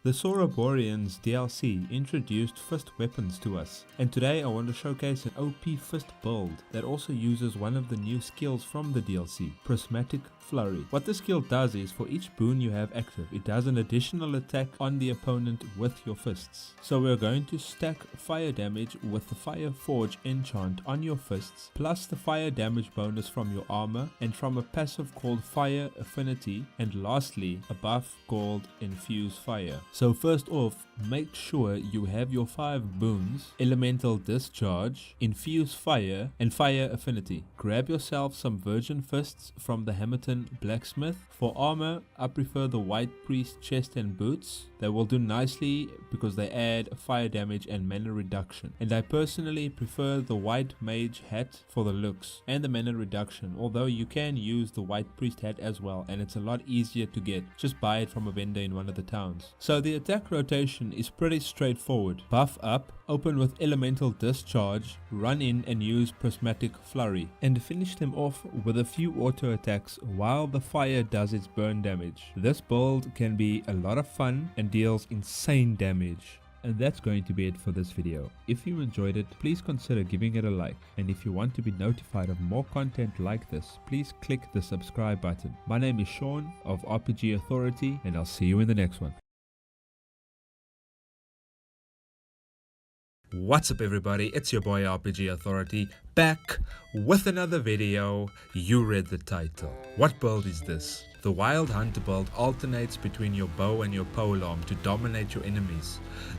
The Soraborians DLC introduced fist weapons to us, and today I want to showcase an OP fist build that also uses one of the new skills from the DLC, Prismatic Flurry. What this skill does is, for each boon you have active, it does an additional attack on the opponent with your fists. So we're going to stack fire damage with the Fire Forge enchant on your fists, plus the fire damage bonus from your armor, and from a passive called Fire Affinity, and lastly a buff called Infuse Fire. So first off, make sure you have your 5 boons, Elemental Discharge, Infuse Fire, and Fire Affinity. Grab yourself some Virgin Fists from the Hamilton Blacksmith. For armor, I prefer the White Priest chest and boots. They will do nicely because they add fire damage and mana reduction. And I personally prefer the White Mage hat for the looks and the mana reduction, although you can use the White Priest hat as well, and it's a lot easier to get. Just buy it from a vendor in one of the towns. So the attack rotation is pretty straightforward. Buff up, open with Elemental Discharge, run in and use Prismatic Flurry, and finish them off with a few auto attacks while the fire does its burn damage. This build can be a lot of fun and deals insane damage. And that's going to be it for this video. If you enjoyed it, please consider giving it a like, and if you want to be notified of more content like this, please click the subscribe button. My name is Sean of RPG Authority, and I'll see you in the next one. What's up everybody, it's your boy RPG Authority, back with another video. You read the title. What build is this? The Wild Hunter build alternates between your bow and your polearm to dominate your enemies.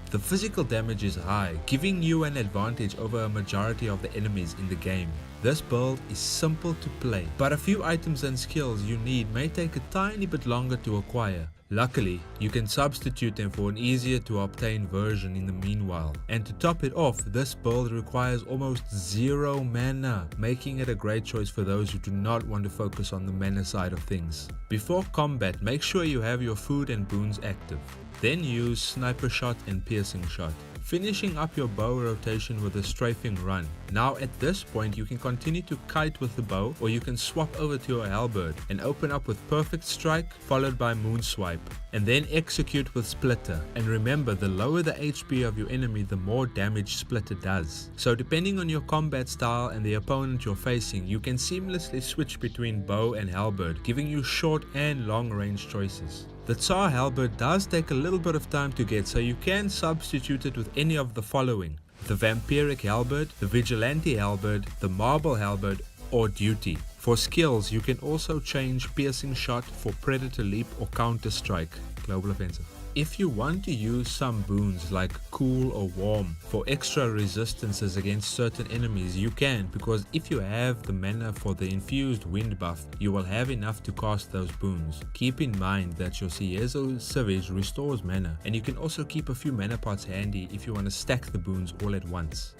The physical damage is high, giving you an advantage over a majority of the enemies in the game. This build is simple to play, but a few items and skills you need may take a tiny bit longer to acquire. Luckily, you can substitute them for an easier to obtain version in the meanwhile. And to top it off, this build requires almost 0 mana, making it a great choice for those who do not want to focus on the mana side of things. Before combat, make sure you have your food and boons active. Then use Sniper Shot and Piercing Shot, finishing up your bow rotation with a strafing run. Now at this point you can continue to kite with the bow, or you can swap over to your halberd and open up with Perfect Strike followed by Moon Swipe, and then execute with Splitter. And remember, the lower the HP of your enemy, the more damage Splitter does. So depending on your combat style and the opponent you're facing, you can seamlessly switch between bow and halberd, giving you short and long range choices. The Tsar Halberd does take a little bit of time to get, so you can substitute it with any of the following: the Vampiric Halberd, the Vigilante Halberd, the Marble Halberd, or Duty. For skills, you can also change Piercing Shot for Predator Leap or Counter Strike, Global Offensive. If you want to use some boons like Cool or Warm for extra resistances against certain enemies, you can, because if you have the mana for the infused wind buff, you will have enough to cast those boons. Keep in mind that your Ciezo Savage restores mana, and you can also keep a few mana pots handy if you want to stack the boons all at once.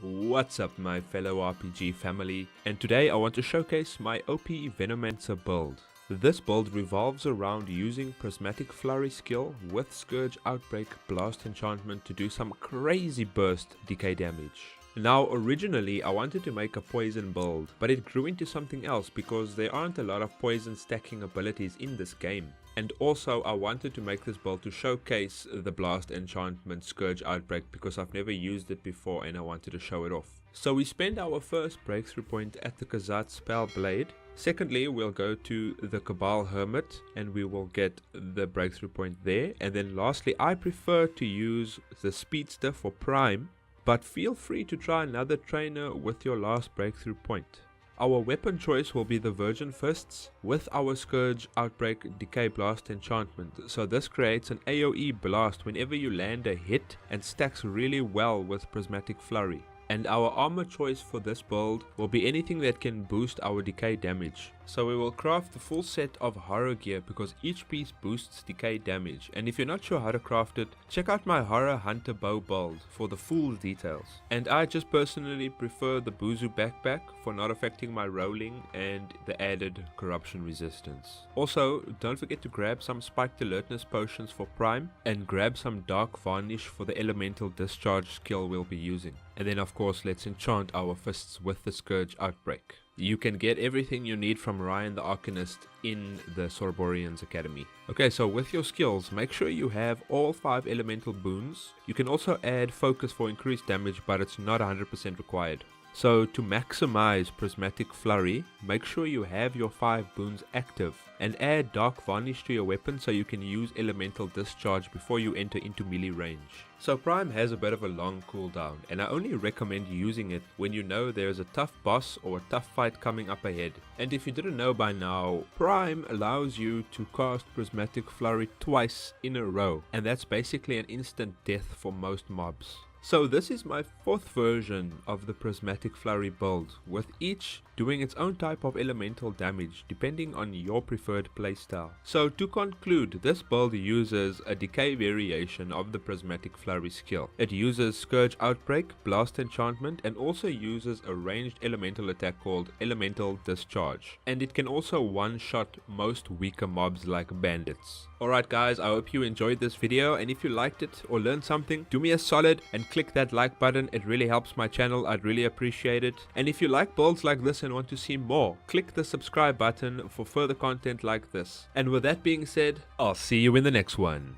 What's up my fellow RPG family, and today I want to showcase my OP Venomancer build. This build revolves around using Prismatic Flurry skill with Scourge Outbreak Blast enchantment to do some crazy burst decay damage. Now originally I wanted to make a poison build, but it grew into something else because there aren't a lot of poison stacking abilities in this game. And also I wanted to make this build to showcase the Blast Enchantment Scourge Outbreak because I've never used it before and I wanted to show it off. So we spend our first breakthrough point at the Kazat Spell Blade. Secondly, we'll go to the Cabal Hermit and we will get the breakthrough point there. And then lastly, I prefer to use the Speedster for Prime, but feel free to try another trainer with your last breakthrough point. Our weapon choice will be the Virgin Fists with our Scourge Outbreak Decay Blast enchantment. So this creates an AoE blast whenever you land a hit and stacks really well with Prismatic Flurry. And our armor choice for this build will be anything that can boost our decay damage. So we will craft the full set of horror gear because each piece boosts decay damage. And if you're not sure how to craft it, check out my Horror Hunter Bow build for the full details. And I just personally prefer the Buzu backpack for not affecting my rolling and the added corruption resistance. Also, don't forget to grab some spiked alertness potions for Prime and grab some dark varnish for the elemental discharge skill we'll be using. And then of course let's enchant our fists with the Scourge Outbreak. You can get everything you need from Ryan the Arcanist in the Sorborian's Academy. Okay, so with your skills, make sure you have all 5 elemental boons. You can also add focus for increased damage, but it's not 100% required. So to maximize Prismatic Flurry, make sure you have your 5 boons active and add Dark Varnish to your weapon so you can use Elemental Discharge before you enter into melee range. So Prime has a bit of a long cooldown and I only recommend using it when you know there's a tough boss or a tough fight coming up ahead. And if you didn't know by now, Prime allows you to cast Prismatic Flurry twice in a row, and that's basically an instant death for most mobs. So this is my 4th version of the Prismatic Flurry build, with each doing its own type of elemental damage depending on your preferred playstyle. So to conclude, this build uses a decay variation of the Prismatic Flurry skill. It uses Scourge Outbreak, Blast Enchantment, and also uses a ranged elemental attack called Elemental Discharge. And it can also one-shot most weaker mobs like bandits. Alright guys, I hope you enjoyed this video, and if you liked it or learned something, do me a solid and click that like button. It really helps my channel. I'd really appreciate it. And if you like builds like this and want to see more, click the subscribe button for further content like this. And with that being said, I'll see you in the next one.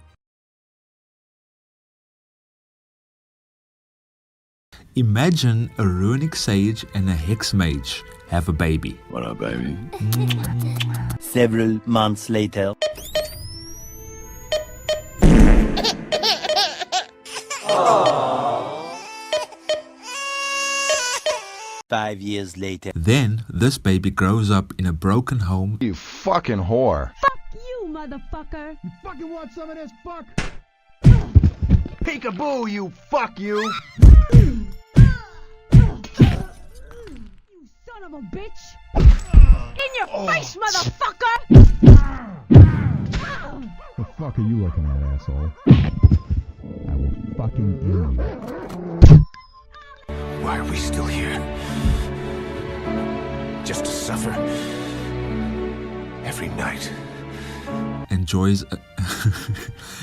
Imagine a Rune Sage and a Hex Mage have a baby. What up, baby? Several months later. Aww. 5 years later. Then this baby grows up in a broken home. You fucking whore. Fuck you, motherfucker. You fucking want some of this fuck? Peekaboo, you fuck you. You son of a bitch. In your face, motherfucker. The fuck are you looking at, asshole? I will fucking kill you. Why are we still here? Just to suffer every night. Enjoys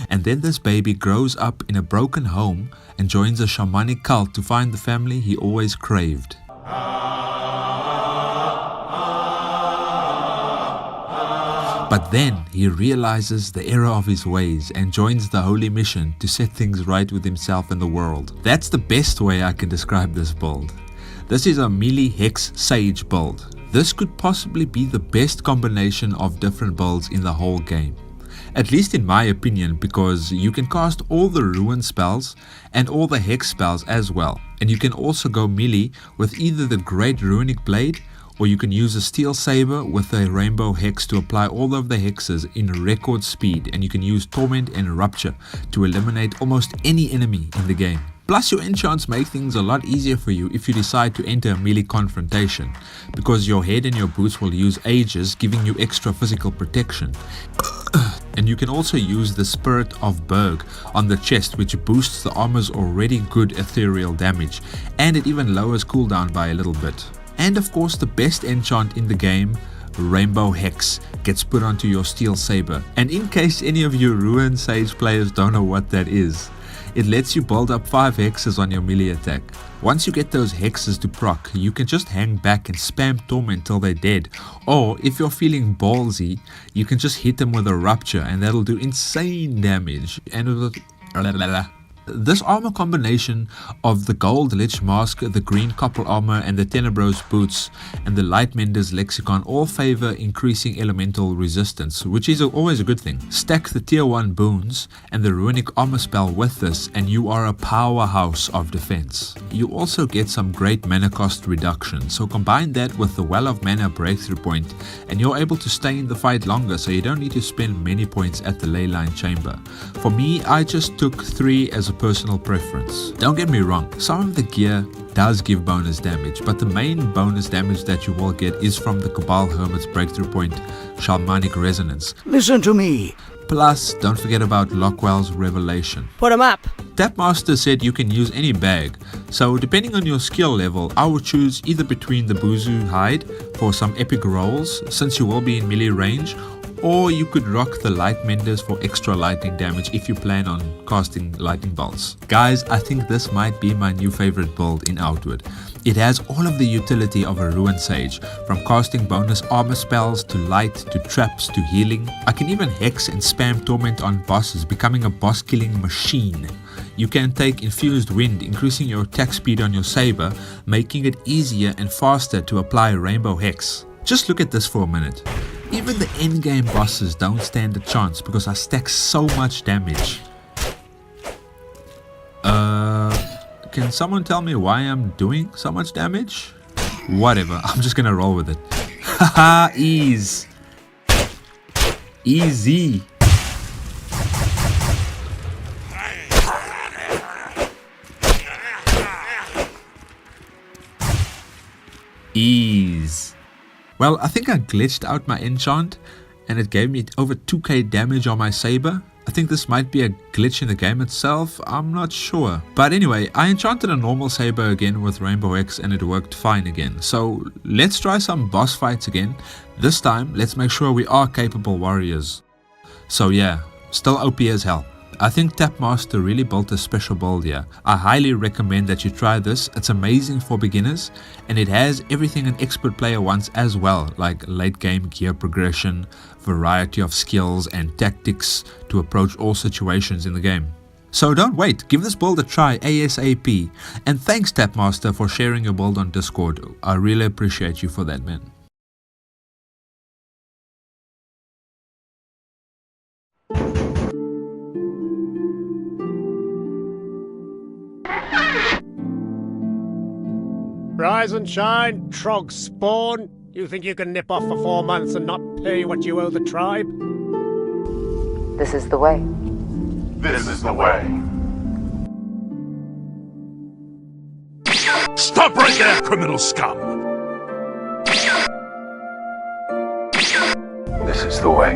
and then this baby grows up in a broken home and joins a shamanic cult to find the family he always craved. But then he realizes the error of his ways and joins the holy mission to set things right with himself and the world. That's the best way I can describe this build. This is a melee Hex Sage build. This could possibly be the best combination of different builds in the whole game. At least in my opinion, because you can cast all the Ruin spells and all the Hex spells as well. And you can also go melee with either the Great Runic Blade, or you can use a Steel Saber with a Rainbow Hex to apply all of the hexes in record speed, and you can use Torment and Rupture to eliminate almost any enemy in the game. Plus your enchants make things a lot easier for you if you decide to enter a melee confrontation, because your head and your boots will use Aegis, giving you extra physical protection. And you can also use the Spirit of Berg on the chest, which boosts the armor's already good ethereal damage, and it even lowers cooldown by a little bit. And of course the best enchant in the game, Rainbow Hex, gets put onto your Steel Saber. And in case any of you Rune Sage players don't know what that is, it lets you build up 5 hexes on your melee attack. Once you get those hexes to proc, you can just hang back and spam torment till they're dead. Or if you're feeling ballsy, you can just hit them with a rupture and that'll do insane damage. And this armor combination of the gold lich mask, the green copper armor and the Tenebros boots and the Lightmender's lexicon all favor increasing elemental resistance, which is always a good thing. Stack the tier 1 boons and the runic armor spell with this and you are a powerhouse of defense. You also get some great mana cost reduction, so combine that with the Well of Mana breakthrough point and you're able to stay in the fight longer, so you don't need to spend many points at the leyline chamber. For me, I just took 3 as a personal preference. Don't get me wrong, some of the gear does give bonus damage, but the main bonus damage that you will get is from the Cabal Hermit's breakthrough point, Shamanic Resonance. Listen to me. Plus, don't forget about Lockwell's Revelation. Put him up. Tapmaster said you can use any bag, so depending on your skill level, I would choose either between the Buzu hide for some epic rolls, since you will be in melee range, or you could rock the Lightmenders for extra lightning damage if you plan on casting lightning bolts. Guys, I think this might be my new favorite build in Outward. It has all of the utility of a Rune Sage, from casting bonus armor spells to light to traps to healing. I can even hex and spam torment on bosses, becoming a boss killing machine. You can take infused wind, increasing your attack speed on your saber, making it easier and faster to apply rainbow hex. Just look at this for a minute. Even the endgame bosses don't stand a chance because I stack so much damage. Can someone tell me why I'm doing so much damage? Whatever, I'm just gonna roll with it. Haha, ease. Easy. Ease. Well, I think I glitched out my enchant and it gave me over 2k damage on my saber. I think this might be a glitch in the game itself, I'm not sure. But anyway, I enchanted a normal saber again with Rainbow X and it worked fine again. So let's try some boss fights again. This time, let's make sure we are capable warriors. So yeah, still OP as hell. I think Tapmaster really built a special build here. I highly recommend that you try this. It's amazing for beginners and it has everything an expert player wants as well, like late game gear progression, variety of skills and tactics to approach all situations in the game. So don't wait, give this build a try ASAP. And thanks Tapmaster for sharing your build on Discord. I really appreciate you for that, man. Rise and shine, Trog spawn. You think you can nip off for 4 months and not pay what you owe the tribe? This is the way. This is the way. Stop right there, criminal scum! This is the way.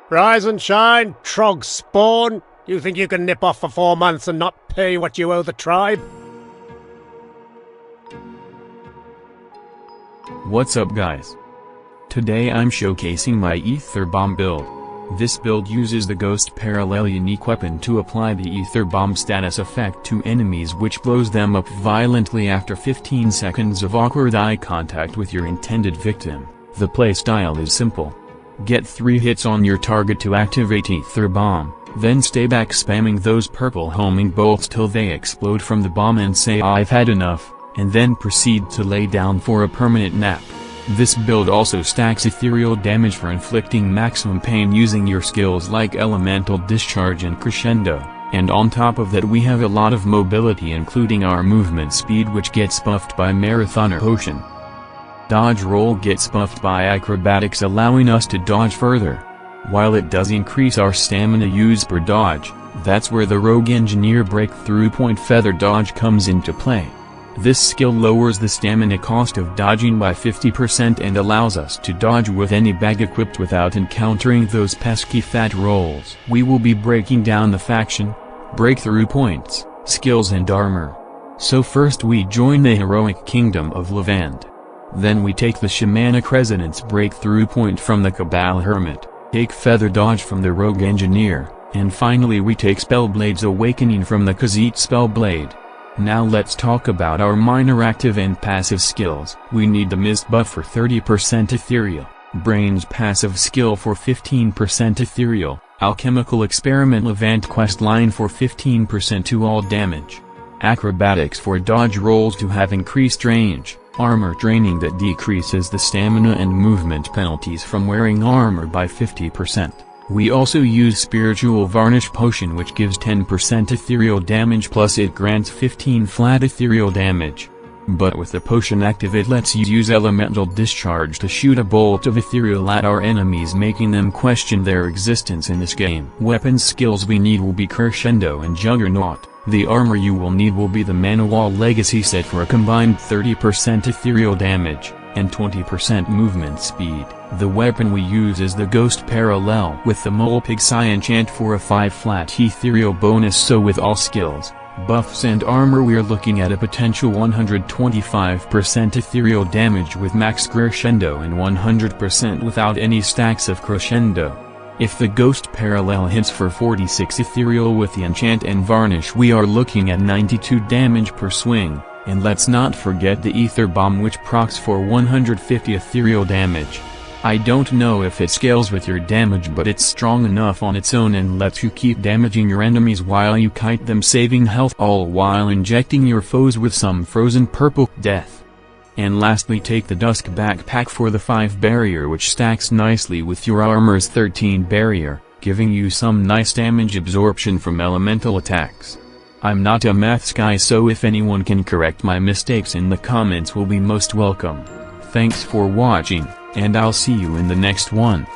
Rise and shine, Trog spawn. You think you can nip off for 4 months and not pay what you owe the tribe? What's up guys? Today I'm showcasing my Aetherbomb build. This build uses the Ghost Parallel unique weapon to apply the Aetherbomb status effect to enemies, which blows them up violently after 15 seconds of awkward eye contact with your intended victim. The playstyle is simple. Get 3 hits on your target to activate Aetherbomb, then stay back spamming those purple homing bolts till they explode from the bomb and say I've had enough, and then proceed to lay down for a permanent nap. This build also stacks ethereal damage for inflicting maximum pain using your skills like Elemental Discharge and Crescendo, and on top of that we have a lot of mobility including our movement speed, which gets buffed by Marathoner Potion. Dodge roll gets buffed by Acrobatics, allowing us to dodge further. While it does increase our stamina use per dodge, that's where the Rogue Engineer breakthrough point Feather Dodge comes into play. This skill lowers the stamina cost of dodging by 50% and allows us to dodge with any bag equipped without encountering those pesky fat rolls. We will be breaking down the faction, breakthrough points, skills and armor. So first we join the heroic kingdom of Levant. Then we take the Shamanic Resonance breakthrough point from the Cabal Hermit, take Feather Dodge from the Rogue Engineer, And finally we take Spellblade's Awakening from the Khazit Spellblade. Now let's talk about our minor active and passive skills. We need the Mist buff for 30% ethereal, Brain's passive skill for 15% ethereal, Alchemical Experiment Levant questline for 15% to all damage, Acrobatics for dodge rolls to have increased range, Armor training that decreases the stamina and movement penalties from wearing armor by 50%. We also use Spiritual Varnish Potion, which gives 10% ethereal damage plus it grants 15 flat ethereal damage. But with the potion active it lets you use Elemental Discharge to shoot a bolt of ethereal at our enemies, making them question their existence in this game. Weapons skills we need will be Crescendo and Juggernaut. The armor you will need will be the Manowar Legacy set for a combined 30% ethereal damage and 20% movement speed. The weapon we use is the Ghost Parallel with the Mulpig Psi enchant for a 5 flat ethereal bonus. So with all skills, buffs and armor we're looking at a potential 125% ethereal damage with max Crescendo and 100% without any stacks of Crescendo. If the Ghost Parallel hits for 46 ethereal with the enchant and varnish, we are looking at 92 damage per swing. And let's not forget the Aetherbomber, which procs for 150 ethereal damage. I don't know if it scales with your damage, but it's strong enough on its own and lets you keep damaging your enemies while you kite them, saving health, all while injecting your foes with some frozen purple death. And lastly, take the Dusk Backpack for the 5 barrier, which stacks nicely with your armor's 13 barrier, giving you some nice damage absorption from elemental attacks. I'm not a maths guy, so if anyone can correct my mistakes in the comments will be most welcome. Thanks for watching, and I'll see you in the next one.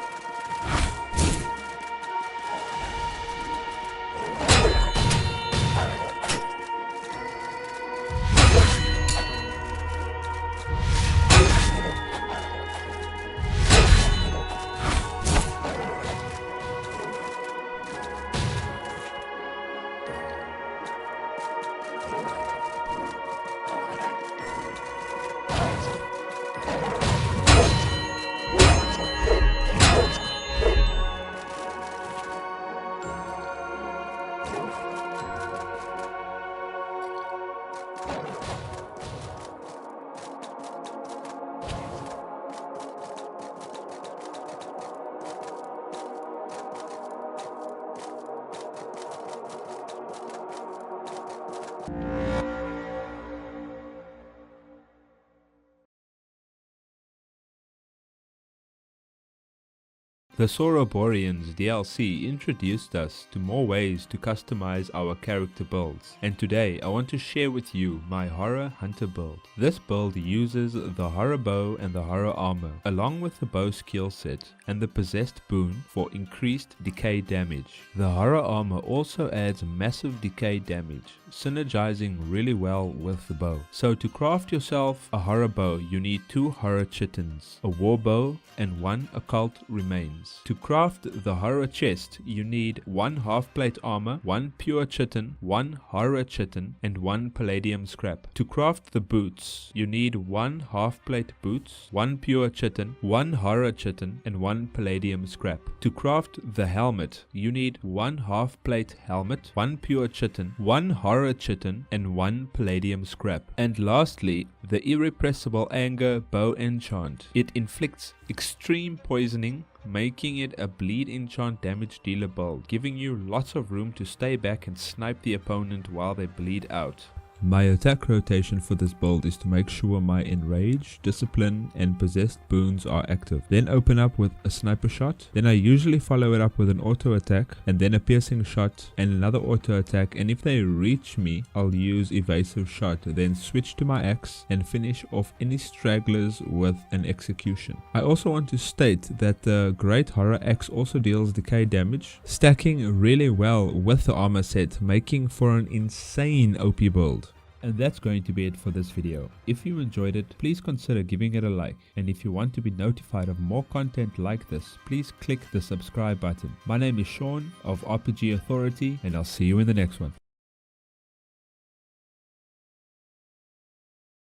The Soroborians DLC introduced us to more ways to customize our character builds, and today I want to share with you my Horror Hunter build. This build uses the Horror Bow and the Horror Armor, along with the Bow skill set and the Possessed Boon for increased decay damage. The Horror Armor also adds massive decay damage, synergizing really well with the bow. So to craft yourself a Horror Bow, you need 2 Horror Chittens, a War Bow, and 1 Occult Remains. To craft the Horror Chest, you need 1 half-plate armor, 1 pure chitin, 1 horror chitin, and 1 palladium scrap. To craft the boots, you need 1 half-plate boots, 1 pure chitin, 1 horror chitin, and 1 palladium scrap. To craft the helmet, you need 1 half-plate helmet, 1 pure chitin, 1 horror chitin, and 1 palladium scrap. And lastly, the Irrepressible Anger Bow Enchant. It inflicts extreme poisoning, making it a bleed enchant damage dealer build, giving you lots of room to stay back and snipe the opponent while they bleed out. My attack rotation for this build is to make sure my Enrage, Discipline and Possessed boons are active. Then open up with a sniper shot. Then I usually follow it up with an auto attack and then a piercing shot and another auto attack, and if they reach me I'll use evasive shot, then switch to my axe and finish off any stragglers with an execution. I also want to state that the Great Horror Axe also deals decay damage, stacking really well with the armor set, making for an insane OP build. And that's going to be it for this video. If you enjoyed it, please consider giving it a like, and if you want to be notified of more content like this, please click the subscribe button. My name is Sean of RPG Authority, and I'll see you in the next one.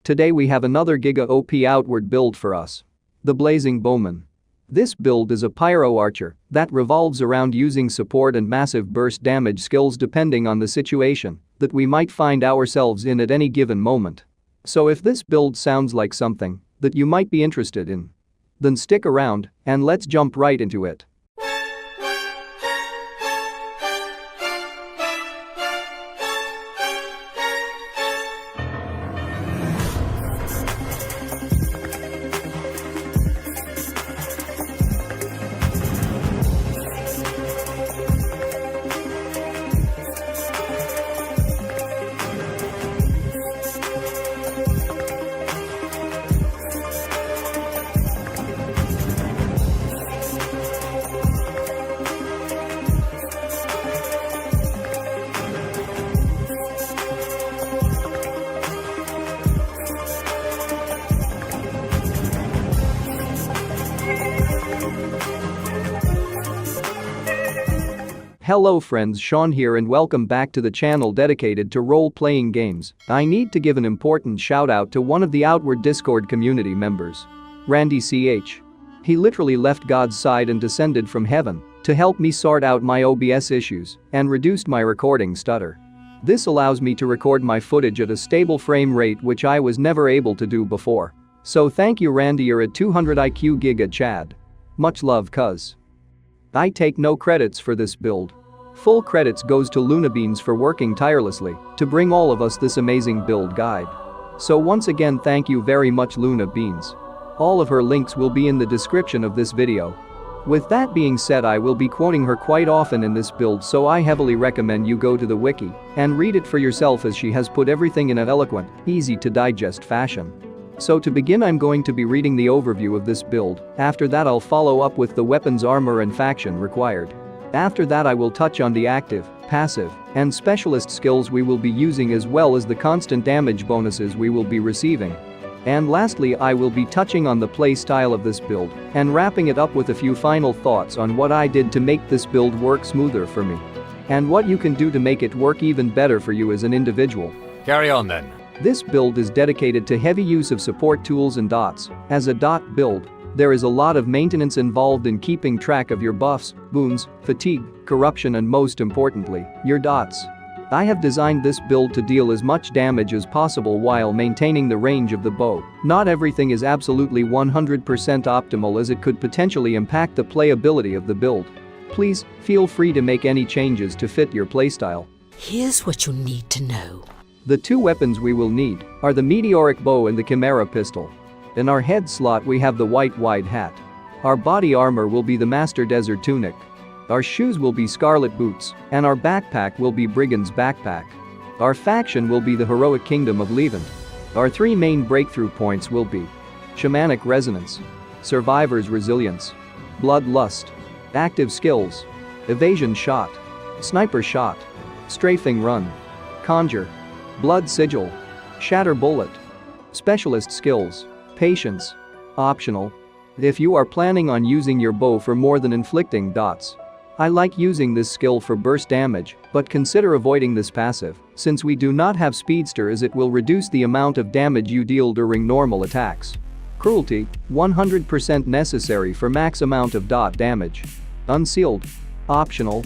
Today we have another Giga OP outward build for us. The Blazing Bowman. This build is a Pyro Archer that revolves around using support and massive burst damage skills depending on the situation that we might find ourselves in at any given moment. So if this build sounds like something that you might be interested in, then stick around and let's jump right into it. Hello friends, Sean here and welcome back to the channel dedicated to role-playing games. I need to give an important shout out to one of the Outward Discord community members, Randy CH. He literally left God's side and descended from heaven to help me sort out my OBS issues and reduced my recording stutter. This allows me to record my footage at a stable frame rate which I was never able to do before. So thank you Randy, you're at 200 IQ Giga Chad. Much love cuz. I take no credits for this build. Full credits goes to Lunabeans for working tirelessly to bring all of us this amazing build guide. So once again thank you very much Luna Beans. All of her links will be in the description of this video. With that being said, I will be quoting her quite often in this build, so I heavily recommend you go to the wiki and read it for yourself as she has put everything in an eloquent, easy to digest fashion. So to begin, I'm going to be reading the overview of this build. After that I'll follow up with the weapons, armor and faction required. After that I will touch on the active, passive, and specialist skills we will be using as well as the constant damage bonuses we will be receiving. And lastly I will be touching on the play style of this build and wrapping it up with a few final thoughts on what I did to make this build work smoother for me. And what you can do to make it work even better for you as an individual. Carry on then. This build is dedicated to heavy use of support tools and dots. As a dot build, there is a lot of maintenance involved in keeping track of your buffs, boons, fatigue, corruption and most importantly, your dots. I have designed this build to deal as much damage as possible while maintaining the range of the bow. Not everything is absolutely 100% optimal as it could potentially impact the playability of the build. Please, feel free to make any changes to fit your playstyle. Here's what you need to know. The two weapons we will need are the Meteoric Bow and the Chimera Pistol. In our head slot we have the white wide hat. Our body armor will be the Master Desert Tunic. Our shoes will be Scarlet Boots, and our backpack will be Brigand's Backpack. Our faction will be the Heroic Kingdom of Levant. Our three main breakthrough points will be Shamanic Resonance, Survivor's Resilience, Bloodlust, Active Skills, Evasion Shot, Sniper Shot, Strafing Run, Conjure, Blood Sigil, Shatter Bullet. Specialist skills, Patience, optional. If you are planning on using your bow for more than inflicting dots, I like using this skill for burst damage, but consider avoiding this passive, since we do not have Speedster as it will reduce the amount of damage you deal during normal attacks. Cruelty, 100% necessary for max amount of dot damage. Unsealed, optional.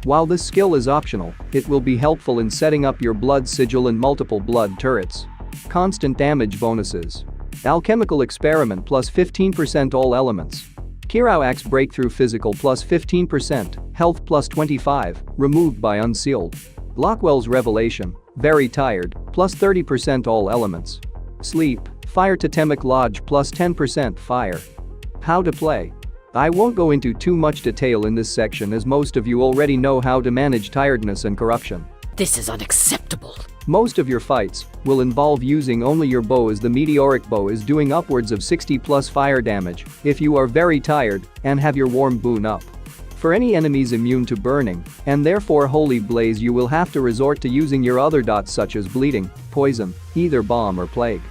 While this skill is optional, it will be helpful in setting up your blood sigil and multiple blood turrets. Constant damage bonuses. Alchemical Experiment plus 15% all elements. Kirau Axe Breakthrough Physical plus 15%, Health plus 25, removed by Unsealed. Lockwell's Revelation, Very Tired, plus 30% all elements. Sleep, Fire Totemic Lodge plus 10% fire. How to play. I won't go into too much detail in this section as most of you already know how to manage tiredness and corruption. This is unacceptable. Most of your fights will involve using only your bow as the Meteoric Bow is doing upwards of 60 plus fire damage if you are very tired and have your warm boon up. For any enemies immune to burning and therefore Holy Blaze, you will have to resort to using your other dots such as bleeding, poison, either bomb or plague.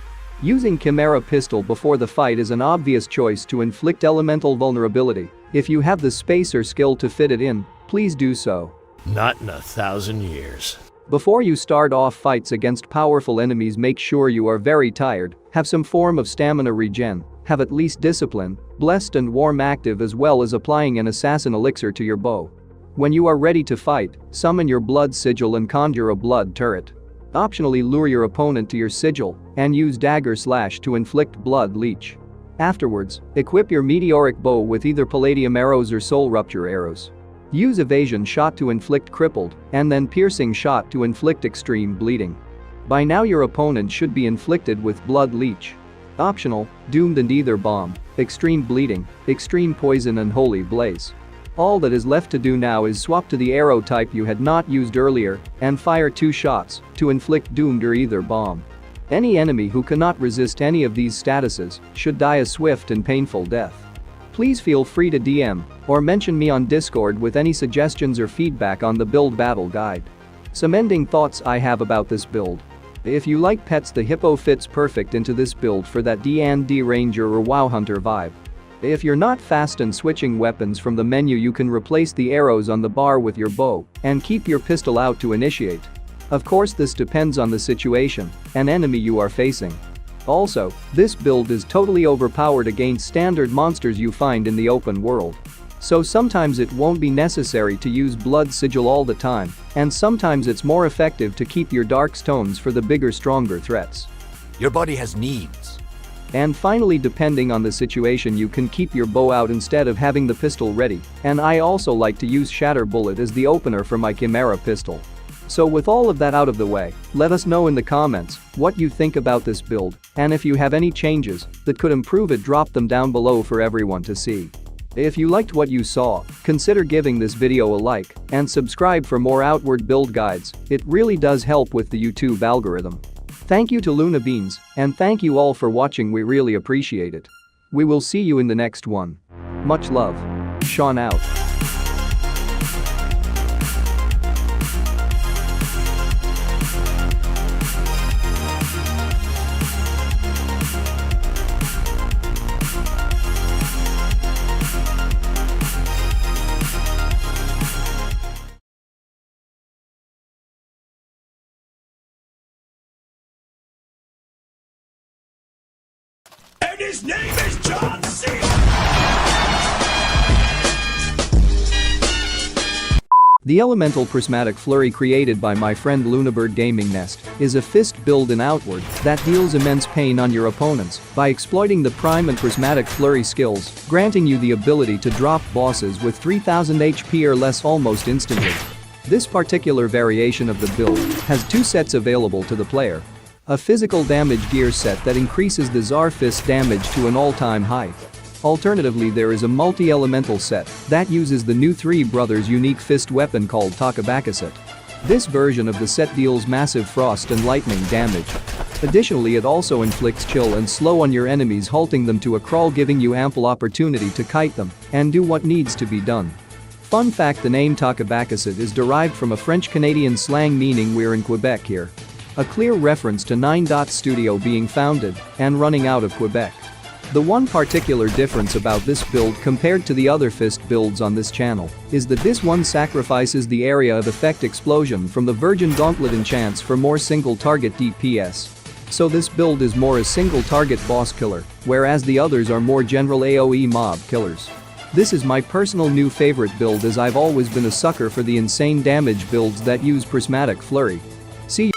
Using Chimera Pistol before the fight is an obvious choice to inflict elemental vulnerability. If you have the space or skill to fit it in, please do so. Not in 1,000 years. Before you start off fights against powerful enemies, make sure you are very tired, have some form of stamina regen, have at least discipline, blessed and warm active, as well as applying an assassin elixir to your bow. When you are ready to fight, summon your blood sigil and conjure a blood turret. Optionally lure your opponent to your sigil and use dagger slash to inflict blood leech. Afterwards, equip your meteoric bow with either palladium arrows or soul rupture arrows. Use evasion shot to inflict crippled and then piercing shot to inflict extreme bleeding. By now your opponent should be inflicted with blood leech. Optional, doomed and Aetherbomb, extreme bleeding, extreme poison and holy blaze. All that is left to do now is swap to the arrow type you had not used earlier and fire 2 shots to inflict doomed or Aetherbomb. Any enemy who cannot resist any of these statuses should die a swift and painful death. Please feel free to DM or mention me on Discord with any suggestions or feedback on the build battle guide. Some ending thoughts I have about this build. If you like pets, the hippo fits perfect into this build for that D&D ranger or WoW hunter vibe. If you're not fast in switching weapons from the menu, you can replace the arrows on the bar with your bow and keep your pistol out to initiate. Of course, this depends on the situation and enemy you are facing. Also, this build is totally overpowered against standard monsters you find in the open world. So sometimes it won't be necessary to use blood sigil all the time, and sometimes it's more effective to keep your dark stones for the bigger, stronger threats. Your body has needs. And finally, depending on the situation, you can keep your bow out instead of having the pistol ready, and I also like to use Shatter Bullet as the opener for my Chimera pistol. So with all of that out of the way, let us know in the comments what you think about this build, and if you have any changes that could improve it, drop them down below for everyone to see. If you liked what you saw, consider giving this video a like and subscribe for more outward build guides. It really does help with the YouTube algorithm. Thank you to Luna Beans, and thank you all for watching, we really appreciate it. We will see you in the next one. Much love. Sean out. And his name is John C. The elemental Prismatic Flurry created by my friend Lunabird Gaming Nest is a fist build in Outward that deals immense pain on your opponents by exploiting the Prime and Prismatic Flurry skills, granting you the ability to drop bosses with 3000 HP or less almost instantly. This particular variation of the build has 2 sets available to the player. A physical damage gear set that increases the Tsar fist damage to an all-time high. Alternatively, there is a multi-elemental set that uses the new Three Brothers unique fist weapon called Takabakaset. This version of the set deals massive frost and lightning damage. Additionally, it also inflicts chill and slow on your enemies, halting them to a crawl, giving you ample opportunity to kite them and do what needs to be done. Fun fact, the name Takabakaset is derived from a French-Canadian slang meaning "we're in Quebec here." A clear reference to 9 Studio being founded and running out of Quebec. The one particular difference about this build compared to the other fist builds on this channel is that this one sacrifices the area of effect explosion from the Virgin Gauntlet enchants for more single target DPS. So this build is more a single target boss killer, whereas the others are more general AoE mob killers. This is my personal new favorite build, as I've always been a sucker for the insane damage builds that use Prismatic Flurry. See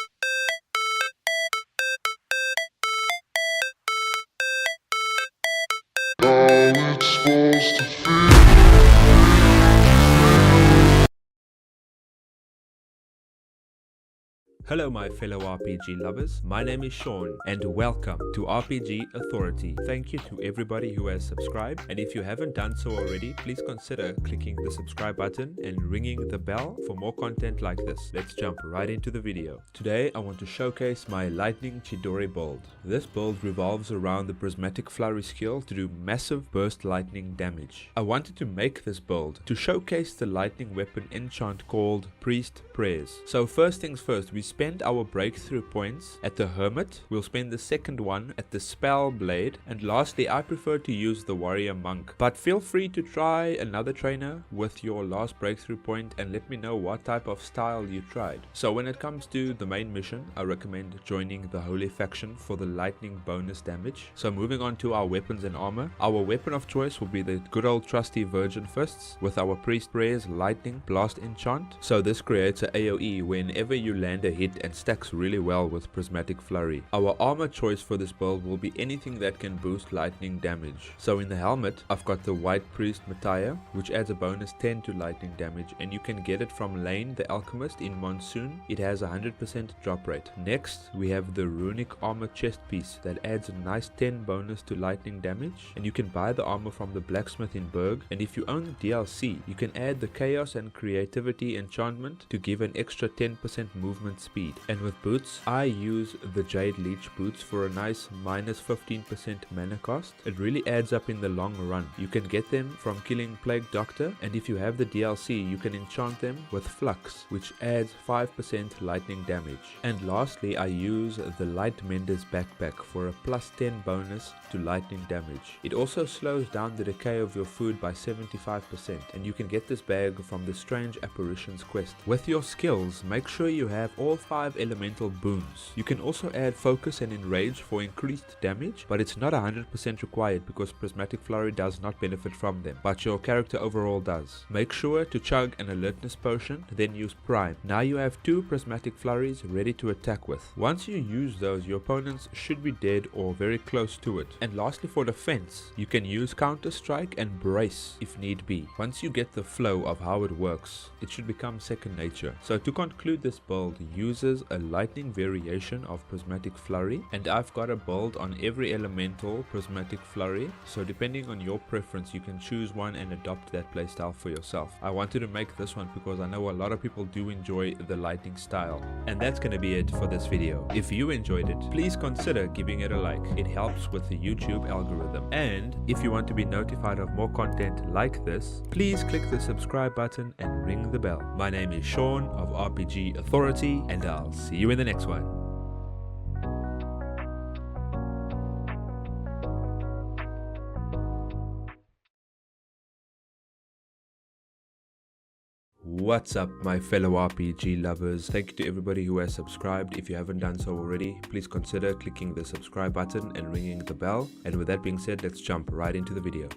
Hello my fellow RPG lovers, my name is Sean and welcome to RPG Authority. Thank you to everybody who has subscribed, and if you haven't done so already, please consider clicking the subscribe button and ringing the bell for more content like this. Let's jump right into the video. Today I want to showcase my Lightning Chidori build. This build revolves around the Prismatic Flurry skill to do massive burst lightning damage. I wanted to make this build to showcase the lightning weapon enchant called Priest Prayers. So first things first, we spend our breakthrough points at the Hermit, we'll spend the second one at the Spell Blade, and lastly I prefer to use the Warrior Monk. But feel free to try another trainer with your last breakthrough point and let me know what type of style you tried. So when it comes to the main mission, I recommend joining the Holy Faction for the lightning bonus damage. So moving on to our weapons and armor, our weapon of choice will be the good old trusty Virgin Fists with our Priest Prayer's Lightning Blast enchant. So this creates an AoE whenever you land a hit and stacks really well with Prismatic Flurry. Our armor choice for this build will be anything that can boost lightning damage. So in the helmet, I've got the White Priest Mattia, which adds a bonus 10 to lightning damage, and you can get it from Lane the Alchemist in Monsoon. It has a 100% drop rate. Next, we have the Runic Armor chest piece that adds a nice 10 bonus to lightning damage, and you can buy the armor from the blacksmith in Berg, and if you own the DLC, you can add the Chaos and Creativity enchantment to give an extra 10% movement speed. And with boots, I use the Jade Leech boots for a nice minus 15% mana cost. It really adds up in the long run. You can get them from killing Plague Doctor, and if you have the DLC, you can enchant them with Flux, which adds 5% lightning damage. And lastly, I use the Light Mender's backpack for a plus 10 bonus to lightning damage. It also slows down the decay of your food by 75%, and you can get this bag from the Strange Apparitions quest. With your skills, make sure you have all 5 elemental boons. You can also add Focus and Enrage for increased damage, but it's not 100% required because Prismatic Flurry does not benefit from them, but your character overall does. Make sure to chug an alertness potion, then use Prime. Now you have 2 Prismatic Flurries ready to attack with. Once you use those, your opponents should be dead or very close to it. And lastly, for defense, you can use Counter Strike and Brace if need be. Once you get the flow of how it works, it should become second nature. So to conclude, this build uses a lightning variation of Prismatic Flurry, and I've got a build on every elemental Prismatic Flurry, so depending on your preference you can choose one and adopt that playstyle for yourself. I wanted to make this one because I know a lot of people do enjoy the lightning style. And that's gonna be it for this video. If you enjoyed it, please consider giving it a like. It helps with the YouTube algorithm. And if you want to be notified of more content like this, please click the subscribe button and ring the bell. My name is Sean of RPG Authority, and I'll see you in the next one. What's up, my fellow RPG lovers? Thank you to everybody who has subscribed. If you haven't done so already, please consider clicking the subscribe button and ringing the bell. And with that being said, let's jump right into the video.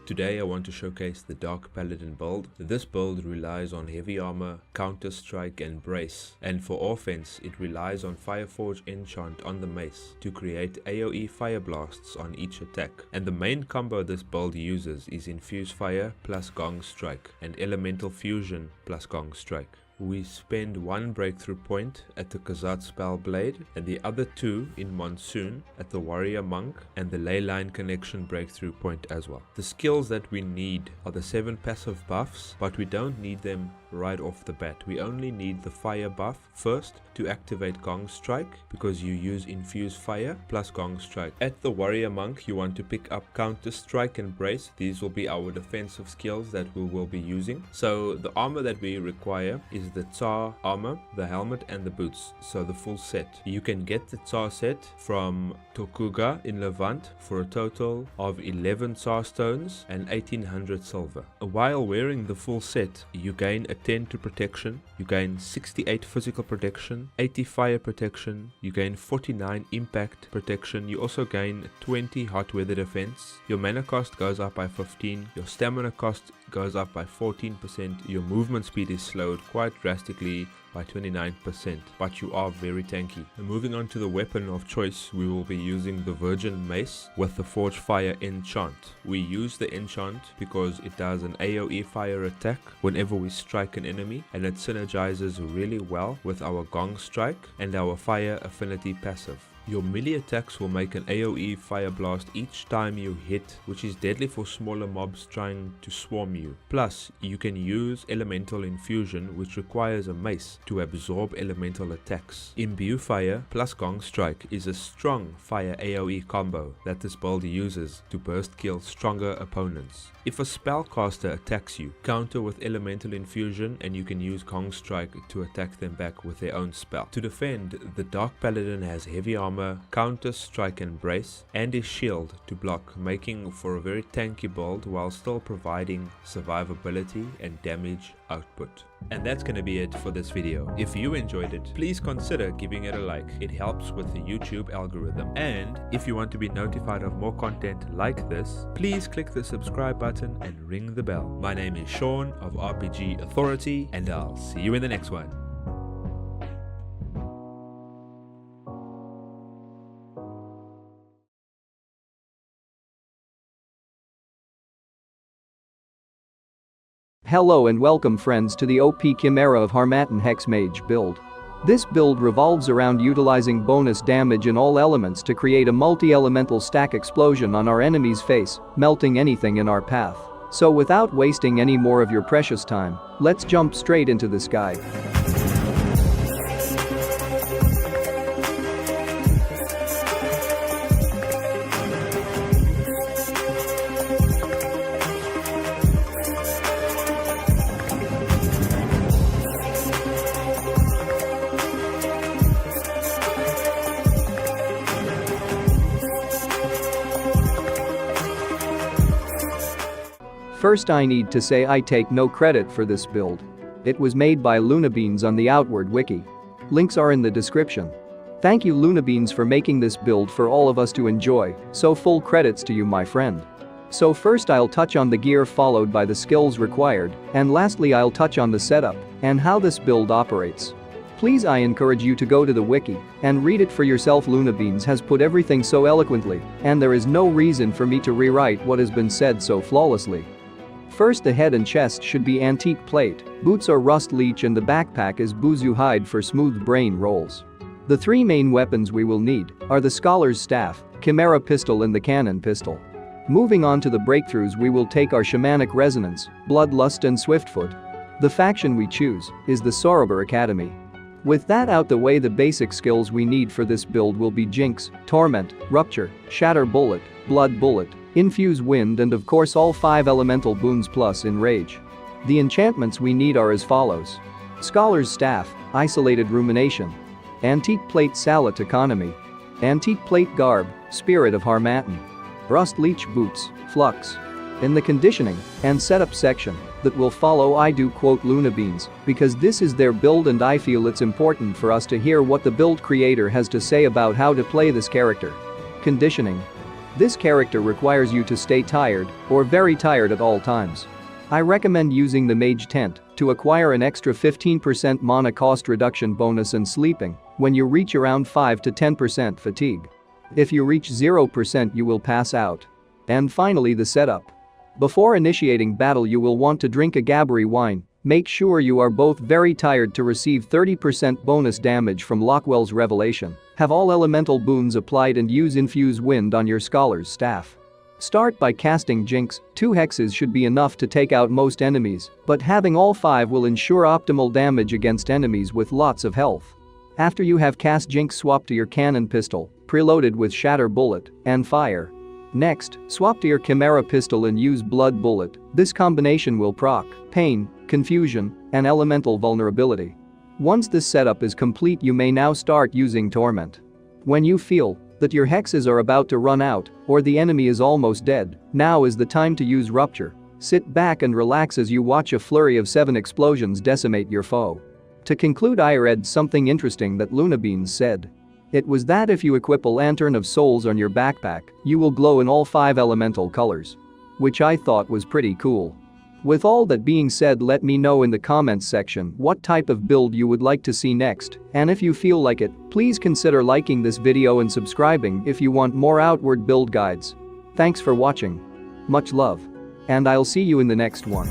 Today I want to showcase the Dark Paladin build. This build relies on heavy armor, counter strike and brace, and for offense it relies on Fireforge enchant on the mace to create AoE fire blasts on each attack. And the main combo this build uses is Infuse Fire plus Gong Strike and Elemental Fusion plus Gong Strike. We spend 1 breakthrough point at the Kazat Spell Blade and the other 2 in Monsoon at the Warrior Monk and the Leyline Connection breakthrough point as well. The skills that we need are the 7 passive buffs, but we don't need them right off the bat. We only need the fire buff first to activate Gong Strike because you use Infuse Fire plus Gong Strike. At the Warrior Monk you want to pick up Counter Strike and Brace. These will be our defensive skills that we will be using. So the armor that we require is the Tsar armor, the helmet and the boots, so the full set. You can get the Tsar set from Tokuga in Levant for a total of 11 Tsar stones and 1800 silver. While wearing the full set, you gain a 10 to protection, you gain 68 physical protection, 80 fire protection, you gain 49 impact protection, you also gain 20 hot weather defense, your mana cost goes up by 15, your stamina cost goes up by 14%, your movement speed is slowed quite drastically by 29%, but you are very tanky. And moving on to the weapon of choice, we will be using the Virgin Mace with the Forge Fire enchant. We use the enchant because it does an AoE fire attack whenever we strike an enemy, and it synergizes really well with our Gong Strike and our Fire Affinity passive. Your melee attacks will make an AoE fire blast each time you hit, which is deadly for smaller mobs trying to swarm you. Plus, you can use Elemental Infusion, which requires a mace to absorb elemental attacks. Imbue Fire plus Gong Strike is a strong fire AoE combo that this build uses to burst kill stronger opponents. If a spellcaster attacks you, counter with Elemental Infusion and you can use Gong Strike to attack them back with their own spell. To defend, the Dark Paladin has heavy armor, counter strike and brace, and a shield to block, making for a very tanky build while still providing survivability and damage output. And that's gonna be it for this video. If you enjoyed it, please consider giving it a like. It helps with the YouTube algorithm. And if you want to be notified of more content like this, please click the subscribe button and ring the bell. My name is Sean of RPG Authority, and I'll see you in the next one. Hello and welcome friends to the OP Chimera of Harmattan Hex Mage build. This build revolves around utilizing bonus damage in all elements to create a multi-elemental stack explosion on our enemy's face, melting anything in our path. So without wasting any more of your precious time, let's jump straight into this guide. First, I need to say I take no credit for this build. It was made by Lunabeans on the Outward Wiki. Links are in the description. Thank you Lunabeans for making this build for all of us to enjoy, so full credits to you my friend. So first I'll touch on the gear followed by the skills required, and lastly I'll touch on the setup and how this build operates. Please I encourage you to go to the wiki and read it for yourself. Lunabeans has put everything so eloquently, and there is no reason for me to rewrite what has been said so flawlessly. First, the head and chest should be antique plate, boots are rust leech, and the backpack is Buzu hide for smooth brain rolls. The three main weapons we will need are the Scholar's Staff, Chimera Pistol and the Cannon Pistol. Moving on to the breakthroughs, we will take our Shamanic Resonance, Bloodlust and Swiftfoot. The faction we choose is the Sorober Academy. With that out the way, the basic skills we need for this build will be Jinx, Torment, Rupture, Shatter Bullet, Blood Bullet, Infuse Wind, and of course all 5 elemental boons plus Enrage. The enchantments we need are as follows: Scholar's Staff, Isolated Rumination, Antique Plate Salat Economy, Antique Plate Garb, Spirit of Harmattan, Rust Leech Boots, Flux. In the conditioning and setup section that will follow, I do quote Lunabeans because this is their build and I feel it's important for us to hear what the build creator has to say about how to play this character. Conditioning. This character requires you to stay tired or very tired at all times. I recommend using the Mage Tent to acquire an extra 15% mana cost reduction bonus and sleeping when you reach around 5 to 10% fatigue. If you reach 0% you will pass out. And finally, the setup. Before initiating battle you will want to drink a Gabbery wine. Make sure you are both very tired to receive 30% bonus damage from Lockwell's Revelation. Have all elemental boons applied and use Infuse Wind on your Scholar's Staff. Start by casting Jinx. 2 hexes should be enough to take out most enemies, but having all 5 will ensure optimal damage against enemies with lots of health. After you have cast Jinx, swap to your Cannon Pistol, preloaded with Shatter Bullet and Fire. Next, swap to your Chimera Pistol and use Blood Bullet. This combination will proc Pain, Confusion, and Elemental Vulnerability. Once this setup is complete you may now start using Torment. When you feel that your hexes are about to run out or the enemy is almost dead, now is the time to use Rupture. Sit back and relax as you watch a flurry of 7 explosions decimate your foe. To conclude, I read something interesting that Lunabeans said. It was that if you equip a Lantern of Souls on your backpack, you will glow in all 5 elemental colors. Which I thought was pretty cool. With all that being said, let me know in the comments section what type of build you would like to see next, and if you feel like it, please consider liking this video and subscribing if you want more outward build guides. Thanks for watching. Much love. And I'll see you in the next one.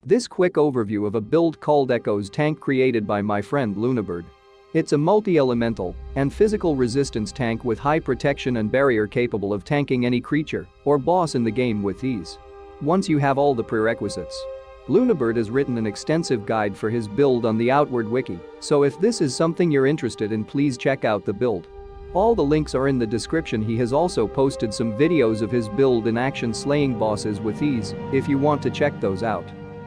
This quick overview of a build called Echo's tank created by my friend Lunabird. It's a multi-elemental and physical resistance tank with high protection and barrier capable of tanking any creature or boss in the game with ease. Once you have all the prerequisites. Lunabird has written an extensive guide for his build on the Outward Wiki, so if this is something you're interested in, please check out the build. All the links are in the description. He has also posted some videos of his build in action slaying bosses with ease if you want to check those out.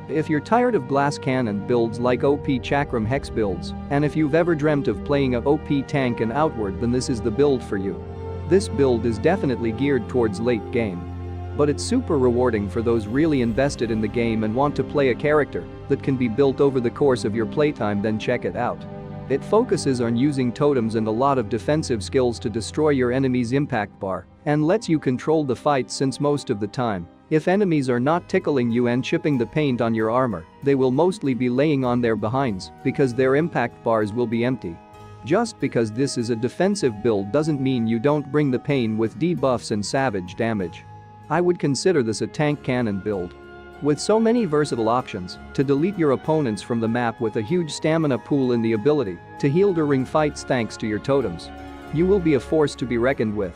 If you're tired of glass cannon builds like OP Chakram Hex builds, and if you've ever dreamt of playing a OP tank and Outward, then this is the build for you. This build is definitely geared towards late game. But it's super rewarding for those really invested in the game and want to play a character that can be built over the course of your playtime. Then check it out. It focuses on using totems and a lot of defensive skills to destroy your enemy's impact bar and lets you control the fight, since most of the time, if enemies are not tickling you and chipping the paint on your armor, they will mostly be laying on their behinds because their impact bars will be empty. Just because this is a defensive build doesn't mean you don't bring the pain with debuffs and savage damage. I would consider this a tank cannon build. With so many versatile options to delete your opponents from the map with a huge stamina pool and the ability to heal during fights thanks to your totems, you will be a force to be reckoned with.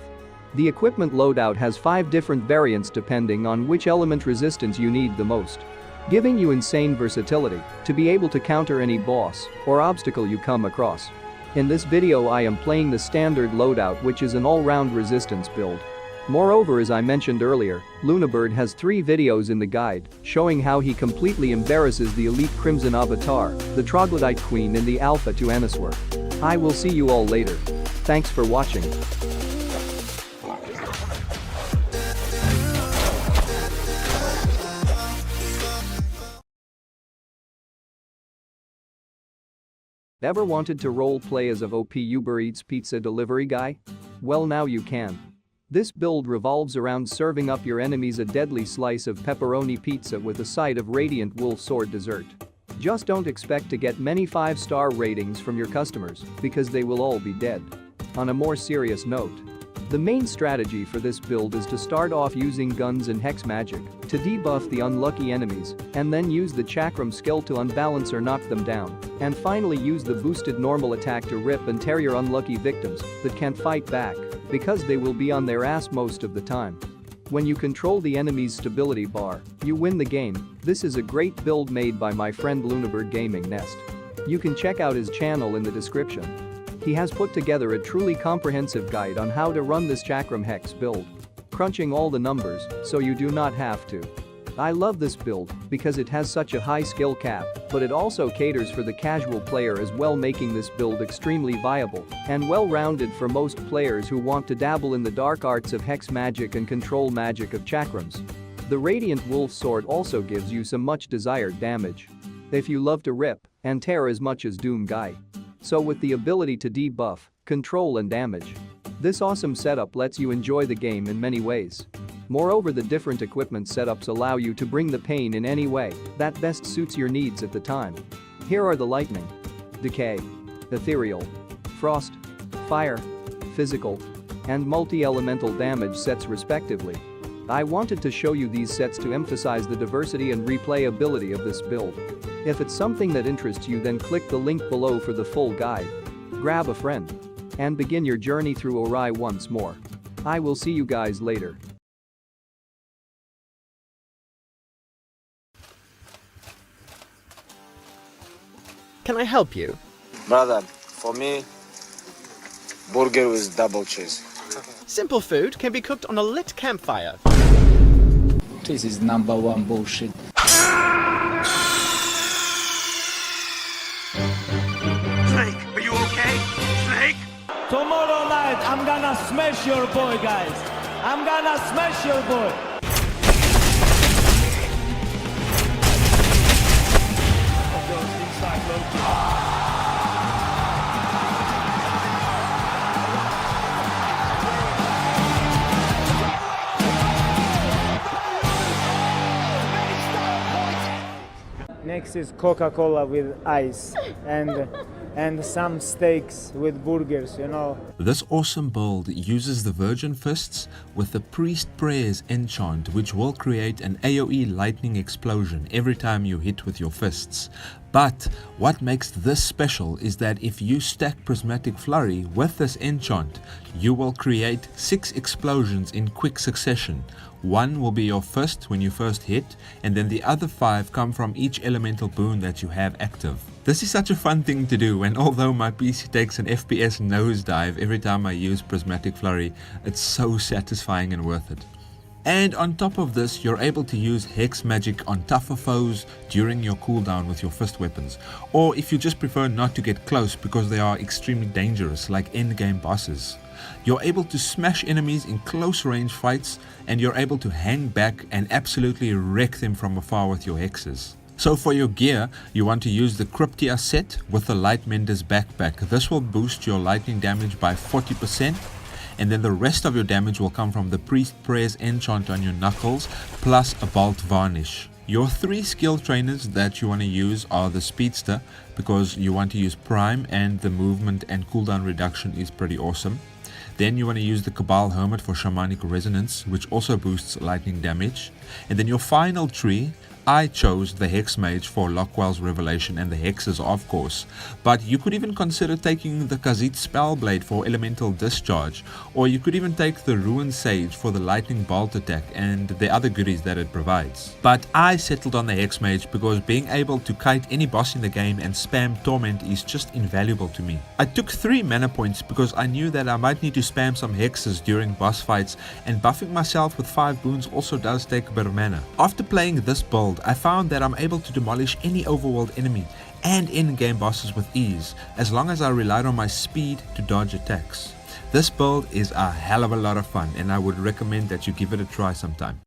The equipment loadout has 5 different variants depending on which element resistance you need the most, giving you insane versatility to be able to counter any boss or obstacle you come across. In this video I am playing the standard loadout, which is an all-round resistance build. Moreover, as I mentioned earlier, Lunabird has 3 videos in the guide showing how he completely embarrasses the elite Crimson Avatar, the Troglodyte Queen and the Alpha to Aniswar. I will see you all later. Thanks for watching. Ever wanted to role play as a OP Uber Eats pizza delivery guy? Well, now you can. This build revolves around serving up your enemies a deadly slice of pepperoni pizza with a side of radiant wolf sword dessert. Just don't expect to get many 5-star ratings from your customers because they will all be dead. On a more serious note, the main strategy for this build is to start off using guns and Hex Magic to debuff the unlucky enemies, and then use the Chakram skill to unbalance or knock them down, and finally use the boosted normal attack to rip and tear your unlucky victims that can't fight back because they will be on their ass most of the time. When you control the enemy's stability bar, you win the game. This is a great build made by my friend Lunabird Gaming Nest. You can check out his channel in the description. He has put together a truly comprehensive guide on how to run this Chakram Hex build, crunching all the numbers so you do not have to. I love this build because it has such a high skill cap, but it also caters for the casual player as well, making this build extremely viable and well-rounded for most players who want to dabble in the dark arts of Hex Magic and control magic of Chakrams. The Radiant Wolf Sword also gives you some much desired damage if you love to rip and tear as much as Doom Guy. So with the ability to debuff, control and damage, this awesome setup lets you enjoy the game in many ways. Moreover, the different equipment setups allow you to bring the pain in any way that best suits your needs at the time. Here are the lightning, decay, ethereal, frost, fire, physical, and multi-elemental damage sets respectively. I wanted to show you these sets to emphasize the diversity and replayability of this build. If it's something that interests you, then click the link below for the full guide. Grab a friend and begin your journey through Ori once more. I will see you guys later. Can I help you? Brother, for me, burger with double cheese. Simple food can be cooked on a lit campfire. This is #1 bullshit. Snake, are you okay? Snake? Tomorrow night, I'm gonna smash your boy, guys. I'm gonna smash your boy. Next is Coca-Cola with ice, and and some steaks with burgers, you know. This awesome build uses the Virgin Fists with the Priest Prayers enchant, which will create an AoE lightning explosion every time you hit with your fists. But what makes this special is that if you stack Prismatic Flurry with this enchant, you will create 6 explosions in quick succession. One will be your fist when you first hit, and then the other 5 come from each elemental boon that you have active. This is such a fun thing to do, and although my PC takes an FPS nosedive every time I use Prismatic Flurry, it's so satisfying and worth it. And on top of this, you're able to use Hex Magic on tougher foes during your cooldown with your fist weapons, or if you just prefer not to get close because they are extremely dangerous, like endgame bosses. You're able to smash enemies in close range fights, and you're able to hang back and absolutely wreck them from afar with your hexes. So for your gear, you want to use the Cryptia set with the Light Mender's backpack. This will boost your lightning damage by 40%. And then the rest of your damage will come from the Priest Prayers enchant on your knuckles, plus a Bolt Varnish. Your 3 skill trainers that you want to use are the Speedster, because you want to use Prime and the movement and cooldown reduction is pretty awesome. Then you want to use the Cabal Hermit for Shamanic Resonance, which also boosts lightning damage. And then your final tree, I chose the Hex Mage for Lockwell's Revelation and the Hexes, of course, but you could even consider taking the Khazit Spellblade for Elemental Discharge, or you could even take the Rune Sage for the Lightning Bolt attack and the other goodies that it provides. But I settled on the Hex Mage because being able to kite any boss in the game and spam Torment is just invaluable to me. I took 3 mana points because I knew that I might need to spam some hexes during boss fights, and buffing myself with 5 boons also does take a bit of mana. After playing this build, I found that I'm able to demolish any overworld enemy and in-game bosses with ease, as long as I relied on my speed to dodge attacks. This build is a hell of a lot of fun, and I would recommend that you give it a try sometime.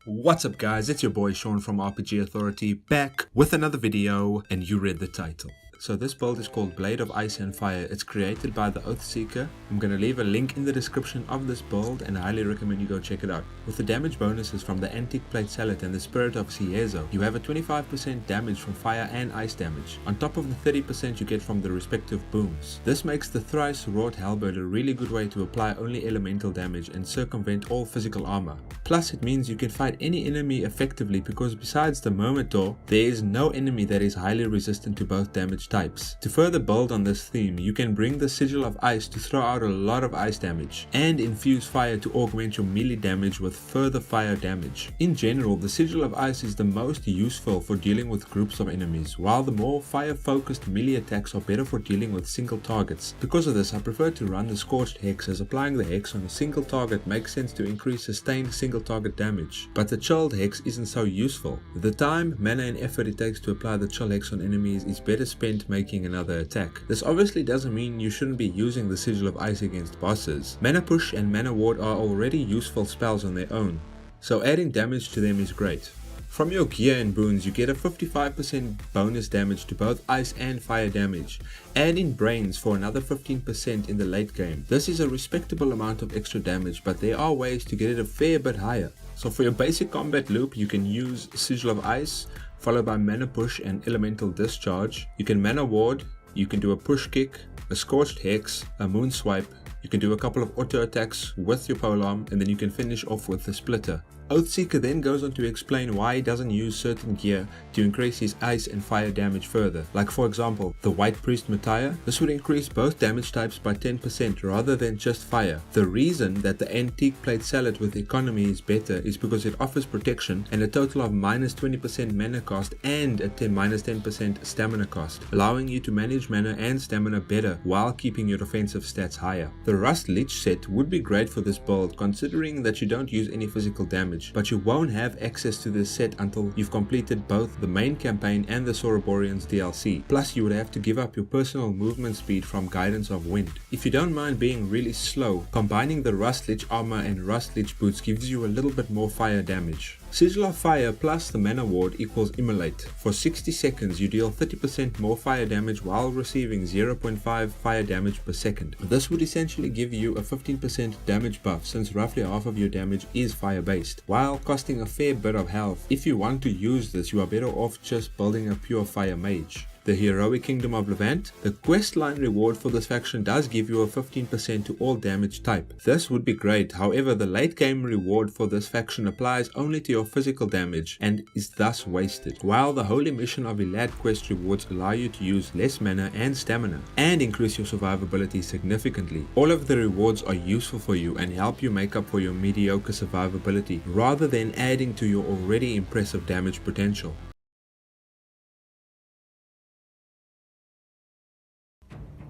What's up guys, it's your boy Sean from RPG Authority, back with another video, and you read the title. So this build is called Blade of Ice and Fire. It's created by the Oathseeker. I'm going to leave a link in the description of this build and I highly recommend you go check it out. With the damage bonuses from the Antique Plate Salad and the Spirit of Ciezo, you have a 25% damage from fire and ice damage, on top of the 30% you get from the respective booms. This makes the thrice wrought halberd a really good way to apply only elemental damage and circumvent all physical armor. Plus it means you can fight any enemy effectively, because besides the Mermator, there is no enemy that is highly resistant to both damage types. To further build on this theme, you can bring the Sigil of Ice to throw out a lot of ice damage, and infuse fire to augment your melee damage with further fire damage. In general, the Sigil of Ice is the most useful for dealing with groups of enemies, while the more fire focused melee attacks are better for dealing with single targets. Because of this, I prefer to run the Scorched Hex, as applying the Hex on a single target makes sense to increase sustained single target damage, but the Chilled Hex isn't so useful. The time, mana and effort it takes to apply the Chill Hex on enemies is better spent making another attack. This obviously doesn't mean you shouldn't be using the Sigil of Ice against bosses. Mana Push and Mana Ward are already useful spells on their own, so adding damage to them is great. From your gear and boons, you get a 55% bonus damage to both ice and fire damage, and in brains for another 15% in the late game. This is a respectable amount of extra damage, but there are ways to get it a fair bit higher. So for your basic combat loop, you can use Sigil of Ice, followed by Mana Push and Elemental Discharge. You can Mana Ward, you can do a Push Kick, a Scorched Hex, a Moon Swipe, you can do a couple of auto attacks with your Polearm, and then you can finish off with the Splitter. Oathseeker then goes on to explain why he doesn't use certain gear to increase his ice and fire damage further. Like for example, the White Priest Messiah, this would increase both damage types by 10% rather than just fire. The reason that the Antique Plate Salad with economy is better is because it offers protection and a total of minus 20% mana cost and a minus 10% stamina cost, allowing you to manage mana and stamina better while keeping your defensive stats higher. The Rust Lich set would be great for this build, considering that you don't use any physical damage, but you won't have access to this set until you've completed both the main campaign and the Sauraborians DLC. Plus you would have to give up your personal movement speed from Guidance of Wind. If you don't mind being really slow, combining the Rust Lich armor and Rust Lich boots gives you a little bit more fire damage. Sigil of Fire plus the mana ward equals Immolate. For 60 seconds you deal 30% more fire damage while receiving 0.5 fire damage per second. This would essentially give you a 15% damage buff since roughly half of your damage is fire based, while costing a fair bit of health. If you want to use this, you are better off just building a pure fire mage. The Heroic Kingdom of Levant. The questline reward for this faction does give you a 15% to all damage type. This would be great, however the late game reward for this faction applies only to your physical damage and is thus wasted, while the Holy Mission of Elad quest rewards allow you to use less mana and stamina and increase your survivability significantly. All of the rewards are useful for you and help you make up for your mediocre survivability rather than adding to your already impressive damage potential.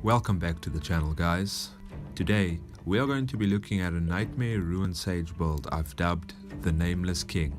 Welcome back to the channel, guys. Today we are going to be looking at a Nightmare Rune Sage build I've dubbed the Nameless King.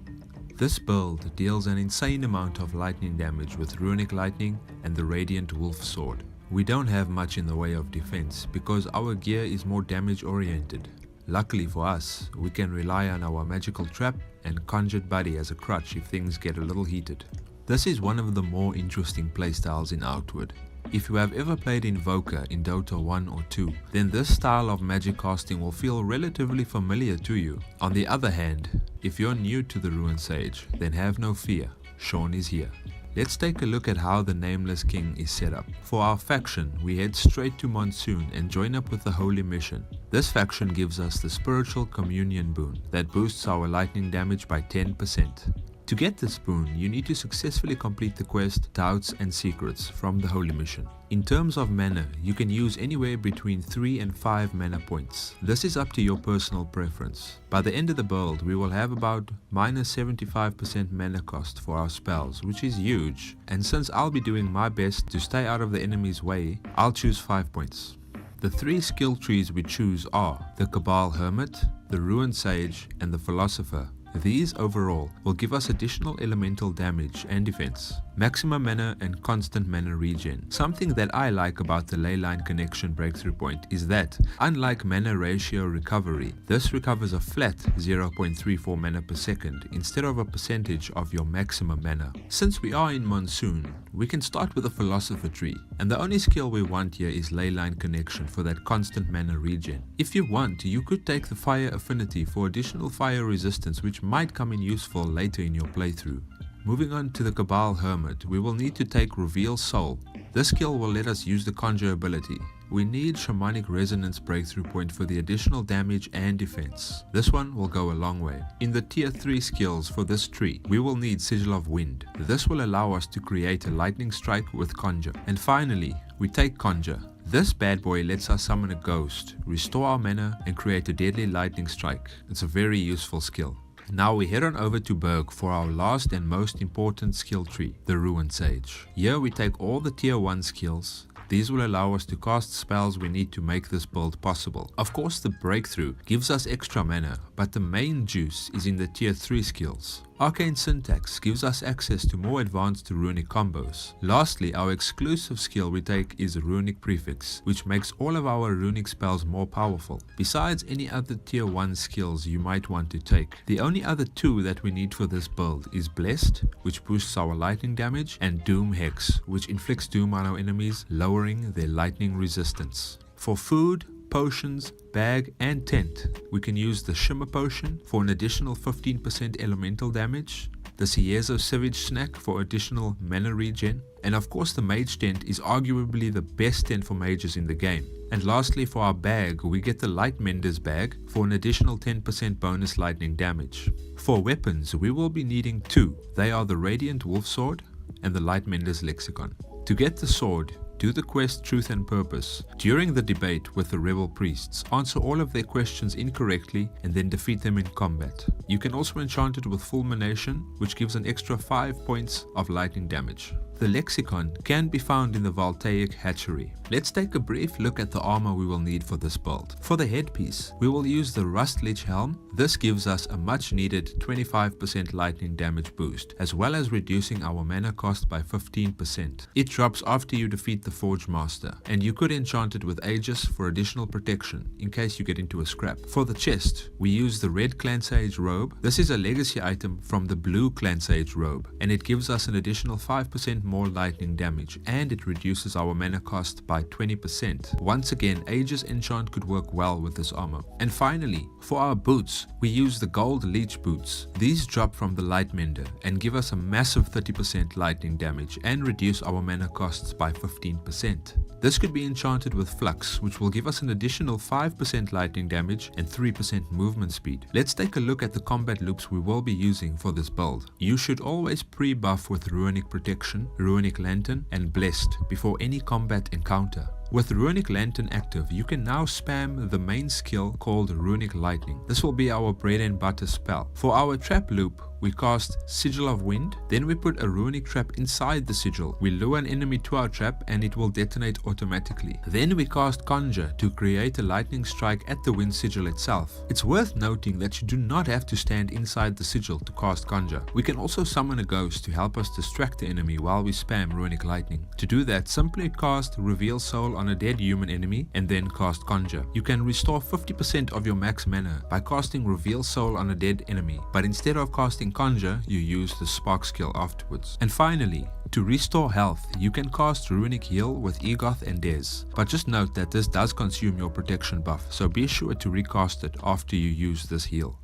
This build deals an insane amount of lightning damage with Runic Lightning and the Radiant Wolf Sword. We don't have much in the way of defense because our gear is more damage oriented. Luckily for us, we can rely on our magical trap and Conjured Buddy as a crutch if things get a little heated. This is one of the more interesting playstyles in Outward. If you have ever played Invoker in Dota 1 or 2, then this style of magic casting will feel relatively familiar to you. On the other hand, if you're new to the Rune Sage, then have no fear, Sean is here. Let's take a look at how the Nameless King is set up. For our faction, we head straight to Monsoon and join up with the Holy Mission. This faction gives us the Spiritual Communion boon that boosts our lightning damage by 10%. To get this boon, you need to successfully complete the quest Doubts and Secrets from the Holy Mission. In terms of mana, you can use anywhere between 3 and 5 mana points. This is up to your personal preference. By the end of the build, we will have about minus 75% mana cost for our spells, which is huge. And since I'll be doing my best to stay out of the enemy's way, I'll choose 5 points. The 3 skill trees we choose are the Cabal Hermit, the Rune Sage, and the Philosopher. These overall will give us additional elemental damage and defense, maximum mana and constant mana regen. Something that I like about the Leyline Connection breakthrough point is that, unlike mana ratio recovery, this recovers a flat 0.34 mana per second instead of a percentage of your maximum mana. Since we are in Monsoon, we can start with a Philosopher tree, and the only skill we want here is Leyline Connection for that constant mana regen. If you want, you could take the Fire Affinity for additional fire resistance, which might come in useful later in your playthrough. Moving on to the Cabal Hermit, we will need to take Reveal Soul. This skill will let us use the Conjure ability. We need Shamanic Resonance breakthrough point for the additional damage and defense. This one will go a long way. In the tier 3 skills for this tree, we will need Sigil of Wind. This will allow us to create a lightning strike with Conjure. And finally, we take Conjure. This bad boy lets us summon a ghost, restore our mana, and create a deadly lightning strike. It's a very useful skill. Now we head on over to Berg for our last and most important skill tree, the Rune Sage. Here we take all the tier 1 skills. These will allow us to cast spells we need to make this build possible. Of course, the breakthrough gives us extra mana, but the main juice is in the tier 3 skills. Arcane Syntax gives us access to more advanced runic combos. Lastly, our exclusive skill we take is Runic Prefix, which makes all of our runic spells more powerful. Besides any other tier 1 skills you might want to take, the only other 2 that we need for this build is Blessed, which boosts our lightning damage, and Doom Hex, which inflicts doom on our enemies, lowering their lightning resistance. For food, potions, bag, and tent, we can use the Shimmer Potion for an additional 15% elemental damage, the Siezo Savage Snack for additional mana regen, and of course the Mage Tent is arguably the best tent for mages in the game. And lastly, for our bag, we get the Light Mender's bag for an additional 10% bonus lightning damage. For weapons, we will be needing 2. They are the Radiant Wolf Sword and the Light Mender's Lexicon. To get the sword, do the quest Truth and Purpose. During the debate with the rebel priests, answer all of their questions incorrectly and then defeat them in combat. You can also enchant it with Fulmination, which gives an extra 5 points of lightning damage. The lexicon can be found in the Voltaic Hatchery. Let's take a brief look at the armor we will need for this build. For the headpiece, we will use the Rust Lich Helm. This gives us a much needed 25% lightning damage boost, as well as reducing our mana cost by 15%. It drops after you defeat the Forge Master, and you could enchant it with Aegis for additional protection in case you get into a scrap. For the chest, we use the Red Clan Sage robe. This is a legacy item from the Blue Clan Sage robe, and it gives us an additional 5% more lightning damage, and it reduces our mana cost by 20%. Once again, Aegis enchant could work well with this armor. And finally, for our boots, we use the Gold Leech boots. These drop from the Lightmender and give us a massive 30% lightning damage and reduce our mana costs by 15%. This could be enchanted with Flux, which will give us an additional 5% lightning damage and 3% movement speed. Let's take a look at the combat loops we will be using for this build. You should always pre-buff with Runic Protection, Runic Lantern and Blessed before any combat encounter. With Runic Lantern active, you can now spam the main skill called Runic Lightning. This will be our bread and butter spell. For our trap loop, we cast Sigil of Wind, then we put a runic trap inside the sigil. We lure an enemy to our trap and it will detonate automatically. Then we cast Conjure to create a lightning strike at the wind sigil itself. It's worth noting that you do not have to stand inside the sigil to cast Conjure. We can also summon a ghost to help us distract the enemy while we spam Runic Lightning. To do that, simply cast Reveal Soul on a dead human enemy and then cast Conjure. You can restore 50% of your max mana by casting Reveal Soul on a dead enemy, but instead of casting Conjure, you use the Spark skill afterwards. And finally, to restore health, you can cast Runic Heal with Egoth and Dez, but just note that this does consume your protection buff, so be sure to recast it after you use this heal.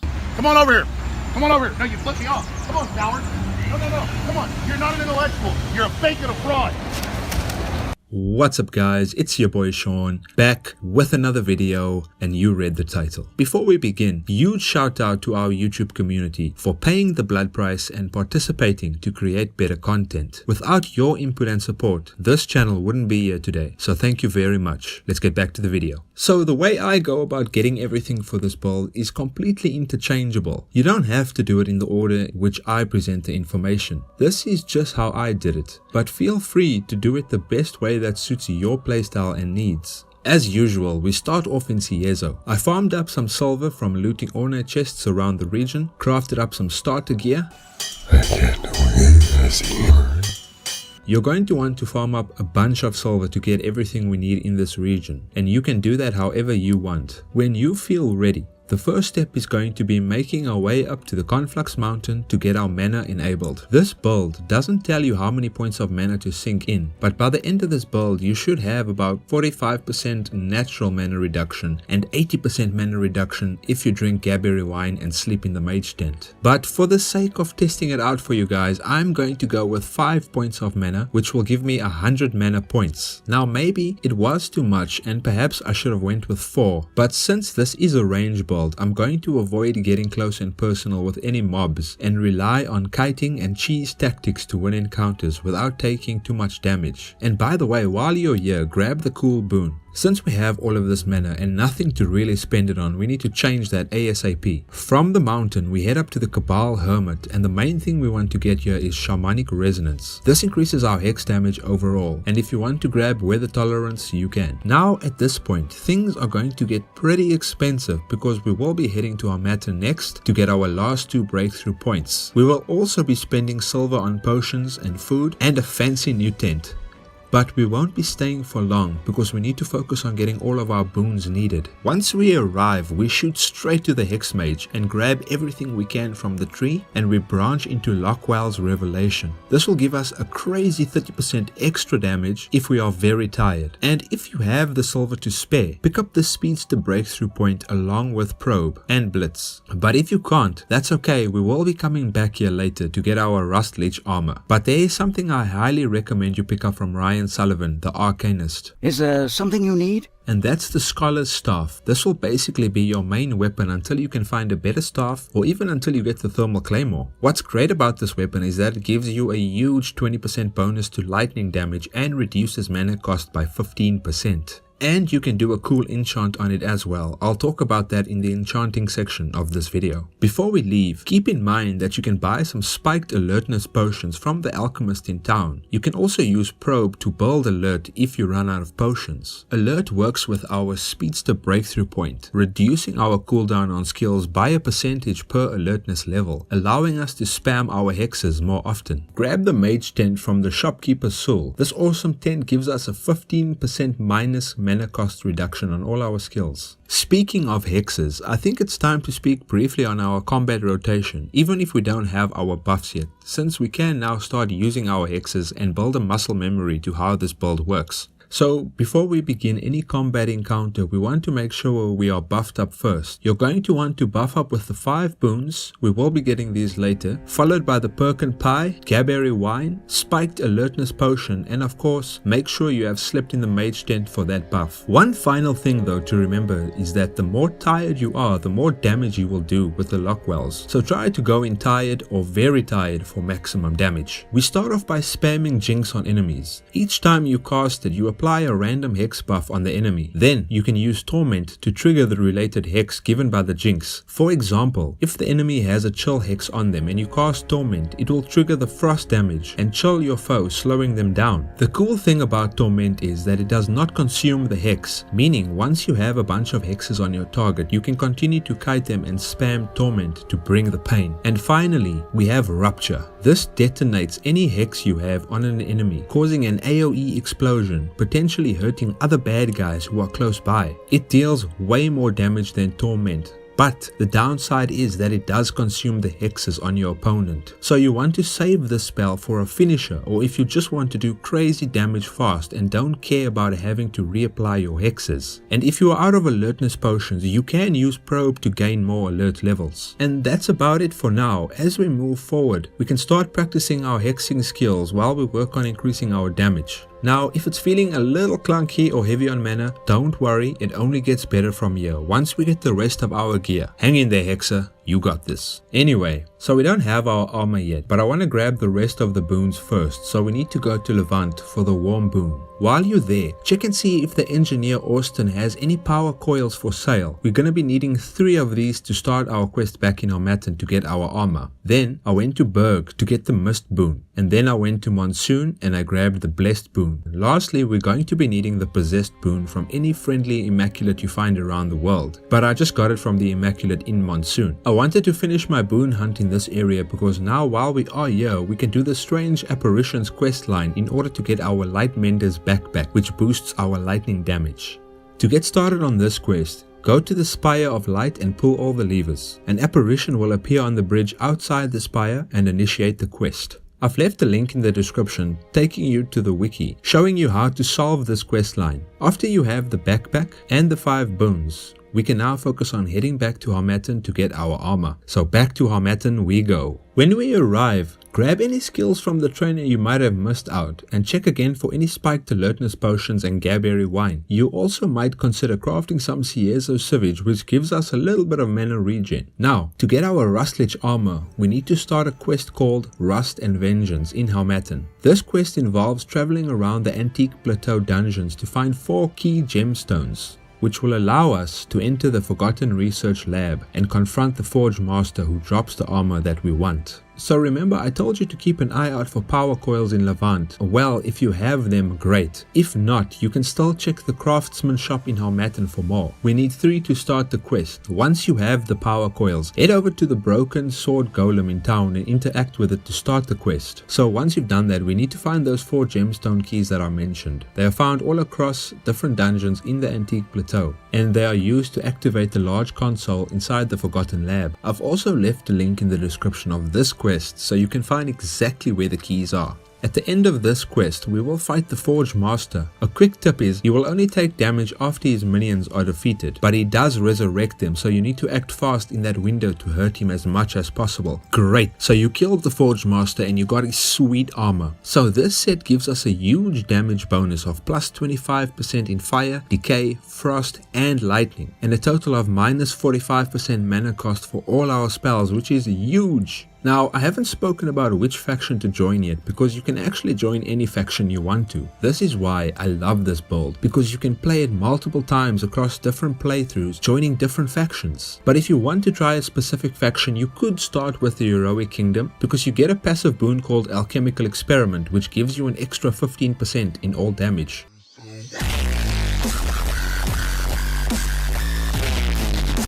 Come on over here. Come on over here. No, you flip me off. Come on, coward. No. Come on. You're not an intellectual. You're a fake and a fraud. What's up guys, it's your boy Sean, back with another video, and you read the title. Before we begin, huge shout out to our YouTube community for paying the blood price and participating to create better content. Without your input and support, this channel wouldn't be here today, so thank you very much. Let's get back to the video. So the way I go about getting everything for this build is completely interchangeable. You don't have to do it in the order in which I present the information. This is just how I did it, but feel free to do it the best way that suits your playstyle and needs. As usual, we start off in Ciezo. I farmed up some silver from looting ornate chests around the region, crafted up some starter gear. You're going to want to farm up a bunch of silver to get everything we need in this region, and you can do that however you want. When you feel ready, the first step is going to be making our way up to the Conflux Mountain to get our mana enabled. This build doesn't tell you how many points of mana to sink in, but by the end of this build you should have about 45% natural mana reduction and 80% mana reduction if you drink Gaberry wine and sleep in the mage tent. But for the sake of testing it out for you guys, I'm going to go with 5 points of mana, which will give me 100 mana points. Now maybe it was too much and perhaps I should have went with 4, but since this is a range build, I'm going to avoid getting close and personal with any mobs and rely on kiting and cheese tactics to win encounters without taking too much damage. And by the way, while you're here, grab the cool boon. Since we have all of this mana and nothing to really spend it on, we need to change that ASAP. From the mountain, we head up to the Cabal Hermit, and the main thing we want to get here is Shamanic Resonance. This increases our hex damage overall, and if you want to grab Weather Tolerance, you can. Now at this point, things are going to get pretty expensive because we will be heading to our matter next to get our last 2 breakthrough points. We will also be spending silver on potions and food and a fancy new tent. But we won't be staying for long because we need to focus on getting all of our boons needed. Once we arrive, we shoot straight to the Hex Mage and grab everything we can from the tree, and we branch into Lockwell's Revelation. This will give us a crazy 30% extra damage if we are very tired. And if you have the silver to spare, pick up the Speedster Breakthrough Point along with Probe and Blitz. But if you can't, that's okay, we will be coming back here later to get our Rust Lich armor. But there is something I highly recommend you pick up from Ryan Sullivan, the Arcanist. Is there something you need? And that's the Scholar's Staff. This will basically be your main weapon until you can find a better staff, or even until you get the Thermal Claymore. What's great about this weapon is that it gives you a huge 20% bonus to lightning damage and reduces mana cost by 15%. and you can do a cool enchant on it as well. I'll talk about that in the enchanting section of this video. Before we leave, keep in mind that you can buy some spiked alertness potions from the alchemist in town. You can also use probe to build alert if you run out of potions. Alert works with our speedster breakthrough point, reducing our cooldown on skills by a percentage per alertness level, allowing us to spam our hexes more often. Grab the mage tent from the shopkeeper's soul. This awesome tent gives us a 15% minus mana cost reduction on all our skills. Speaking of hexes, I think it's time to speak briefly on our combat rotation, even if we don't have our buffs yet, since we can now start using our hexes and build a muscle memory to how this build works. So before we begin any combat encounter, we want to make sure we are buffed up first. You're going to want to buff up with the 5 boons, we will be getting these later, followed by the Perkin Pie, Gaberry Wine, Spiked Alertness Potion, and of course, make sure you have slept in the mage tent for that buff. One final thing though to remember is that the more tired you are, the more damage you will do with the Lockwells. So try to go in tired or very tired for maximum damage. We start off by spamming Jinx on enemies. Each time you cast it, you apply a random hex buff on the enemy. Then you can use Torment to trigger the related hex given by the Jinx. For example, if the enemy has a chill hex on them and you cast Torment, it will trigger the frost damage and chill your foe, slowing them down. The cool thing about Torment is that it does not consume the hex, meaning once you have a bunch of hexes on your target, you can continue to kite them and spam Torment to bring the pain. And finally, we have Rupture. This detonates any hex you have on an enemy, causing an AoE explosion, potentially hurting other bad guys who are close by. It deals way more damage than Torment, but the downside is that it does consume the hexes on your opponent. So you want to save this spell for a finisher, or if you just want to do crazy damage fast and don't care about having to reapply your hexes. And if you are out of alertness potions, you can use probe to gain more alert levels. And that's about it for now. As we move forward, we can start practicing our hexing skills while we work on increasing our damage. Now, if it's feeling a little clunky or heavy on mana, don't worry, it only gets better from here once we get the rest of our gear. Hang in there, Hexer, you got this. Anyway, so we don't have our armor yet, but I want to grab the rest of the boons first, so we need to go to Levant for the warm boon. While you're there, check and see if the engineer Austin has any power coils for sale. We're going to be needing 3 of these to start our quest back in Harmattan to get our armor. Then I went to Berg to get the mist boon, and then I went to Monsoon and I grabbed the blessed boon. Lastly, we're going to be needing the possessed boon from any friendly immaculate you find around the world, but I just got it from the immaculate in Monsoon. I wanted to finish my boon hunt in this area because now while we are here, we can do the strange apparitions quest line in order to get our light mender's backpack, which boosts our lightning damage. To get started on this quest, go to the Spire of Light and pull all the levers. An apparition will appear on the bridge outside the spire and initiate the quest. I've left a link in the description taking you to the wiki, showing you how to solve this quest line. After you have the backpack and the 5 boons, we can now focus on heading back to Harmattan to get our armor. So back to Harmattan we go. When we arrive, grab any skills from the trainer you might have missed out and check again for any spiked alertness potions and Gaberry Wine. You also might consider crafting some Ciezo Sivage, which gives us a little bit of mana regen. Now, to get our Rustlich armor, we need to start a quest called Rust and Vengeance in Harmattan. This quest involves traveling around the Antique Plateau dungeons to find 4 key gemstones, which will allow us to enter the Forgotten Research Lab and confront the Forge Master who drops the armor that we want. So remember, I told you to keep an eye out for power coils in Levant. Well, if you have them, great. If not, you can still check the craftsman shop in Harmattan for more. We need 3 to start the quest. Once you have the power coils, head over to the broken sword golem in town and interact with it to start the quest. So once you've done that, we need to find those 4 gemstone keys that I mentioned. They are found all across different dungeons in the Antique Plateau, and they are used to activate the large console inside the Forgotten Lab. I've also left a link in the description of this quest so you can find exactly where the keys are. At the end of this quest, we will fight the Forge Master. A quick tip is, you will only take damage after his minions are defeated, but he does resurrect them, so you need to act fast in that window to hurt him as much as possible. Great, so you killed the Forge Master and you got his sweet armor. So this set gives us a huge damage bonus of plus 25% in fire, decay, frost and lightning, and a total of minus 45% mana cost for all our spells, which is huge. Now, I haven't spoken about which faction to join yet because you can actually join any faction you want to. This is why I love this build, because you can play it multiple times across different playthroughs, joining different factions. But if you want to try a specific faction, you could start with the Heroic Kingdom, because you get a passive boon called Alchemical Experiment, which gives you an extra 15% in all damage.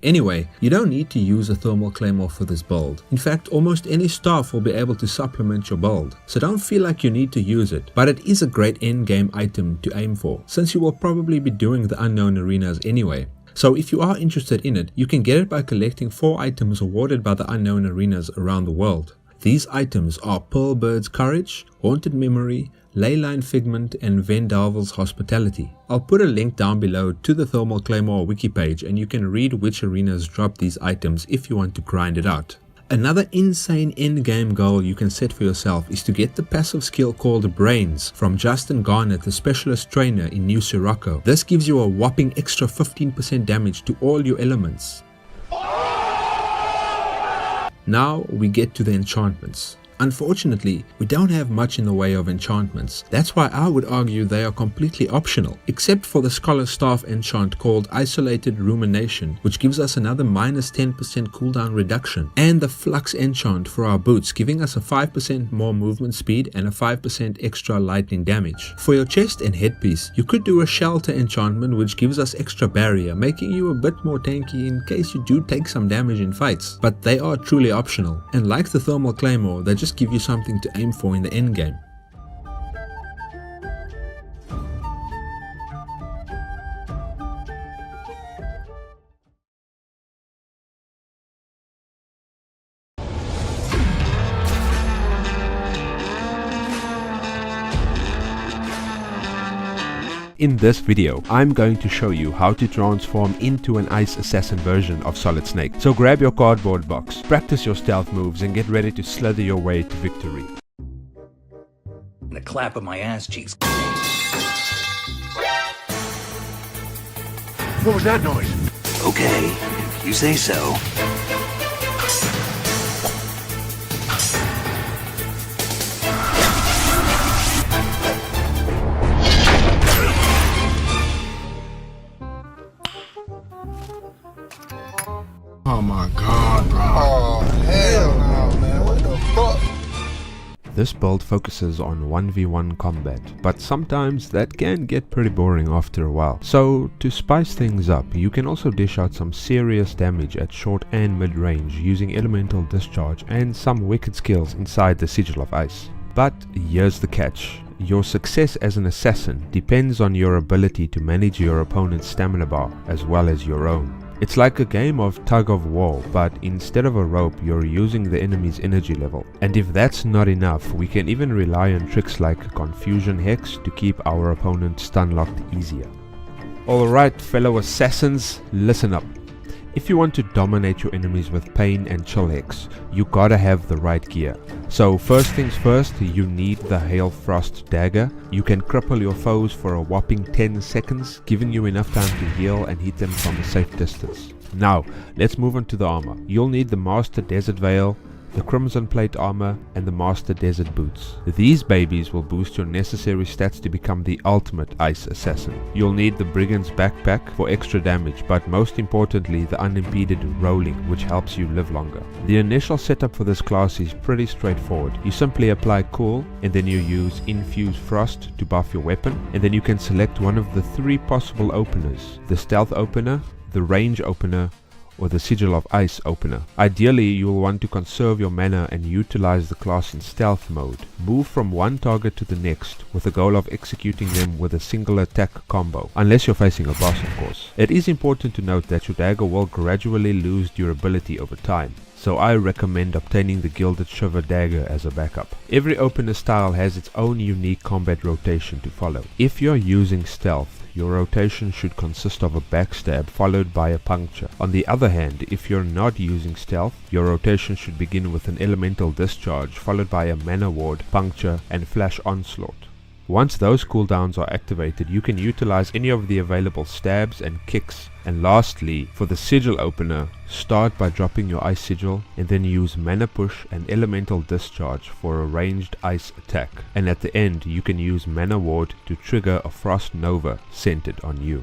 Anyway, you don't need to use a Thermal Claymore for this build. In fact, almost any staff will be able to supplement your build, so don't feel like you need to use it, but it is a great endgame item to aim for, since you will probably be doing the unknown arenas anyway. So if you are interested in it, you can get it by collecting 4 items awarded by the unknown arenas around the world. These items are Pearlbird's Courage, Haunted Memory, Leyline Figment and Vendalvel's Hospitality. I'll put a link down below to the Thermal Claymore wiki page and you can read which arenas drop these items if you want to grind it out. Another insane endgame goal you can set for yourself is to get the passive skill called Brains from Justin Garnett, the specialist trainer in New Sirocco. This gives you a whopping extra 15% damage to all your elements. Now we get to the enchantments. Unfortunately, we don't have much in the way of enchantments. That's why I would argue they are completely optional, except for the Scholar's Staff enchant called Isolated Rumination, which gives us another minus 10% cooldown reduction, and the Flux enchant for our boots, giving us a 5% more movement speed and a 5% extra lightning damage. For your chest and headpiece, you could do a Shelter enchantment which gives us extra barrier, making you a bit more tanky in case you do take some damage in fights, but they are truly optional, and like the Thermal Claymore, they just give you something to aim for in the endgame. In this video, I'm going to show you how to transform into an Ice Assassin version of Solid Snake. So grab your cardboard box, practice your stealth moves and get ready to slither your way to victory. And a clap of my ass cheeks. What was that noise? Okay, if you say so. Oh my god, bro. Oh, hell no, man. What the fuck? This build focuses on 1v1 combat, but sometimes that can get pretty boring after a while. So, to spice things up, you can also dish out some serious damage at short and mid range using Elemental Discharge and some wicked skills inside the Sigil of Ice. But here's the catch. Your success as an assassin depends on your ability to manage your opponent's stamina bar as well as your own. It's like a game of tug of war, but instead of a rope, you're using the enemy's energy level. And if that's not enough, we can even rely on tricks like Confusion Hex to keep our opponent stun locked easier. Alright fellow assassins, listen up. If you want to dominate your enemies with Pain and Chill Hex, you gotta have the right gear. So first things first, you need the Hail Frost Dagger. You can cripple your foes for a whopping 10 seconds, giving you enough time to heal and hit them from a safe distance. Now, let's move on to the armor. You'll need the Master Desert Veil, the Crimson Plate Armor and the Master Desert Boots. These babies will boost your necessary stats to become the ultimate Ice Assassin. You'll need the Brigand's Backpack for extra damage, but most importantly the Unimpeded Rolling, which helps you live longer. The initial setup for this class is pretty straightforward. You simply apply Cool and then you use Infuse Frost to buff your weapon, and then you can select one of the 3 possible openers: the Stealth Opener, the Range Opener, or the Sigil of Ice opener. Ideally, you will want to conserve your mana and utilize the class in stealth mode. Move from one target to the next with the goal of executing them with a single attack combo, unless you're facing a boss of course. It is important to note that your dagger will gradually lose durability over time, so I recommend obtaining the Gilded Shiver Dagger as a backup. Every opener style has its own unique combat rotation to follow. If you're using stealth, your rotation should consist of a backstab followed by a puncture. On the other hand, if you're not using stealth, your rotation should begin with an Elemental Discharge followed by a Mana Ward, puncture and Flash Onslaught. Once those cooldowns are activated, you can utilize any of the available stabs and kicks. And lastly, for the sigil opener, start by dropping your ice sigil and then use mana push and elemental discharge for a ranged ice attack. And at the end, you can use mana ward to trigger a frost nova centered on you.